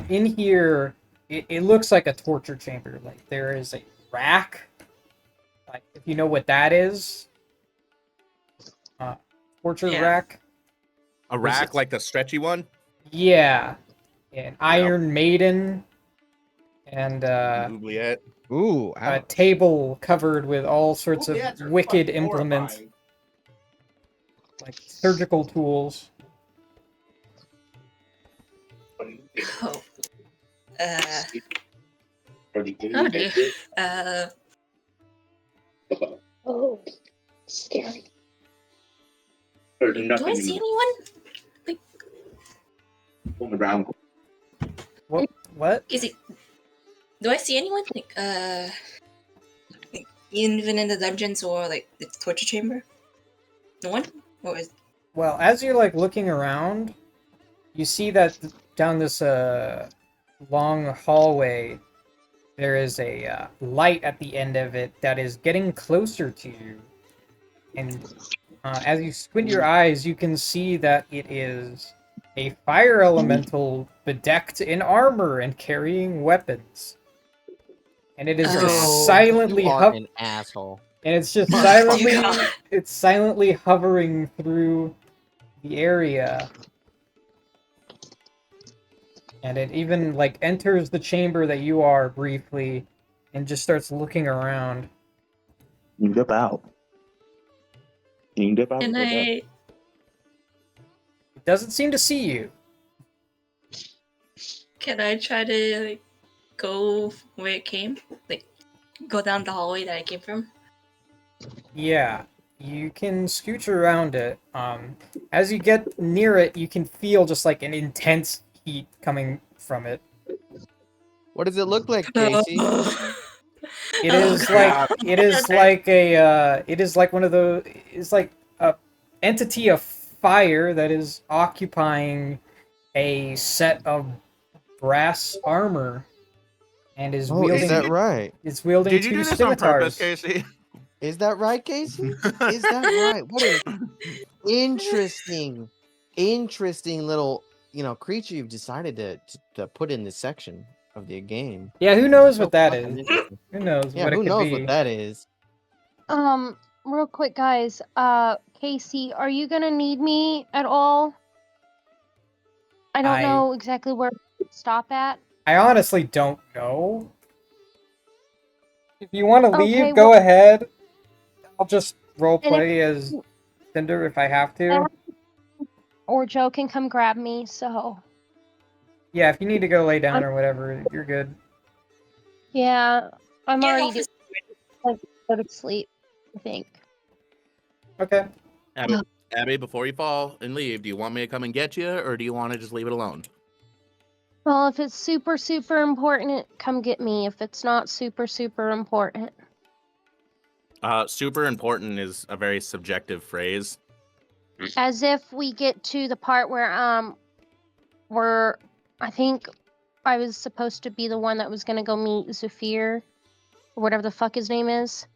In here, it looks like a torture chamber. Like there is a rack. Like if you know what that is, torture Yeah. rack. A rack like the stretchy one? Yeah, an Iron Maiden, and Oubliette. Ooh, a ouch. table covered with all sorts of Oubliettes are wicked fucking implements, horrifying. like surgical tools. Oh. Oh dear. Oh, scary. Do I see anyone? What? Is it? Do I see anyone? Like, even in the dungeons or like the torture chamber? No one? Or is? Well, as you're like looking around, you see that down this long hallway, there is a light at the end of it that is getting closer to you. And as you squint your eyes, you can see that it is a fire elemental bedecked in armor and carrying weapons. And it is Oh. just silently You are an asshole. and it's just Oh, silently dear God. it's silently hovering through the area. And it even like enters the chamber that you are briefly and just starts looking around. You can dip out. You can dip out. And real quick. It doesn't seem to see you. Can I try to like go where it came? Like go down the hallway that I came from? Yeah, you can scooch around it. As you get near it, you can feel just like an intense heat coming from it. What does it look like, Casey? It Oh, is crap. like it is like a it is like one of the it's like a entity of fire that is occupying a set of brass armor and is Oh, wielding is that right? it's wielding Did you two do this on purpose, scimitars. Casey? Is that right, Casey? Is that right? What an interesting little creature you've decided to put in this section of the game. Yeah, who knows So what that fucking is? interesting. Who knows Yeah, what it who could knows be? what that is? Real quick, guys. Casey, are you gonna need me at all? I don't know exactly where to stop at. I honestly don't know. If you want to Okay, leave, go well, ahead. I'll just role and if play as Cinder if I have to. or Joe can come grab me. So Yeah, if you need to go lay down I'm, or whatever, you're good. yeah, I'm Get already off just this- like go to sleep. I think. Okay. Abby, before you fall and leave, do you want me to come and get you, or do you want to just leave it alone? Well, if it's super, super important, come get me. If it's not super, super important. Super important is a very subjective phrase. As if we get to the part where, I think I was supposed to be the one that was gonna go meet Zephyr, or whatever the fuck his name is,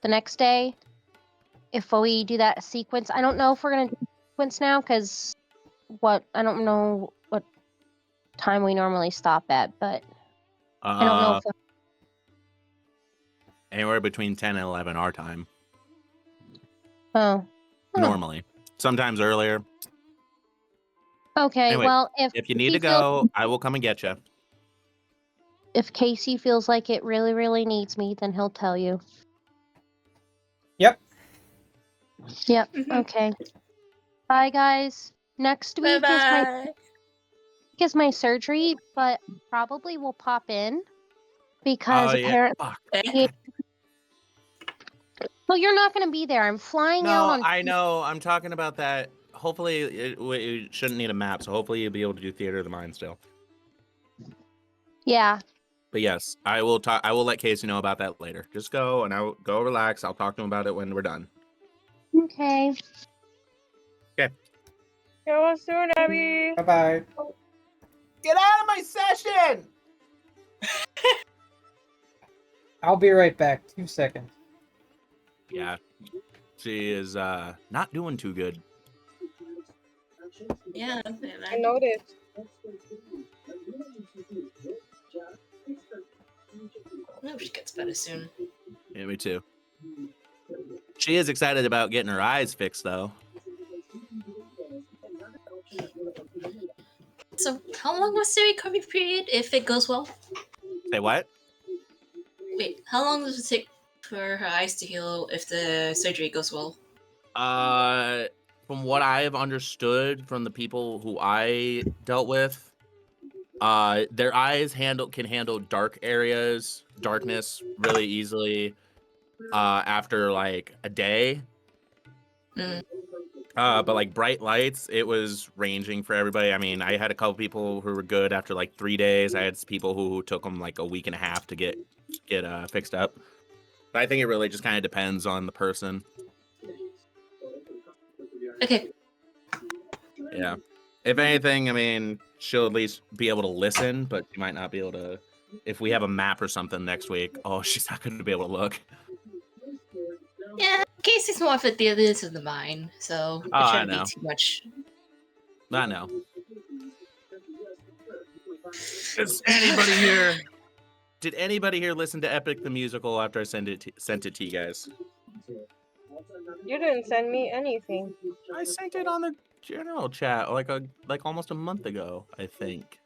the next day. If we do that sequence, I don't know if we're gonna do sequence now, because I don't know what time we normally stop at, but I don't know if Anywhere between 10 and 11 our time. oh. Huh. Normally. Sometimes earlier. Okay, Anyway, well, if you need to go, I will come and get you. if Casey feels like it really, really needs me, then he'll tell you. Yep. Yep. Mhm. Okay. Bye, guys. Next week Bye-bye. is my surgery, but probably will pop in because Oh, yeah. apparently. Fuck. Okay. Well, you're not going to be there. I'm flying out No, on. I know. I'm talking about that. Hopefully, it shouldn't need a map, so hopefully you'll be able to do Theater of the Mind still. Yeah. But yes, I will talk. I will let Casey know about that later. Just go and I'll go relax. I'll talk to him about it when we're done. Okay. Go soon, Abby. Bye bye. Get out of my session! I'll be right back. 2 seconds. Yeah, she is not doing too good. Yeah. I noticed. I hope she gets better soon. Yeah, me too. She is excited about getting her eyes fixed, though. So, how long was the recovery period if it goes well? Say what? Wait, how long does it take for her eyes to heal if the surgery goes well? From what I have understood from the people who I dealt with, Their eyes can handle darkness really easily. After like a day. Mm. But like bright lights, it was ranging for everybody. I mean, I had a couple people who were good after like 3 days. I had people who took them like a week and a half to get fixed up. But I think it really just kind of depends on the person. Okay. Yeah. If anything, I mean, she'll at least be able to listen, but she might not be able to. If we have a map or something next week, oh, she's not going to be able to look. Yeah, Casey's more of a theaters of the mind, so Oh, it I shouldn't be know. too much. I know. Is anybody here? Did anybody here listen to Epic the Musical after I sent it to you guys? You didn't send me anything. I sent it on the general chat like almost a month ago, I think.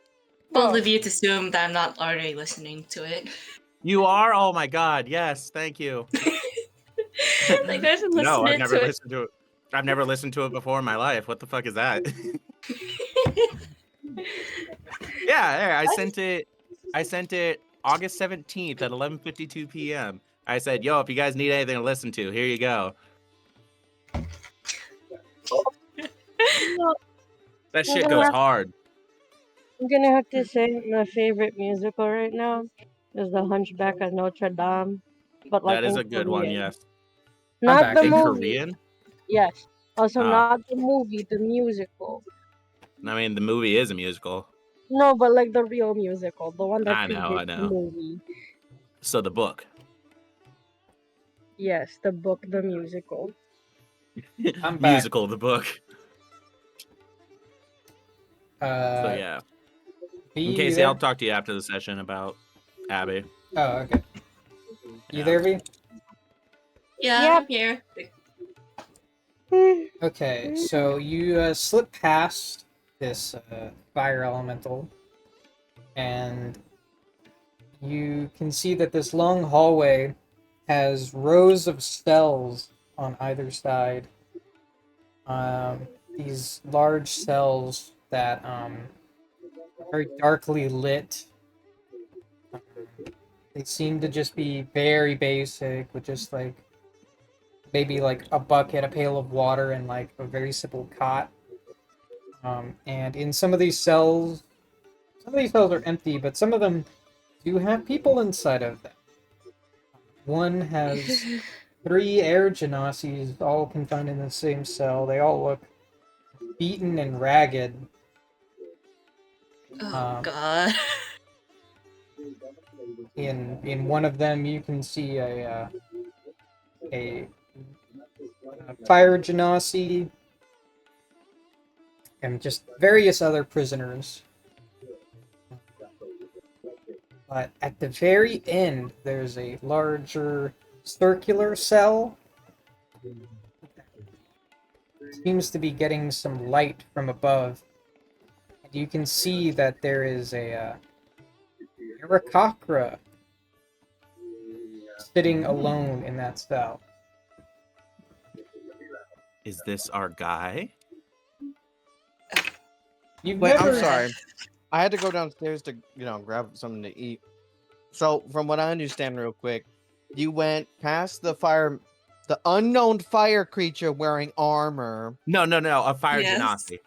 Both Oh. of you to assume that I'm not already listening to it. You are? Oh my god, yes, thank you. Like, I should No, listen I've never to it. listened to it. I've never listened to it before in my life. What the fuck is that? Yeah, I sent it August 17th at 11:52 p.m. I said, "Yo, if you guys need anything to listen to, here you go." That shit goes hard. I'm gonna have to say my favorite musical right now is The Hunchback of Notre Dame, but like That is in a good one, Korean. yes. Not back. the In movie. Korean? Yes. Also, Oh. not the movie, the musical. I mean, the movie is a musical. No, but like the real musical, the one that I know. predates the movie. So the book. Yes, the book, the musical. I'm back. Musical, the book. So Uh, yeah. B, In you Casey, there? I'll talk to you after the session about Abby. Oh, okay. You Yeah. there, V? Yeah, Yep. I'm here. Okay, so you slip past this fire elemental, and you can see that this long hallway has rows of cells on either side. These large cells that are very darkly lit. They seem to just be very basic, with just like maybe like a bucket, a pail of water, and like a very simple cot. And in some of these cells are empty, but some of them do have people inside of them. One has 3 air genasies, all confined in the same cell. They all look beaten and ragged. Oh god. In one of them, you can see a fire genasi and just various other prisoners. But at the very end, there's a larger circular cell. Seems to be getting some light from above. And you can see that there is a Arakocra sitting alone in that cell. Is this our guy? You've Wait, never... I'm sorry. I had to go downstairs to, grab something to eat. So, from what I understand real quick, you went past the unknown fire creature wearing armor. No, a fire Yes. genasi.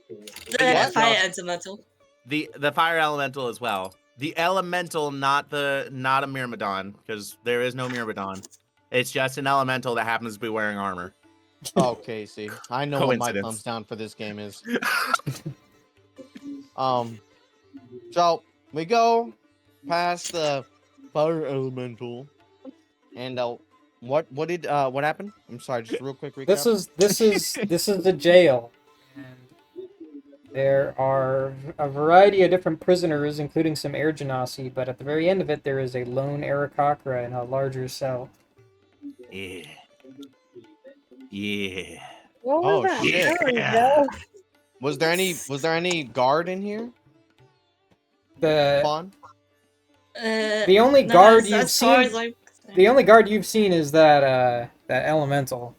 The Yes, fire no. elemental. The fire elemental as well. The elemental, not a Myrmidon, because there is no Myrmidon. It's just an elemental that happens to be wearing armor. Oh, Casey. I know what my Coincidence. thumbs down for this game is. So we go past the fire elemental, and what happened? I'm sorry, just real quick recap. This is the jail, and there are a variety of different prisoners, including some air genasi. But at the very end of it, there is a lone Arakocra in a larger cell. Yeah. What was Oh, that shit. sound, Yeah. Joe? Was there any guard in here? The Spawn? only no, guard as you've far seen as I'm the only guard you've seen is that elemental.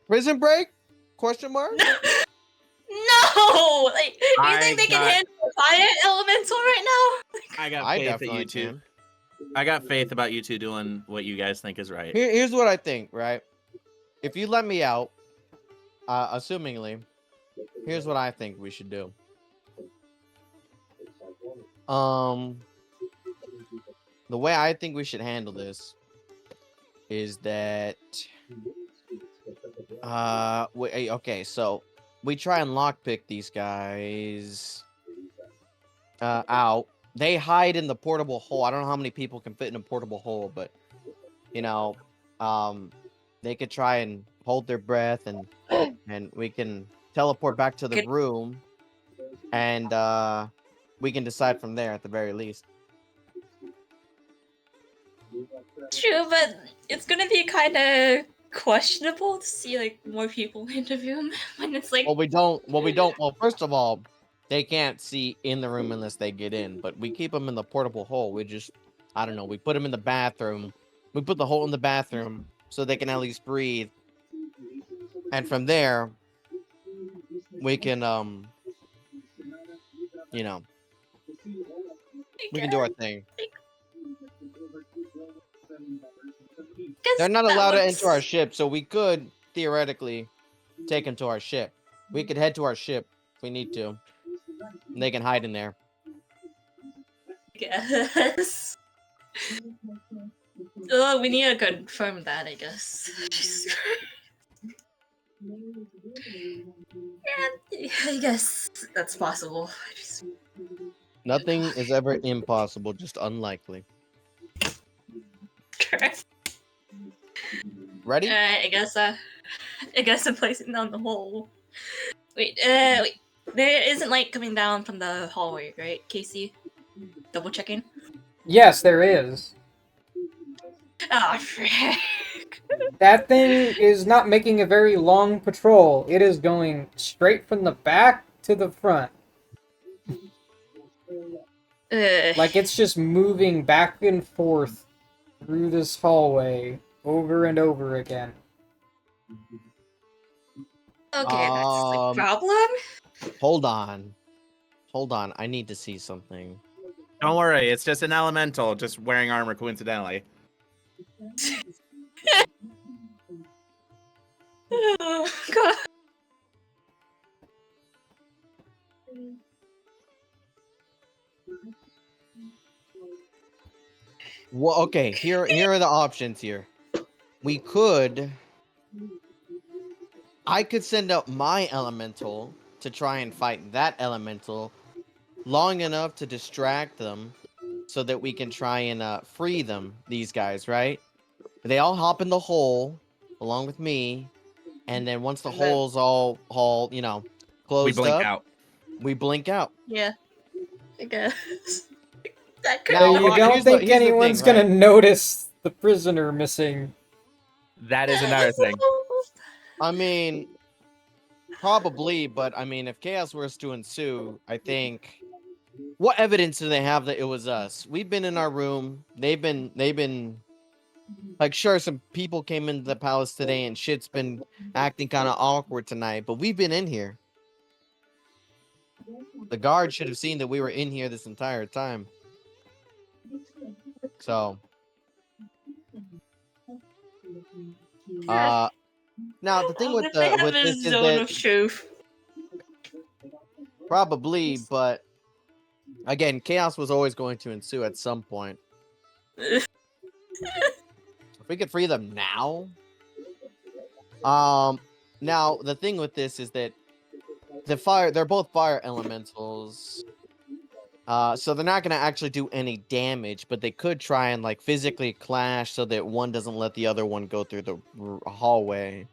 Prison break? Question mark? Like, you think they can handle a fire elemental right now? I got I faith that definitely you two. can. I got faith about you two doing what you guys think is right. Here's what I think, right? If you let me out, assumingly, here's what I think we should do. The way I think we should handle this is that okay, so we try and lockpick these guys out. They hide in the portable hole. I don't know how many people can fit in a portable hole, but you know, they could try and hold their breath, and we can teleport back to the Good. room, and we can decide from there at the very least. True, but it's gonna be kind of questionable to see like more people interview him when it's like. Well, we don't. Well, first of all, they can't see in the room unless they get in. But we keep them in the portable hole. We just, I don't know. We put them in the bathroom. We put the hole in the bathroom so they can at least breathe. And from there, we can, you know, we can do our thing. They're not allowed to enter our ship, so we could theoretically take them to our ship. We could head to our ship if we need to. And they can hide in there. Guess. We need to confirm that, I guess. Yeah, I guess that's possible. Nothing is ever impossible, just unlikely. Correct. Ready? I guess I'm placing down the hole. Wait, wait. There isn't light coming down from the hallway, right, Casey? Double checking. Yes, there is. Oh, frick. That thing is not making a very long patrol. It is going straight from the back to the front. Like it's just moving back and forth through this hallway over and over again. Okay, that's the problem. Hold on. I need to see something. Don't worry, it's just an elemental, just wearing armor coincidentally. Oh, God. Well, okay. Here are the options. Here, I could send up my elemental to try and fight that elemental long enough to distract them, so that we can try and free them. These guys, right? They all hop in the hole along with me, and then once the And then- hole's all closed We blink up, out. we blink out. Yeah, I guess. That could Now, So you here's don't the- think here's the anyone's thing, gonna right? notice the prisoner missing? That is another thing. I mean, probably, but I mean, if chaos were to ensue, I think. What evidence do they have that it was us? We've been in our room. They've been like, sure, some people came into the palace today and shit's been acting kind of awkward tonight, but we've been in here. The guard should have seen that we were in here this entire time. So, now the thing with they have a this is zone that of truth. probably, but again, chaos was always going to ensue at some point. If we could free them now. Now the thing with this is that they're both fire elementals. So they're not gonna actually do any damage, but they could try and like physically clash so that one doesn't let the other one go through the hallway.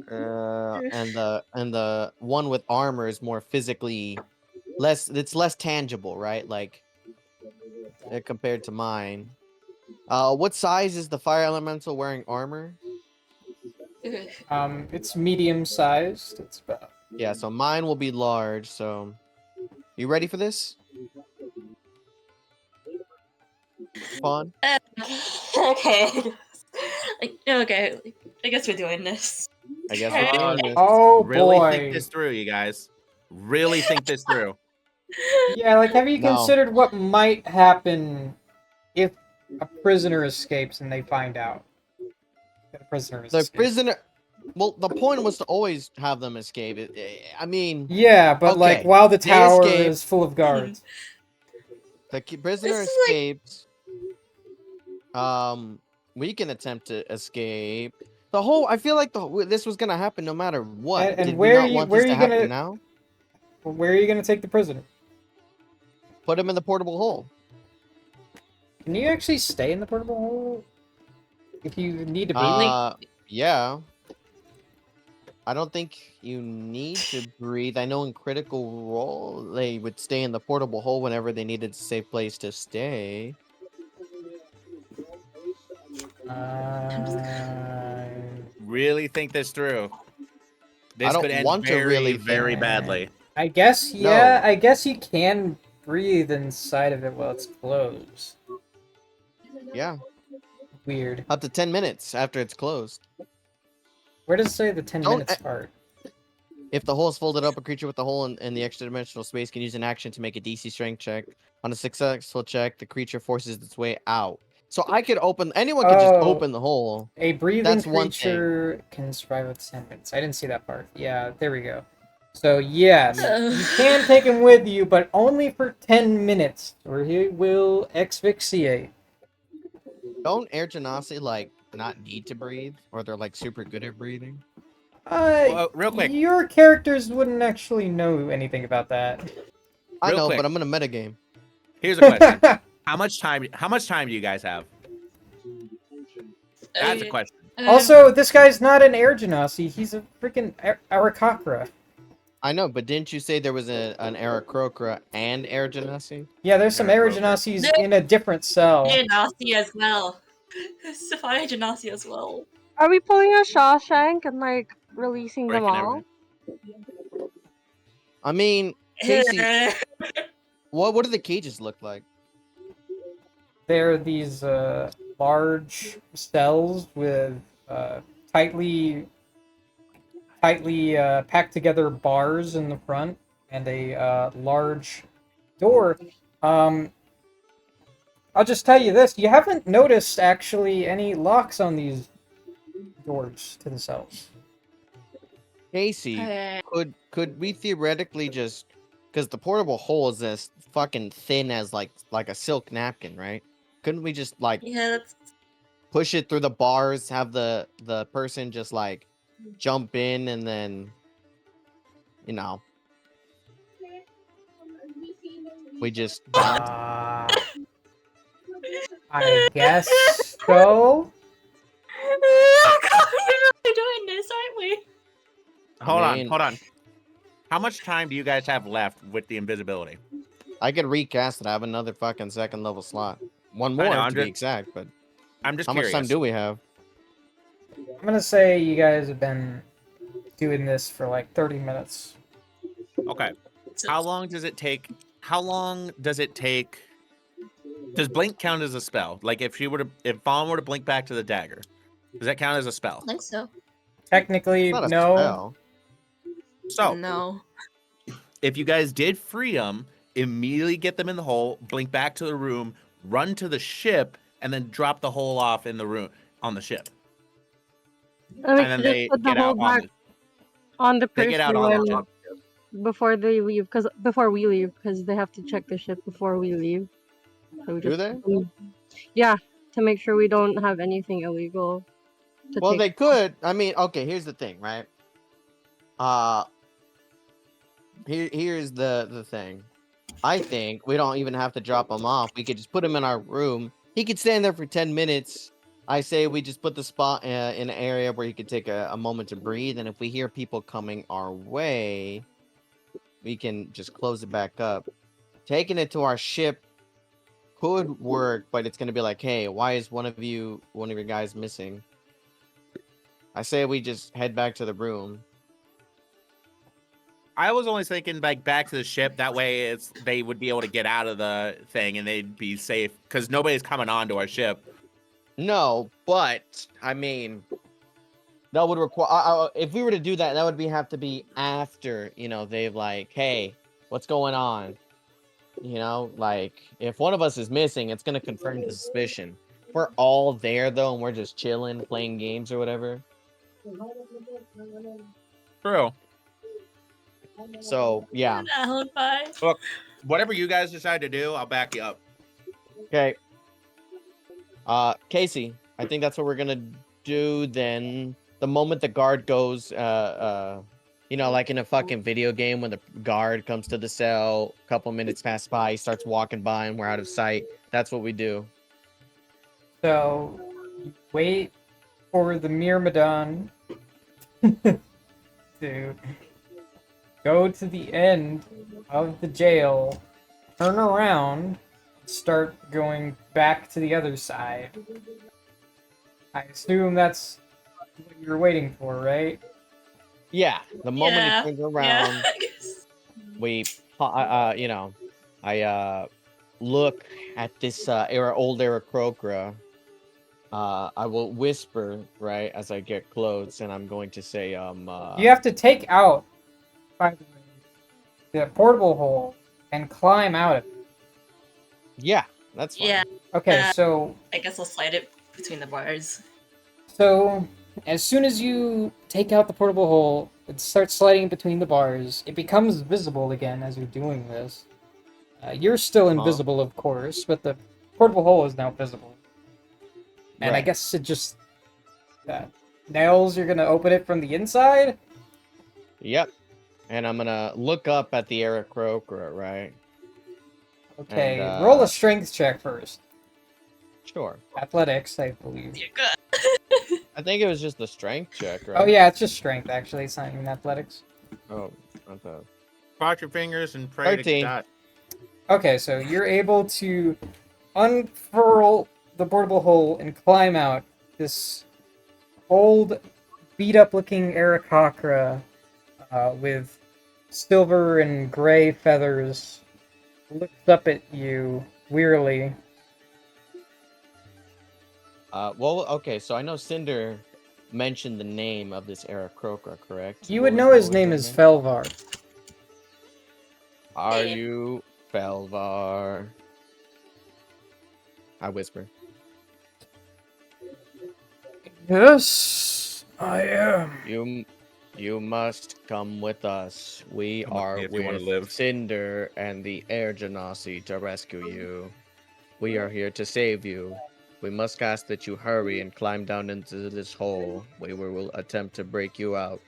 And the one with armor is more physically it's less tangible, right? Like compared to mine. What size is the fire elemental wearing armor? It's medium-sized. It's about... Yeah, so mine will be large, so you ready for this? Spawn? Okay. Okay. I guess we're doing this. I guess we're doing this. Oh Really boy. think this through, you guys. Really think this through. Yeah, like have you No. considered what might happen if a prisoner escapes and they find out that a prisoner has The escaped? prisoner. Well, the point was to always have them escape. I mean, Yeah, but like Okay, while the they tower escape. is full of guards. the prisoner This is like- escapes. We can attempt to escape. The whole. I feel like this was gonna happen no matter what. And Did where we are not you want where this are to you happen gonna now? where are you gonna take the prisoner? Put him in the portable hole. Can you actually stay in the portable hole if you need to breathe? Yeah. I don't think you need to breathe. I know in Critical Role they would stay in the portable hole whenever they needed a safe place to stay. Really think this through. This don't could end want to very, really very think- badly. I guess No. yeah. I guess you can breathe inside of it while it's closed. Yeah, Weird. up to 10 minutes after it's closed. Where does it say the 10 Don't- minutes part? If the hole is folded up, a creature with the hole in the extra dimensional space can use an action to make a DC strength check. On a successful check, the creature forces its way out. So anyone could just Oh. open the hole. A breathing That's one thing. creature can survive with 10 minutes. I didn't see that part. Yeah, there we go. So yes, you can take him with you, but only for 10 minutes, or he will asphyxiate. Don't air genasi like not need to breathe, or they're like super good at breathing? Well, real quick. Your characters wouldn't actually know anything about that. I Real know, quick. but I'm in a metagame. Here's a question. How much time do you guys have? That's a question. Also, this guy's not an air genasi. He's a freaking Arakakra. I know, but didn't you say there was an Aarakocra and Air Genasi? Yeah, there's some air genasis in a different cell. Genasi as well. Sophia Genasi as well. Are we pulling a Shawshank and like releasing them Breaking all? everything. I mean, Casey, what do the cages look like? They're these large cells with tightly packed together bars in the front and a large door. I'll just tell you this: you haven't noticed actually any locks on these doors to the cells. Casey, could we theoretically just, because the portable hole is as fucking thin as like a silk napkin, right? Couldn't we just like Yeah, that's push it through the bars, have the person just like jump in, and then we just I guess so. Oh god, we're really doing this, aren't we? Hold on. How much time do you guys have left with the invisibility? I could recast it. I have another fucking second level slot. One I more know, to be exact, but I'm just how curious. much time do we have? I'm gonna say you guys have been doing this for like 30 minutes. Okay. How long does it take? Does blink count as a spell? Like if Vaughn were to blink back to the dagger, does that count as a spell? I think so. Technically, It's not a no. spell. So No. if you guys did free them, immediately get them in the hole, blink back to the room, run to the ship, and then drop the hole off in the room on the ship. And And then they put the get whole out back on the They person get out on the ship. before they leave, before we leave, because they have to check the ship before we leave. So we Do just, they? Yeah, to make sure we don't have anything illegal. Well, take. they could. I mean, okay, here's the thing, right? Here's the thing. I think we don't even have to drop him off. We could just put him in our room. He could stand there for 10 minutes. I say we just put the spot in an area where he could take a moment to breathe. And if we hear people coming our way, we can just close it back up. Taking it to our ship could work, but it's going to be like, hey, why is one of your guys missing? I say we just head back to the room. I was only thinking like back to the ship. That way, they would be able to get out of the thing and they'd be safe because nobody's coming onto our ship. No, but I mean, that would require if we were to do that, that would have to be after, you know, they've like, hey, what's going on? You know, like if one of us is missing, it's gonna confirm the suspicion. If we're all there though, and we're just chilling, playing games or whatever. True. So yeah, Alibi. Look, whatever you guys decide to do, I'll back you up. okay. Casey, I think that's what we're gonna do then. The moment the guard goes, you know, like in a fucking video game when the guard comes to the cell, a couple minutes pass by, he starts walking by and we're out of sight. That's what we do. So you wait for the Myrmidon to go to the end of the jail, turn around, start going back to the other side. I assume that's what you're waiting for, right? Yeah, the moment Yeah. it turns Yeah. around, I guess. we, you know, I look at this old era Krokra. I will whisper right as I get close, and I'm going to say, You have to take out, by the way, the portable hole and climb out of it. yeah, that's fine. Yeah. Okay, so I guess I'll slide it between the bars. as soon as you take out the portable hole, it starts sliding between the bars. It becomes visible again as you're doing this. You're still invisible, of course, but the portable hole is now visible. And I Right. guess it just nails. You're gonna open it from the inside. Yep. And I'm gonna look up at the Eric Croker, right? Okay, And, roll a strength check first. Sure. Athletics, I believe. Dear God. I think it was just the strength check, right? Oh yeah, it's just strength actually. It's not even athletics. Oh, okay. Cross your fingers and pray 13. to God. Okay, so you're able to unfurl the portable hole and climb out. This old, beat-up-looking Aarakocra with silver and gray feathers looks up at you wearily. Well, okay, so I know Cinder mentioned the name of this Eric Croker, correct? You What would was- know what his was name their is Felvar. Are Name. you Felvar? I whisper. Yes, I am. You must come with us. We Come with are me if you wanna with live. Cinder and the Air Genasi to rescue you. We are here to save you. We must ask that you hurry and climb down into this hole. We will attempt to break you out.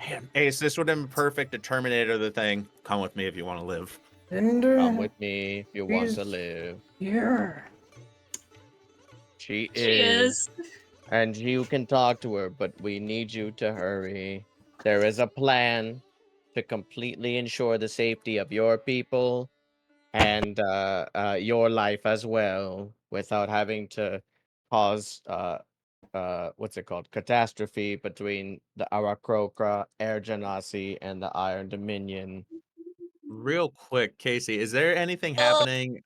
Man, Ace, this would have been perfect to Terminator the thing. Come with me if you want to live. Come with me if you want to She's live. here. She She is. And you can talk to her, but we need you to hurry. There is a plan to completely ensure the safety of your people and your life as well, without having to cause what's it called, catastrophe between the Arakokra, Air Genasi, and the Iron Dominion. Real quick, Casey, is there anything Oh. happening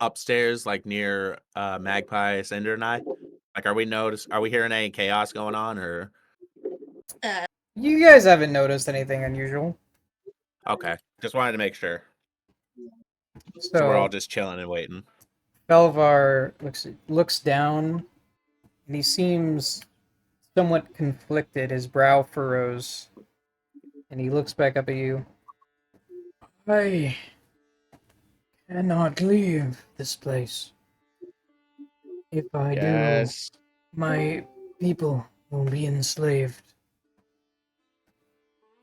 upstairs, like near Magpie, Cinder, and I? Like, are we hearing any chaos going on, or You guys haven't noticed anything unusual. okay? Just wanted to make sure. So So we're all just chilling and waiting. Belvar looks down, and he seems somewhat conflicted. His brow furrows, and he looks back up at you. I cannot leave this place. If I Yes. do, my people will be enslaved.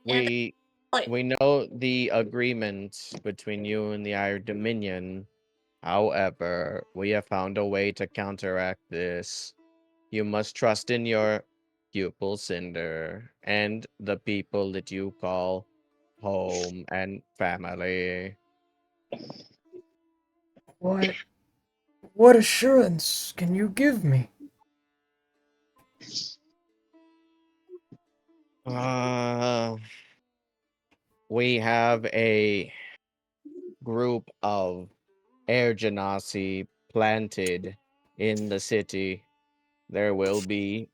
We Like, we know the agreement between you and the Iron Dominion. However, we have found a way to counteract this. You must trust in your pupil Cinder and the people that you call home and family. What assurance can you give me? Uh, we have a group of Air Genasi planted in the city. There will be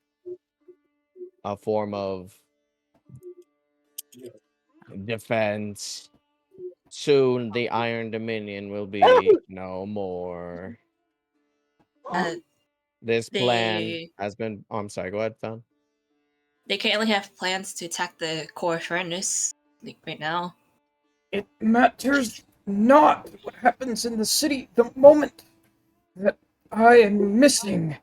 a form of defense. Soon the Iron Dominion will be no more. Uh, This plan they has been. Oh, I'm sorry. Go ahead, Tom. they currently have plans to attack the core furnace like, right now. It matters not what happens in the city the moment that I am missing.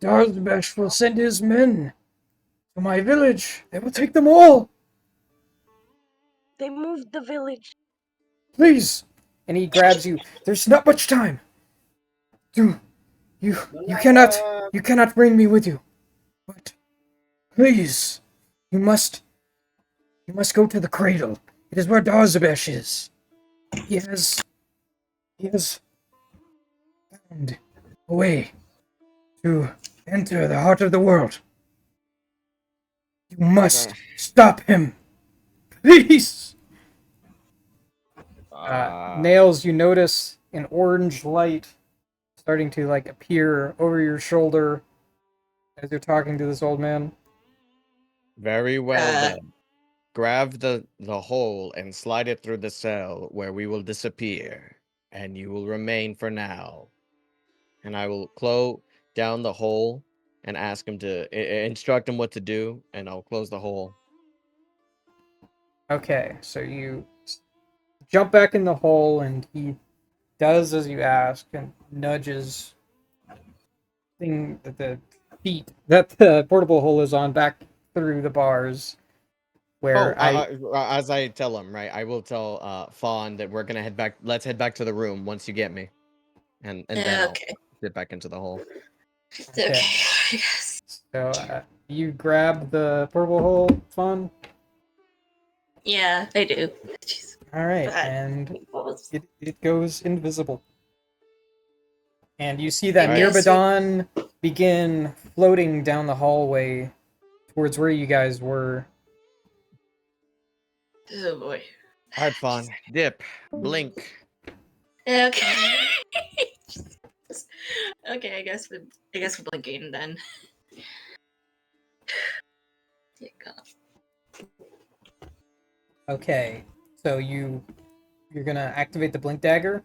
Darzbesh will send his men to my village. They will take them all. They moved the village. Please. And he grabs you. There's not much time. Do you cannot bring me with you. But please, you must go to the cradle. It is where Darzbesh is. He has found a way to enter the heart of the world. You must stop him. Please! Nails, you notice an orange light starting to like appear over your shoulder as you're talking to this old man. Very well Uh, then. Grab the hole and slide it through the cell where we will disappear, and you will remain for now. And I will close down the hole and ask him to instruct him what to do, and I'll close the hole. Okay, so you jump back in the hole and he does as you ask and nudges thing that the feet that the portable hole is on back through the bars where As I tell him, right, I will tell Fawn that we're gonna head back. Let's head back to the room once you get me, and then I'll okay. get back into the hole. Okay. I guess. So you grab the portable hole, Fun. Yeah, I do. Jeez. All right, But and what was it goes invisible, and you see that I guess we- Mirmidon begin floating down the hallway towards where you guys were. Oh boy. All right, Fawn, dip, blink. Okay. Okay, I guess we're blinking then. Yeah, go. Okay, so you're gonna activate the blink dagger.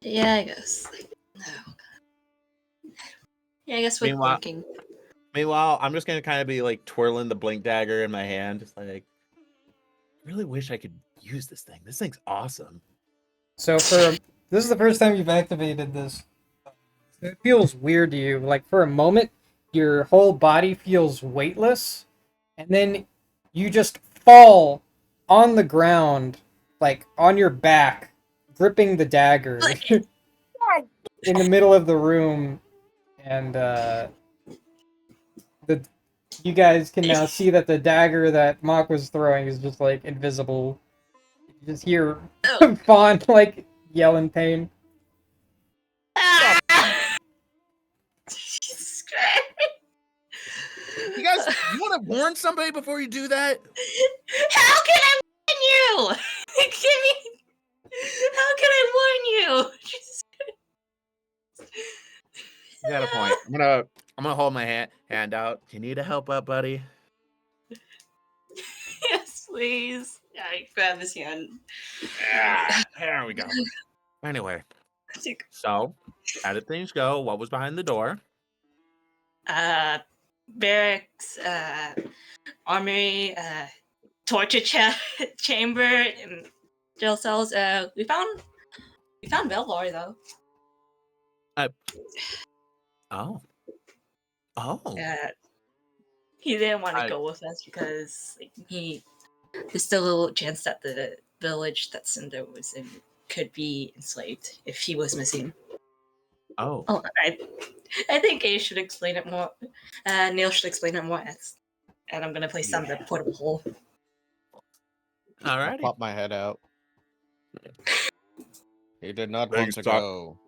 Yeah, I guess. No. Yeah, I guess we're Meanwhile- blinking. Meanwhile, I'm just gonna kind of be like twirling the blink dagger in my hand, just like, I really wish I could use this thing. This thing's awesome. So this is the first time you've activated this. It feels weird to you. Like for a moment, your whole body feels weightless, and then you just fall on the ground, like on your back, gripping the dagger in the middle of the room, and you guys can now see that the dagger that Mock was throwing is just like invisible. You just hear Oh. Fawn like yell in pain. Ah! Jesus Christ. You guys, you want to warn somebody before you do that? How can I warn you? Give me. How can I warn you? Jesus You got a point. I'm gonna hold my hand out. You need a help up, buddy? Yes, please. Yeah, I grab his hand. There we go. Anyway, so how did things go? What was behind the door? Barracks, armory, torture chamber, and jail cells. We found Velvar though. Oh. He didn't want to I- go with us because like, there's still a little chance that the village that Cinder was in could be enslaved if he was missing. Oh. Oh, I think Ace should explain it more. Neil should explain it more. And I'm gonna place on the portable hole. All I'll right. pop my head out. He did not want Thanks, to Doc. go.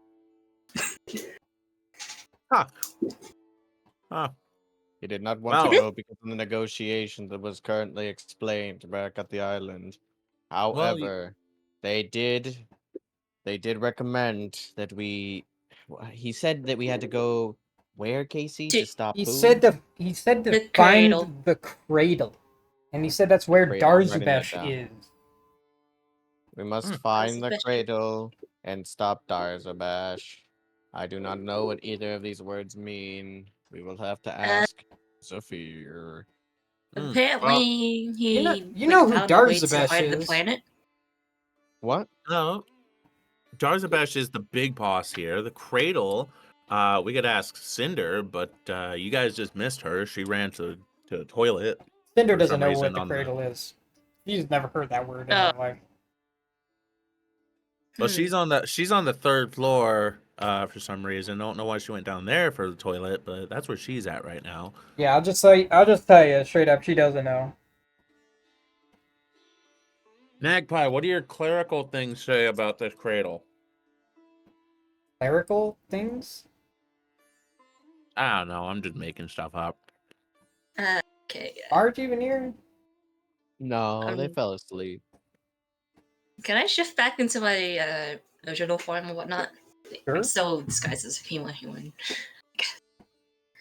Huh. He did not want to Well- go because of the negotiation that was currently explained back at the island. However, they did recommend that we. He said that we had to go Where, Casey? T- To stop He who? said to The find cradle. the cradle, and he said that's where Cradle, I'm writing that Darzubesh down. is. We must Hmm. find the Darzabash. cradle and stop Darzabash. I do not know what either of these words mean. We will have to ask Zephyr. Well, Apparently, he You know who found a way to Darzabash find the is. planet. What? no. Darzabash is the big boss here. The cradle, we could ask Cinder, but you guys just missed her. She ran to the toilet. Cinder For doesn't some know reason what the on the- cradle is. He's never heard that word in Oh. his life. Well, she's on the third floor for some reason. Don't know why she went down there for the toilet, but that's where she's at right now. Yeah, I'll just tell you straight up, she doesn't know. Magpie, what do your clerical things say about this cradle? Clerical things? I don't know. I'm just making stuff up. Okay. Aren't even here? No, they fell asleep. Can I shift back into my original form and whatnot? Sure. I'm still disguised as a human.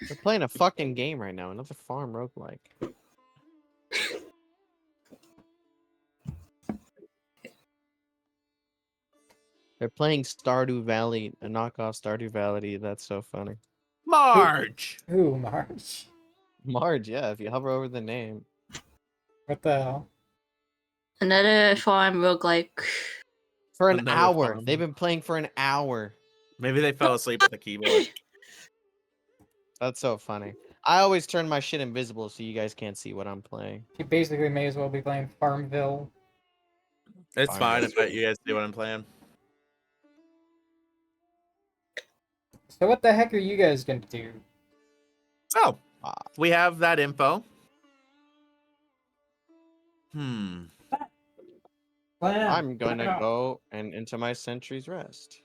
We're playing a fucking game right now. Another farm roguelike. They're playing Stardew Valley, a knockoff Stardew Valley. That's so funny. Marge! Who, March? Marge, yeah, if you hover over the name. What the hell? Another farm roguelike. For an Another hour. farm. They've been playing for an hour. Maybe they fell asleep at the keyboard. That's so funny. I always turn my shit invisible so you guys can't see what I'm playing. You basically may as well be playing Farmville. It's fine Fine. if you guys see what I'm playing. So what the heck are you guys gonna do? Oh, Ah. we have that info. I'm gonna go and into my sentry's rest.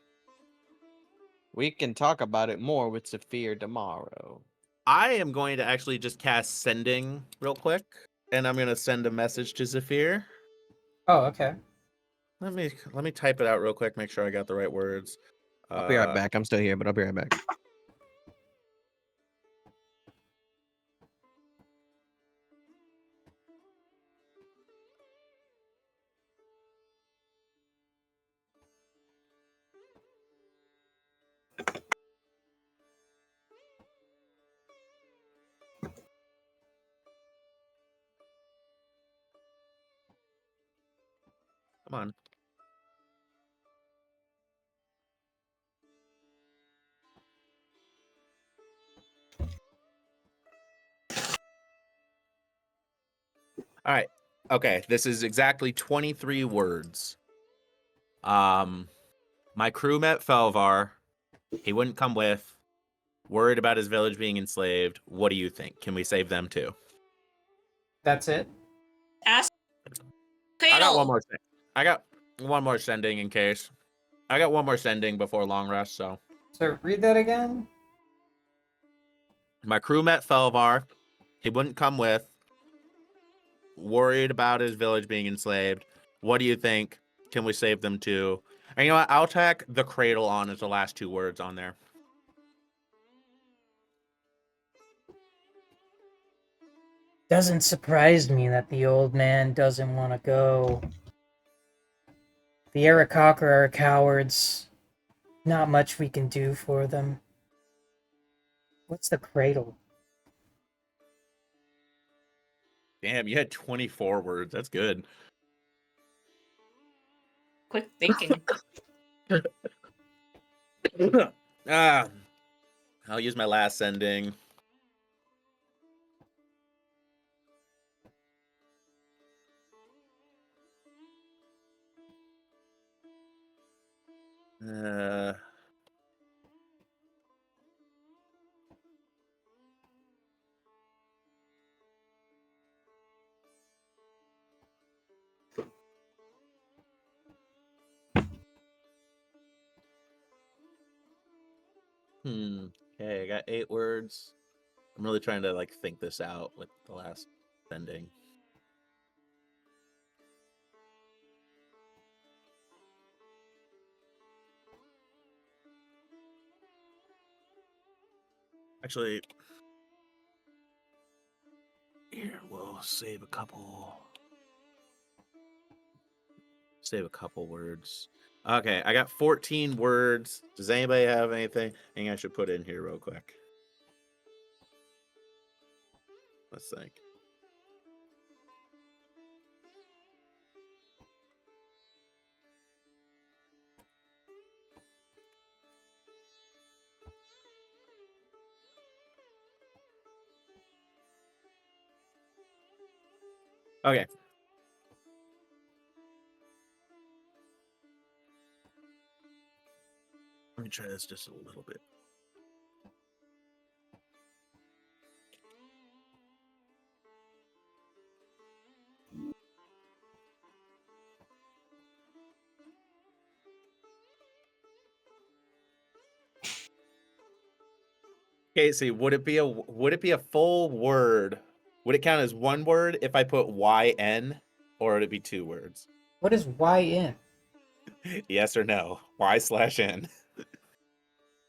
We can talk about it more with Zephyr tomorrow. I am going to actually just cast sending real quick, and I'm gonna send a message to Zephyr. Oh, okay. Let me type it out real quick. Make sure I got the right words. I'll be right back. I'm still here, but I'll be right back. Come on. All right. Okay. This is exactly 23 words. My crew met Felvar. He wouldn't come with. Worried about his village being enslaved. What do you think? Can we save them too? That's it. Ask I got one Cradle. more thing. I got one more sending in case. I got one more sending before long rest, so. So read that again. My crew met Felvar. He wouldn't come with. Worried about his village being enslaved. What do you think? Can we save them too? And you know what? I'll tack the cradle on as the last two words on there. Doesn't surprise me that the old man doesn't want to go. The Arakocra are cowards. Not much we can do for them. What's the cradle? Damn, you had 24 words. That's good. Quick thinking. Ah, I'll use my last sending. Uh, Okay, I got 8 words. I'm really trying to like think this out with the last sending. Actually, here we'll save a couple. Save a couple words. Okay, I got 14 words. Does anybody have anything? I think I should put in here real quick. Let's think. Okay. Let me try this just a little bit. Casey, would it be a full word? Would it count as one word if I put YN, or would it be 2 words? What is YN? Yes or no? Y/N.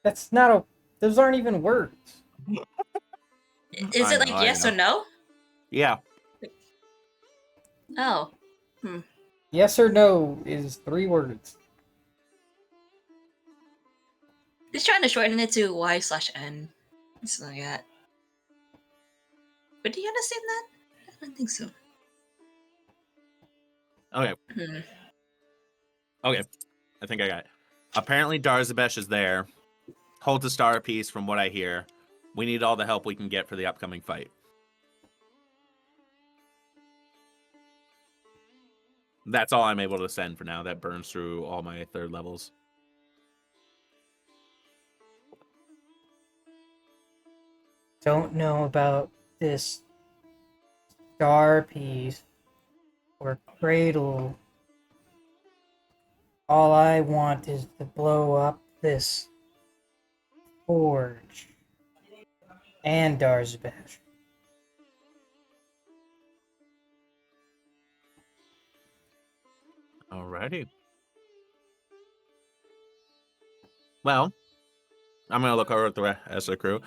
That's not a. Those aren't even words. Is I it know, like I yes know. or no? Yeah. Oh. Yes or no is 3 words. Just trying to shorten it to Y/N. Something like that. But do you understand that? I don't think so. Okay. Okay. I think I got it. Apparently Darzabesh is there. Holds a star piece from what I hear. We need all the help we can get for the upcoming fight. That's all I'm able to send for now. That burns through all my 3rd levels. Don't know about this star piece or cradle. All I want is to blow up this forge and Darzabesh. Alrighty. Well, I'm gonna look over at the rest of the crew.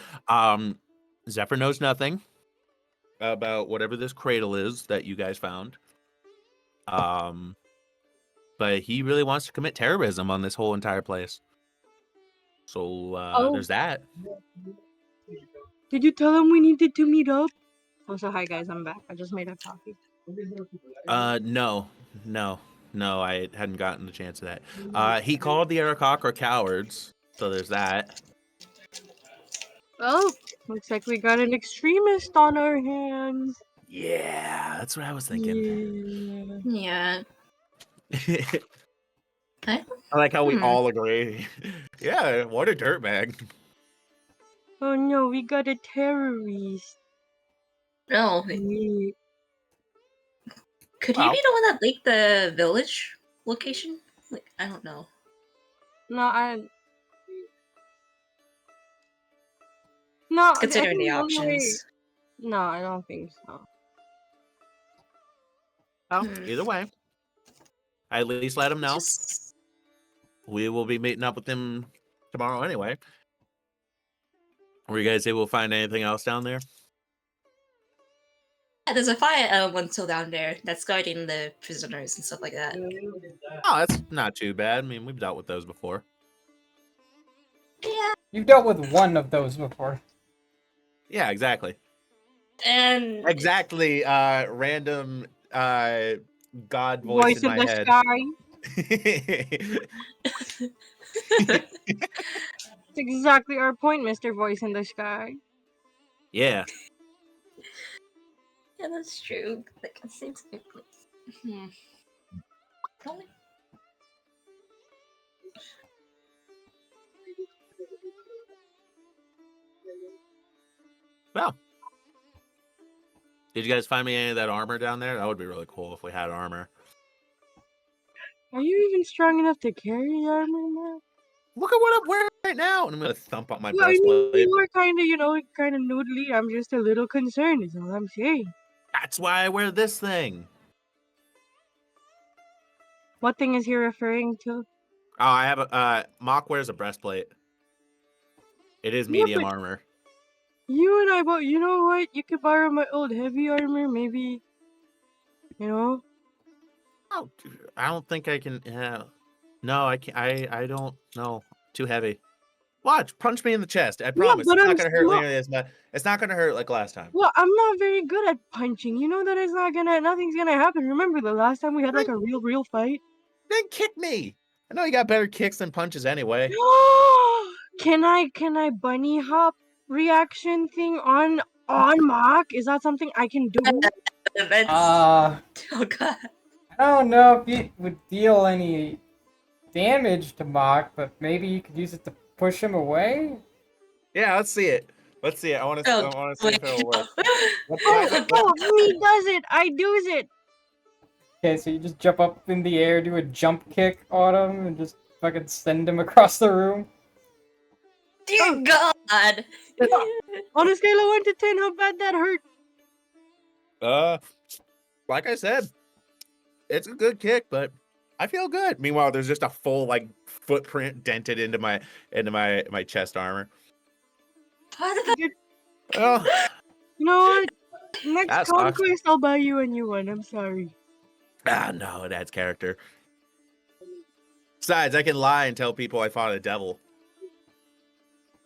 Zephyr knows nothing about whatever this cradle is that you guys found. But he really wants to commit terrorism on this whole entire place. So there's that. Did you tell him we needed to meet up? Oh, so hi guys, I'm back. I just made a coffee. No, I hadn't gotten the chance of that. He called the Arakocra cowards, so there's that. Oh, looks like we got an extremist on our hands. Yeah, that's what I was thinking. Yeah. Yeah. I like how we all agree. Yeah, what a dirtbag. Oh no, we got a terrorist. No. Yeah. Could he be the one that leaked the village location? Like, I don't know. No, I Considering think the the only way. options. No, I don't think so. Well, either way, I at least let him know. We will be meeting up with him tomorrow anyway. Were you guys able to find anything else down there? Yeah, there's a fire elemental down there that's guarding the prisoners and stuff like that. Oh, that's not too bad. I mean, we've dealt with those before. Yeah. You've dealt with one of those before. Yeah, exactly. And Exactly. Random God voice in my the head. That's exactly our point, Mr. Voice in the Sky. Yeah. Yeah, that's true. Like, it seems like Well. Did you guys find me any of that armor down there? That would be really cool if we had armor. Are you even strong enough to carry armor now? Look at what I'm wearing right now. And I'm going to thump up my Well, I mean, breastplate. you are kind of noodly. I'm just a little concerned, is all I'm saying. That's why I wear this thing. What thing is he referring to? Oh, I have a Mock wears a breastplate. It is medium armor. You and I both. You know what? You could borrow my old heavy armor, maybe. You know. Oh, I don't think I can. No, I can't. I don't. No, too heavy. Watch, punch me in the chest. I Yeah, promise. but It's I'm not gonna hurt small. nearly as much. It's not gonna hurt like last time. Well, I'm not very good at punching. You know that it's not gonna. Nothing's gonna happen. Remember the last time we had like a real fight? Then kick me. I know you got better kicks than punches anyway. Can I bunny hop reaction thing on Mach? Is that something I can do? That's Oh god. I don't know if it would deal any damage to Mock, but maybe you could use it to push him away? Yeah, let's see it. Let's see it. I want to. Oh, I want to see if wait. it'll work. What Oh, size? he does it. I does it. Okay, so you just jump up in the air, do a jump kick on him, and just fucking send him across the room. Dear God. On a scale of 1 to 10, how bad that hurt? Like I said, it's a good kick, but I feel good. Meanwhile, there's just a full like footprint dented into my chest armor. What the Oh, You know what? Next That sucks. conquest, I'll buy you a new one. I'm sorry. no, it adds character. Besides, I can lie and tell people I fought a devil.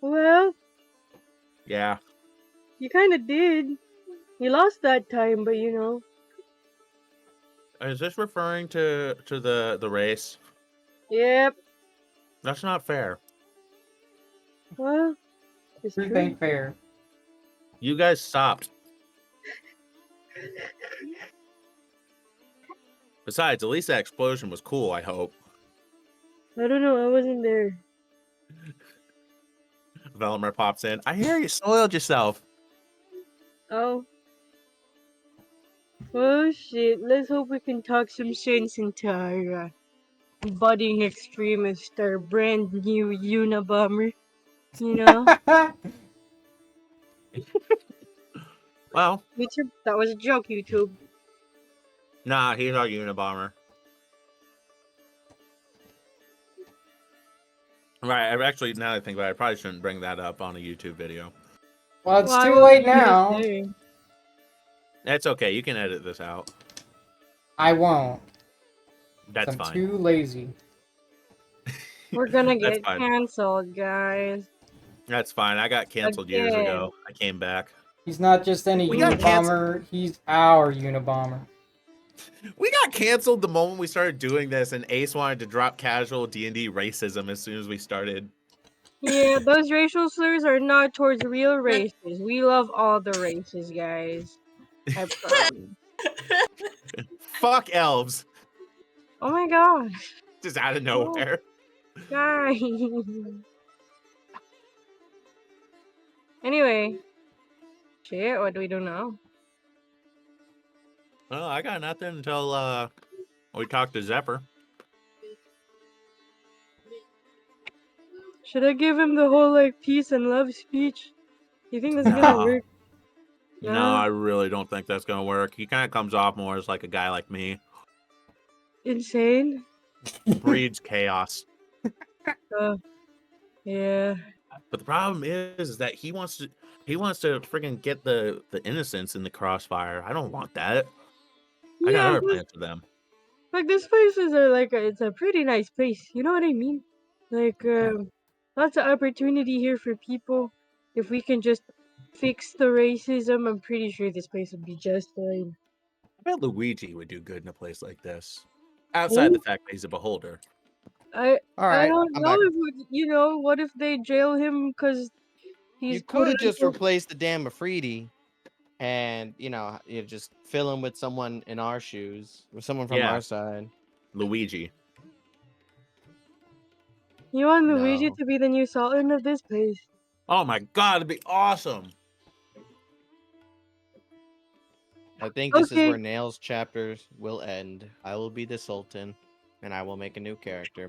Well, Yeah. you kind of did. You lost that time, but you know. Is this referring to the race? Yep. That's not fair. Well, it's Truth true. ain't fair. You guys stopped. Besides, at least that explosion was cool, I hope. I don't know. I wasn't there. Velmer pops in. I hear you soiled yourself. Oh. Oh shit. Let's hope we can talk some sense into our budding extremist, our brand new Unabomber. You know? Well, YouTube, that was a joke, YouTube. nah, he's our Unabomber. Right, I actually, now that I think about it, I probably shouldn't bring that up on a YouTube video. Well, it's Why, too what late were you gonna now. say? It's okay, you can edit this out. I won't. That's I'm fine. too lazy. We're gonna That's get fine. canceled, guys. That's fine. I got canceled years Again. ago. I came back. He's not just any We got Unabomber, he's our Unabomber. We got canceled the moment we started doing this, and Ace wanted to drop casual D&D racism as soon as we started. Yeah, those racial slurs are not towards real races. We love all the races, guys. I promise. Fuck elves. Oh my god, Just out of nowhere. guys. Anyway, shit, what do we do now? Well, I got nothing until we talk to Zephyr. Should I give him the whole like peace and love speech? You think that's gonna No. work? No, I really don't think that's gonna work. He kind of comes off more as like a guy like me. Insane? Breeds chaos. Yeah. But the problem is that he wants to freaking get the innocents in the crossfire. I don't want that. I got Yeah, other plans for them. like these places are like it's a pretty nice place. You know what I mean? Like lots of opportunity here for people. If we can just fix the racism, I'm pretty sure this place would be just fine. I bet Luigi would do good in a place like this. Outside the fact that he's a beholder. I Alright, don't I'm know back. if you know what if they jail him because he's You could have just quote-unquote- replaced the damn Afridi and, you just fill him with someone in our shoes, with someone from Yeah. our side. Luigi. You want Luigi No. to be the new sultan of this place. Oh my god, it'd be awesome. I think this is Okay. where Nail's chapters will end. I will be the Sultan, and I will make a new character.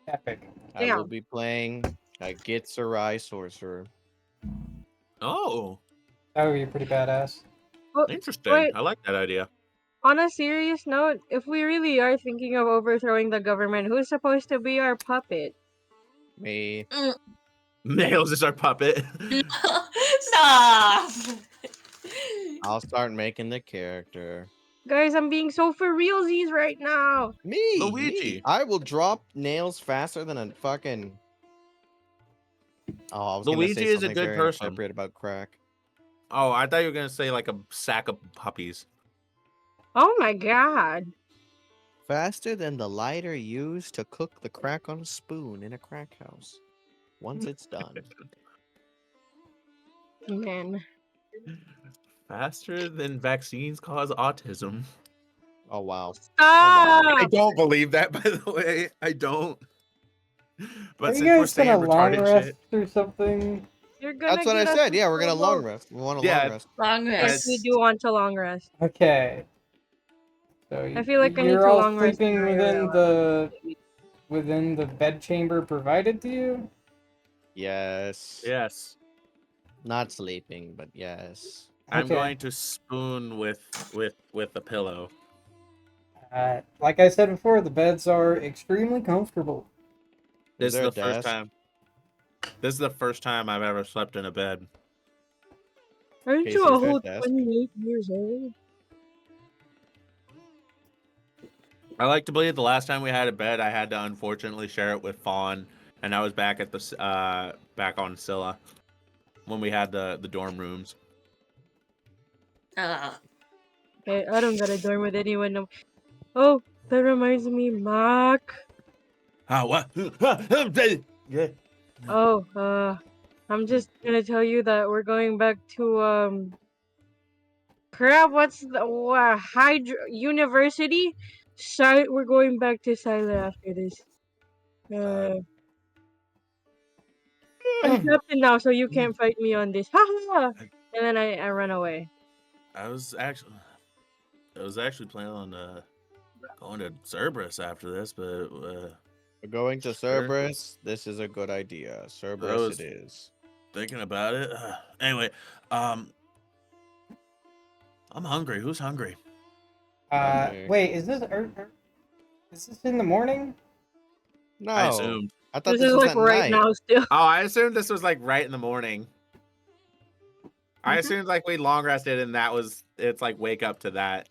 Epic. I Yeah. will be playing a Gitsurai sorcerer. Oh, That would be pretty badass. interesting. Wait. I like that idea. On a serious note, if we really are thinking of overthrowing the government, who's supposed to be our puppet? Me. Nails is our puppet. Stop. I'll start making the character. Guys, I'm being so for realsies right now. Me. Luigi. I will drop nails faster than a fucking. Oh, I was gonna Luigi say is a something good very person. inappropriate about crack. Oh, I thought you were gonna say like a sack of puppies. Oh my god. Faster than the lighter used to cook the crack on a spoon in a crack house. Once it's done. Man. Faster than vaccines cause autism. Oh wow. Stop! I don't believe that, by the way. I don't. Are But you since we're guys gonna saying long retarded rest shit, or something? You're gonna That's what I get us said. Yeah, we're in gonna long trouble. rest. We want a Yeah. long rest. Long Yes, rest. we do want to long rest. Okay. So I feel like I need you're to all long rest sleeping IRL. within the bed chamber provided to you? Yes. yes, Not sleeping, but yes. I'm Okay. going to spoon with a pillow. Like I said before, the beds are extremely comfortable. This is there a the first desk? time. This is the first time I've ever slept in a bed. Aren't Casey, you a is there a whole desk? 28 years old? I like to believe the last time we had a bed, I had to unfortunately share it with Fawn, and I was back at the back on Scylla when we had the dorm rooms. Okay, I don't gotta dorm with anyone no. Oh, that reminds me, Mark. What? Yeah. Oh, I'm just gonna tell you that we're going back to crap. What's the University? We're going back to Sila after this. I'm captain now, so you can't fight me on this. Ha ha! And then I run away. I was actually planning on going to Cerberus after this, but We're going to Sure. Cerberus. This is a good idea. Cerberus was- it is. thinking about it. Anyway, I'm hungry. Who's hungry? Okay. Wait, is this in the morning? No. I assumed. I thought This this is was like at right night. now still. Oh, I assumed this was like right in the morning. I Mhm. assumed like we long rested and it's like wake up to that.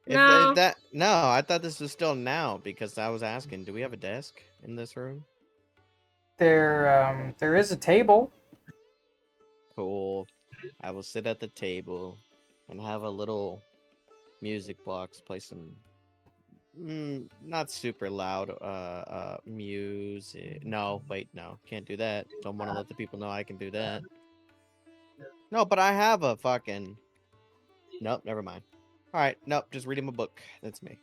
No. No, I thought this was still now because I was asking, do we have a desk in this room? There is a table. Cool. I will sit at the table and have a little music box, play some not super loud music. No, wait, no. Can't do that. Don't want to let the people know I can do that. No, but I have a fucking Nope, never mind. Alright, nope, just reading my book. That's me.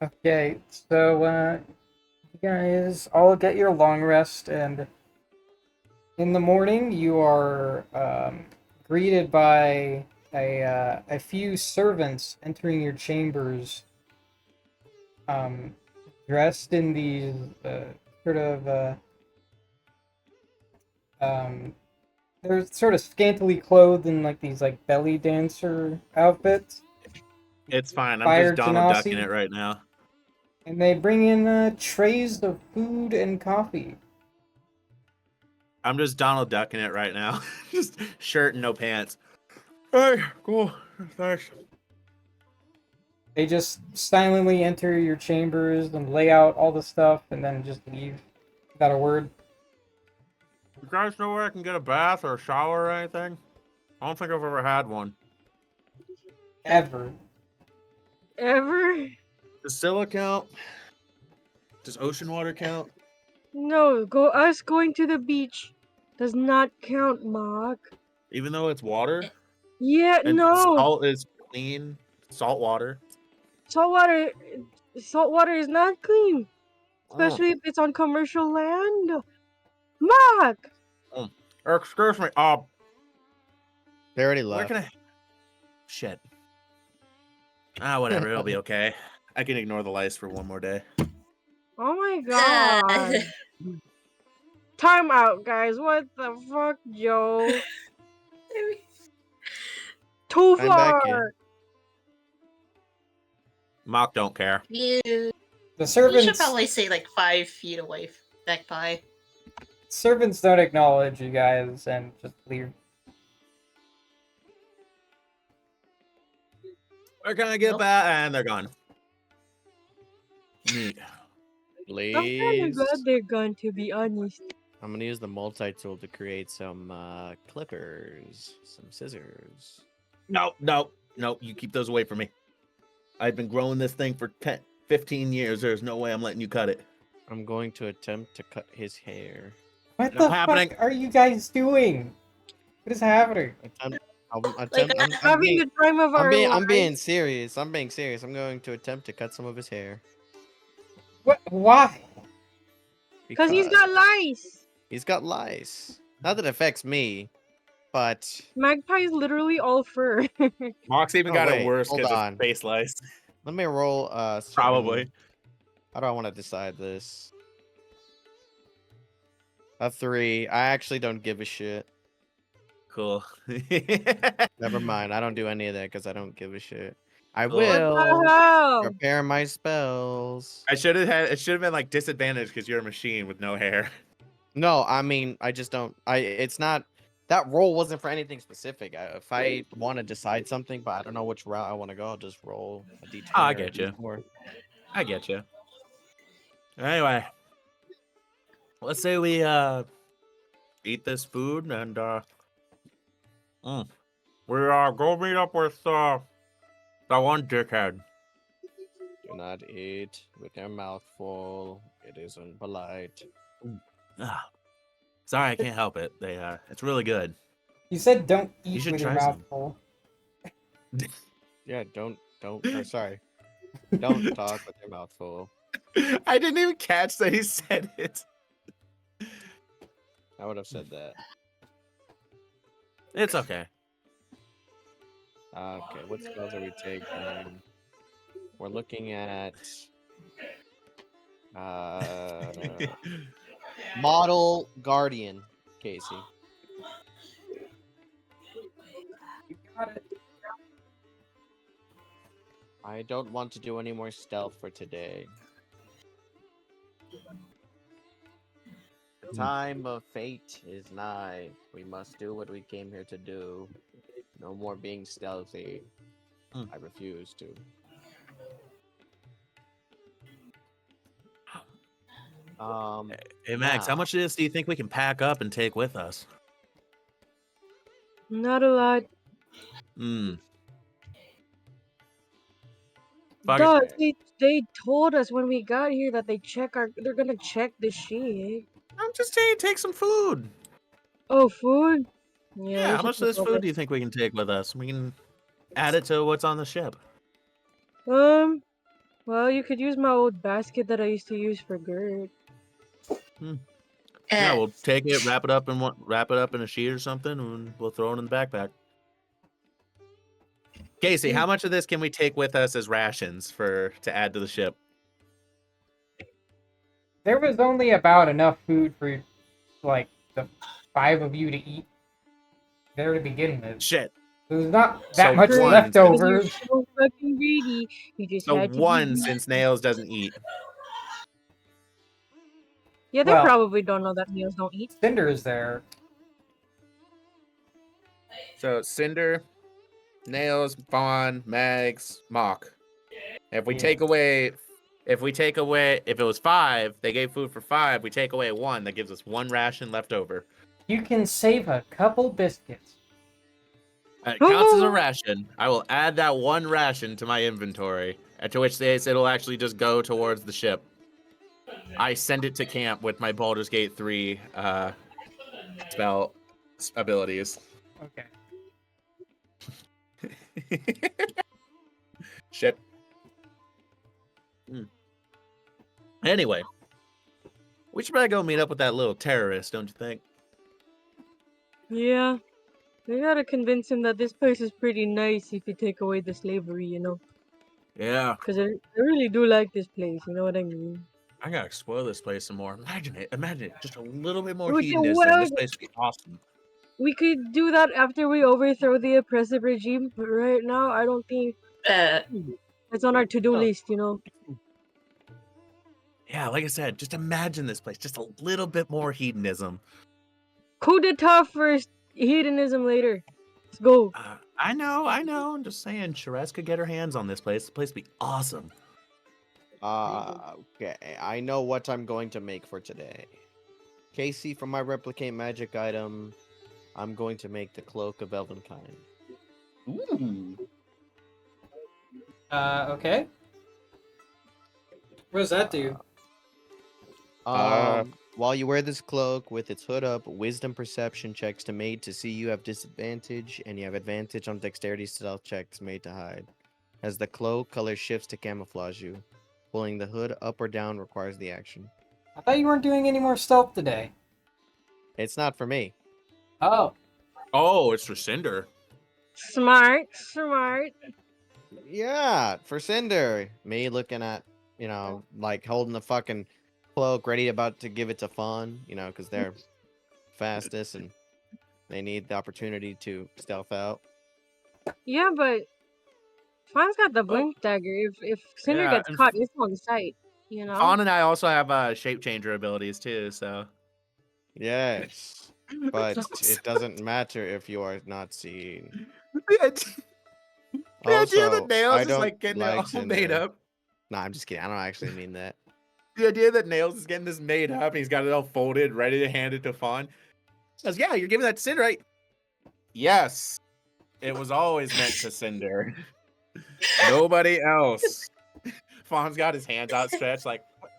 Okay, so you guys all get your long rest, and in the morning you are greeted by a few servants entering your chambers, dressed in these sort of they're sort of scantily clothed in like these like belly dancer outfits. It's fine. I'm Fire just Donald ducking Genasi. it right now. And they bring in trays of food and coffee. I'm just Donald ducking it right now. Just shirt and no pants. Hey, cool. Thanks. They just silently enter your chambers and lay out all the stuff and then just leave without a word. You guys know where I can get a bath or a shower or anything? I don't think I've ever had one. Ever. Does Scylla count? Does ocean water count? No, us going to the beach does not count, Mark. Even though it's water? Yeah, And no. salt is clean. Salt water. Salt water is not clean, especially if it's on commercial land. Mark. Excuse me. They already Where left. can I? Shit. Whatever. It'll be okay. I can ignore the lice for one more day. Oh my god. Time out, guys. What the fuck, Joe? Too I'm back far. here. Mock don't care. You The should servants probably say like 5 feet away. Back by. servants don't acknowledge you guys and just leave. Where can I get Nope. that? And they're gone. Neat. I'm kind of Please. glad they're gone, to be honest. I'm gonna use the multi-tool to create some clippers, some scissors. No. You keep those away from me. I've been growing this thing for 10, 15 years. There's no way I'm letting you cut it. I'm going to attempt to cut his hair. What Not the happening. fuck are you guys doing? What is happening? I'm Having the time of our I'm being lives. serious. I'm being serious. I'm going to attempt to cut some of his hair. What? Why? Because he's got lice. He's got lice. Not that it affects me, but Magpie is literally all fur. Mox even Oh, got it wait, worse hold because on. it's face lice. let me roll Probably. How do I want to decide this? A 3. I actually don't give a shit. Cool. Never mind. I don't do any of that because I don't give a shit. I Cool. What the will hell? prepare my spells. It should have been like disadvantage because you're a machine with no hair. No, I mean, I just don't. It's not. That roll wasn't for anything specific. If I want to decide something, but I don't know which route I want to go, I'll just roll a d10. Oh, I or a get you. D4. I get you. Anyway, let's say we eat this food and we go meet up with that one dickhead. Do not eat with your mouth full. It isn't polite. Ah, sorry, I can't help it. It's really good. You said don't You eat should with your try mouth some. full. Yeah, don't. Or sorry, don't talk with your mouth full. I didn't even catch that he said it. I would have said that. It's okay. Okay, what spells are we taking? We're looking at Model Guardian, Casey. You got it. I don't want to do any more stealth for today. The time of fate is nigh. We must do what we came here to do. No more being stealthy. I refuse to. Hey Max, how now- much of this do you think we can pack up and take with us? Not a lot. Fuck Duh, it. they told us when we got here that they're gonna check the shit. I'm just saying, take some food. Oh, food? Yeah, Yeah, we how should much of take this all food do you think we can take with us? We can add it to what's on the ship. that. Well, you could use my old basket that I used to use for Gert. Yeah, we'll take it, wrap it up in a sheet or something, and we'll throw it in the backpack. Casey, how much of this can we take with us as rations to add to the ship? There was only about enough food for, like, the 5 of you to eat there to begin with. Shit. There's not that So much one, leftovers. You're so fucking greedy. You just So had to one, be since Nails doesn't eat. Yeah, they Well- probably don't know that Nails don't eat. Cinder is there. So Cinder, Nails, Vaughn, Mags, Mock. If we Yeah. take away, if it was 5, they gave food for 5. We take away 1, that gives us 1 ration left over. You can save a couple biscuits. It counts as a ration. I will add that 1 ration to my inventory, to which it'll actually just go towards the ship. I send it to camp with my Baldur's Gate 3 spell abilities. Okay. Shit. Anyway, we should probably go meet up with that little terrorist, don't you think? Yeah. We gotta convince him that this place is pretty nice if you take away the slavery, you know? Yeah. Because I really do like this place, you know what I mean? I gotta explore this place some more. Imagine it. Just a little bit more We can- hedonism. well- This place would be awesome. We could do that after we overthrow the oppressive regime, but right now I don't think it's on our to-do list, you know? Yeah, like I said, just imagine this place. Just a little bit more hedonism. Coup d'etat first, hedonism later. Let's go. I know. I'm just saying, Sherez could get her hands on this place. The place would be awesome. Okay, I know what I'm going to make for today. Casey, for my replicate magic item, I'm going to make the cloak of Elvenkind. Ooh. Okay. What does that do? While you wear this cloak with its hood up, wisdom perception checks to made to see you have disadvantage, and you have advantage on dexterity stealth checks made to hide. As the cloak color shifts to camouflage you, pulling the hood up or down requires the action. I thought you weren't doing any more stealth today. It's not for me. Oh. Oh, it's for Cinder. Smart. Yeah, for Cinder. Me looking at, like holding the fucking cloak, ready about to give it to Fawn, because they're fastest and they need the opportunity to stealth out. Yeah, but Fawn's got the Oh. blink dagger. If Cinder Yeah, gets and caught, it's on sight. You know. Fawn and I also have shape changer abilities too, so. Yes, but it doesn't matter if you are not seen. The idea that Also, Nails I is don't like getting it all like made Cinder. up. Nah, I'm just kidding. I don't actually mean that. The idea that Nails is getting this made up and he's got it all folded, ready to hand it to Fawn. Says, yeah, you're giving that to Cinder, right? Yes. It was always meant to Cinder. Nobody else. Fawn's got his hands outstretched, like, what?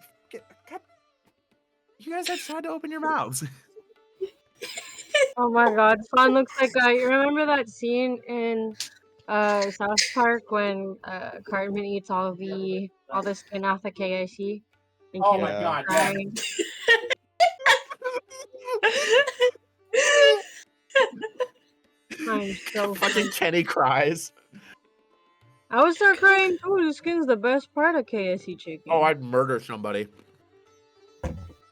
God. You guys had tried to open your mouths. Oh my God, Fawn looks like you remember that scene in South Park when Cartman eats all the skin off the KIC and Oh Kenny's my Yeah. god, yeah. crying. I'm so Fucking funny. Kenny cries. I would start crying too. The skin's the best part of KFC chicken. Oh, I'd murder somebody.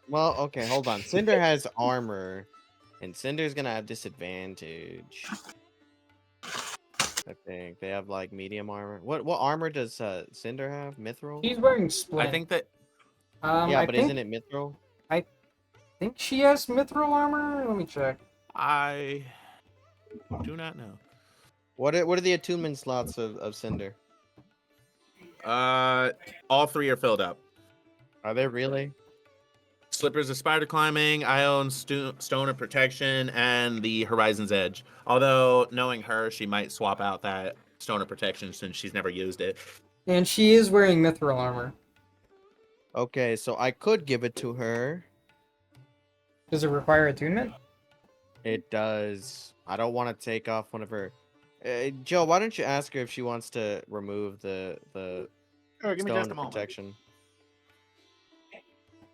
Well, okay, hold on. Cinder has armor, and Cinder's gonna have disadvantage. I think they have like medium armor. What armor does Cinder have? Mithril? She's wearing splint. I think that Yeah, I but think, isn't it Mithril? I think she has mithril armor. Let me check. I do not know. What are the attunement slots of Cinder? All three are filled up. Are they really? Slippers of spider climbing, Ion stone of protection, and the Horizon's Edge. Although, knowing her, she might swap out that stone of protection since she's never used it. And she is wearing mithril armor. Okay, so I could give it to her. Does it require attunement? It does. I don't want to take off one of her. Joe, why don't you ask her if she wants to remove the Sure, give me stone just a of moment. protection?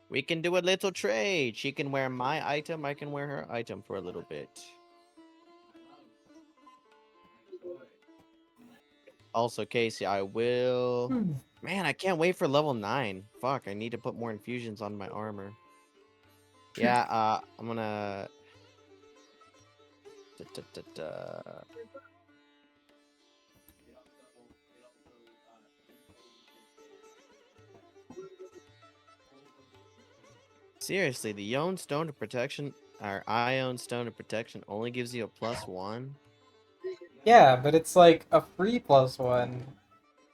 We can do a little trade. She can wear my item. I can wear her item for a little bit. Also, Casey, I will. Man, I can't wait for level 9. Fuck, I need to put more infusions on my armor. Yeah, I'm gonna. Seriously, the Ion Stone of Protection, or Ion Stone of Protection, only gives you a +1. Yeah, but it's like a free +1.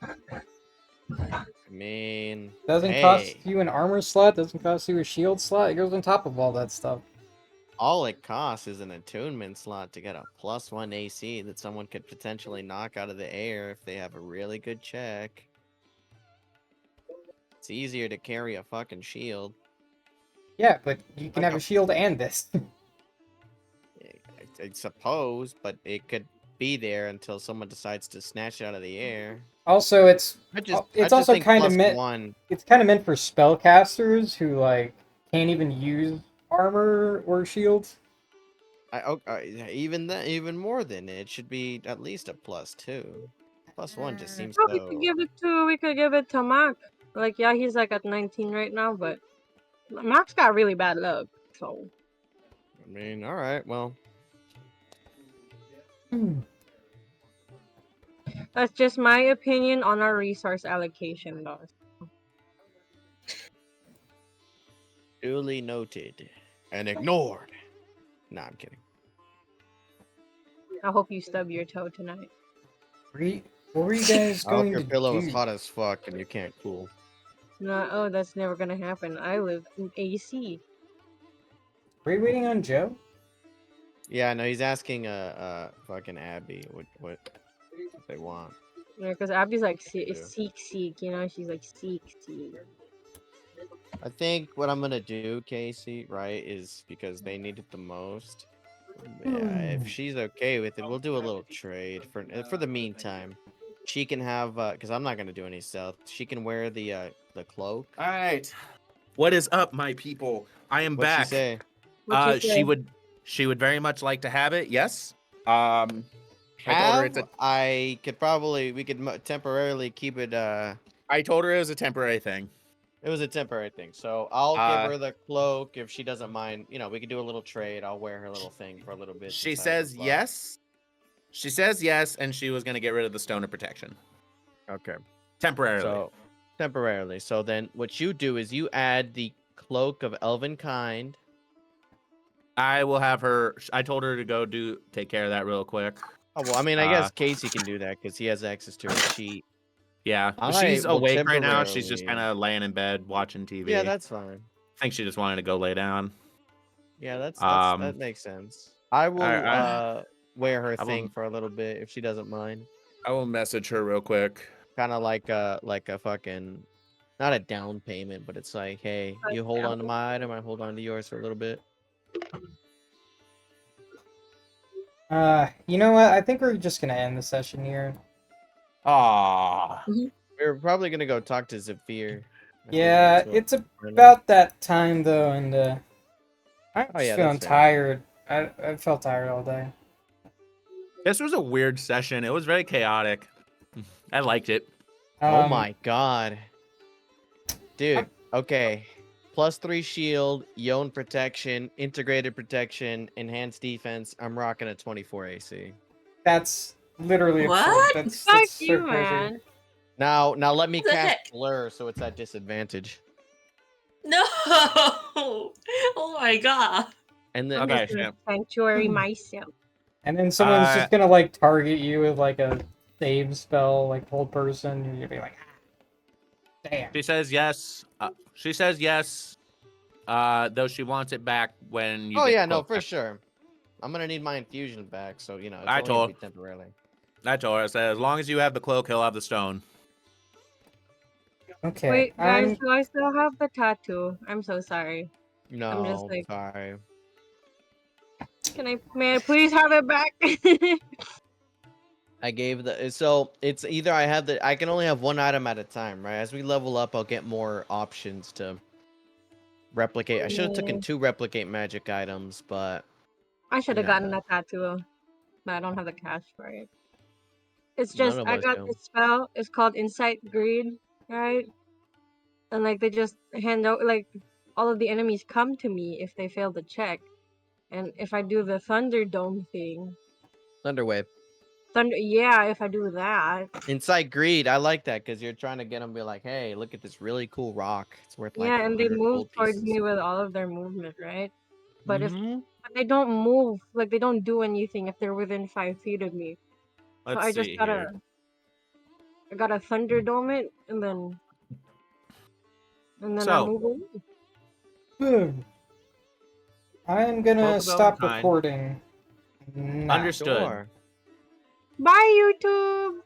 I mean, Doesn't cost you an armor slot, doesn't cost you a shield slot, it goes on top of all that stuff. all it costs is an attunement slot to get a +1 AC that someone could potentially knock out of the air if they have a really good check. It's easier to carry a fucking shield. Yeah, but you can have a shield and this. I suppose, but it could be there until someone decides to snatch it out of the air. Also, it's I also think kind of meant +1. it's kind of meant for spellcasters who like can't even use armor or shields. Even more than it should be at least a +2. +1 just seems Oh, so. we could give it to Mac. Like, yeah, he's like at 19 right now, but Mac's got really bad luck. So I mean, all right, well. that's just my opinion on our resource allocation, though. Duly noted and ignored. Nah, I'm kidding. I hope you stub your toe tonight. What were you guys I hope going your to pillow is do? hot as fuck and you can't cool. No, oh, that's never gonna happen. I live in AC. Were you waiting on Joe? Yeah, no, he's asking fucking Abby what they want. Yeah, because Abby's like Yeah. seek, you know, she's like seek. I think what I'm gonna do, Casey, right, is because they need it the most. Yeah, if she's okay with it, we'll do a little trade for the meantime. She can have because I'm not gonna do any stealth. She can wear the cloak. All right. What is up, my people? I am What'd she back. say? What you say? She would very much like to have it. Yes. I told her Have it's a. I could probably we could temporarily keep it. I told her it was a temporary thing. It was a temporary thing, so I'll give her the cloak if she doesn't mind. You know, we could do a little trade. I'll wear her little thing for a little bit. She since I have says the buff. yes. She says yes, and she was gonna get rid of the stone of protection Okay. temporarily. So temporarily. So then what you do is you add the cloak of elven kind. I will have her. I told her to go take care of that real quick. Oh well, I mean, I guess Casey can do that because he has access to her cheat. Yeah, I she's will awake right now. She's just kind temporarily- of laying in bed watching TV. Yeah, that's fine. I think she just wanted to go lay down. Yeah, that Um, makes sense. I will I wear her I will- thing for a little bit if she doesn't mind. I will message her real quick. Kind of like a fucking not a down payment, but it's like, hey, you hold on to my item, I hold on to yours for a little bit. You know what? I think we're just gonna end the session here. Ah, We're probably gonna go talk to Zephyr. Yeah, it's about that time though, and I'm Oh, just yeah, feeling that's fair. tired. I felt tired all day. this was a weird session. It was very chaotic. I liked it. Oh Um, my god. Dude, okay. +3 shield, Yone protection, integrated protection, enhanced defense. I'm rocking a 24 AC. That's literally absurd. What? That's Fuck so you, crazy. man. Now let me What the cast heck? blur so it's at disadvantage. No! Oh my god. And then Okay, Just a yeah. sanctuary myself. And then someone's just gonna like target you with like a save spell, like hold person, and you'll be like, ah, damn. She says yes. She says yes. Though she wants it back when you. oh get yeah, the no, cloak for back. sure. I'm gonna need my infusion back, so you know it's I only gonna told- be temporarily. I told her. I said as long as you have the cloak, he'll have the stone. Okay, Wait, guys, I'm do I still have the tattoo? I'm so sorry. No, just like- sorry. May I please have it back? I gave so it's either I can only have one item at a time, right? As we level up, I'll get more options to replicate. I should have taken 2 replicate magic items, but I should have No. gotten a tattoo, but I don't have the cash for it. It's None just of I us got do. this spell. It's called Insight Greed, right? And like they just hand out like all of the enemies come to me if they fail the check, and if I do the Thunderdome thing, Thunderwave. if I do that, Insight greed. I like that because you're trying to get them to be like, hey, look at this really cool rock. It's worth like yeah, and they 100 move gold towards pieces. me with all of their movement, right? But if Mhm. but they don't move, like they don't do anything if they're within 5 feet of me. So Let's I just see gotta, here. I gotta Thunderdome it, and then I So- move away. Good. I'm gonna Cloak of stop Elven Kind. recording. now. Understood. Sure. Bye, YouTube.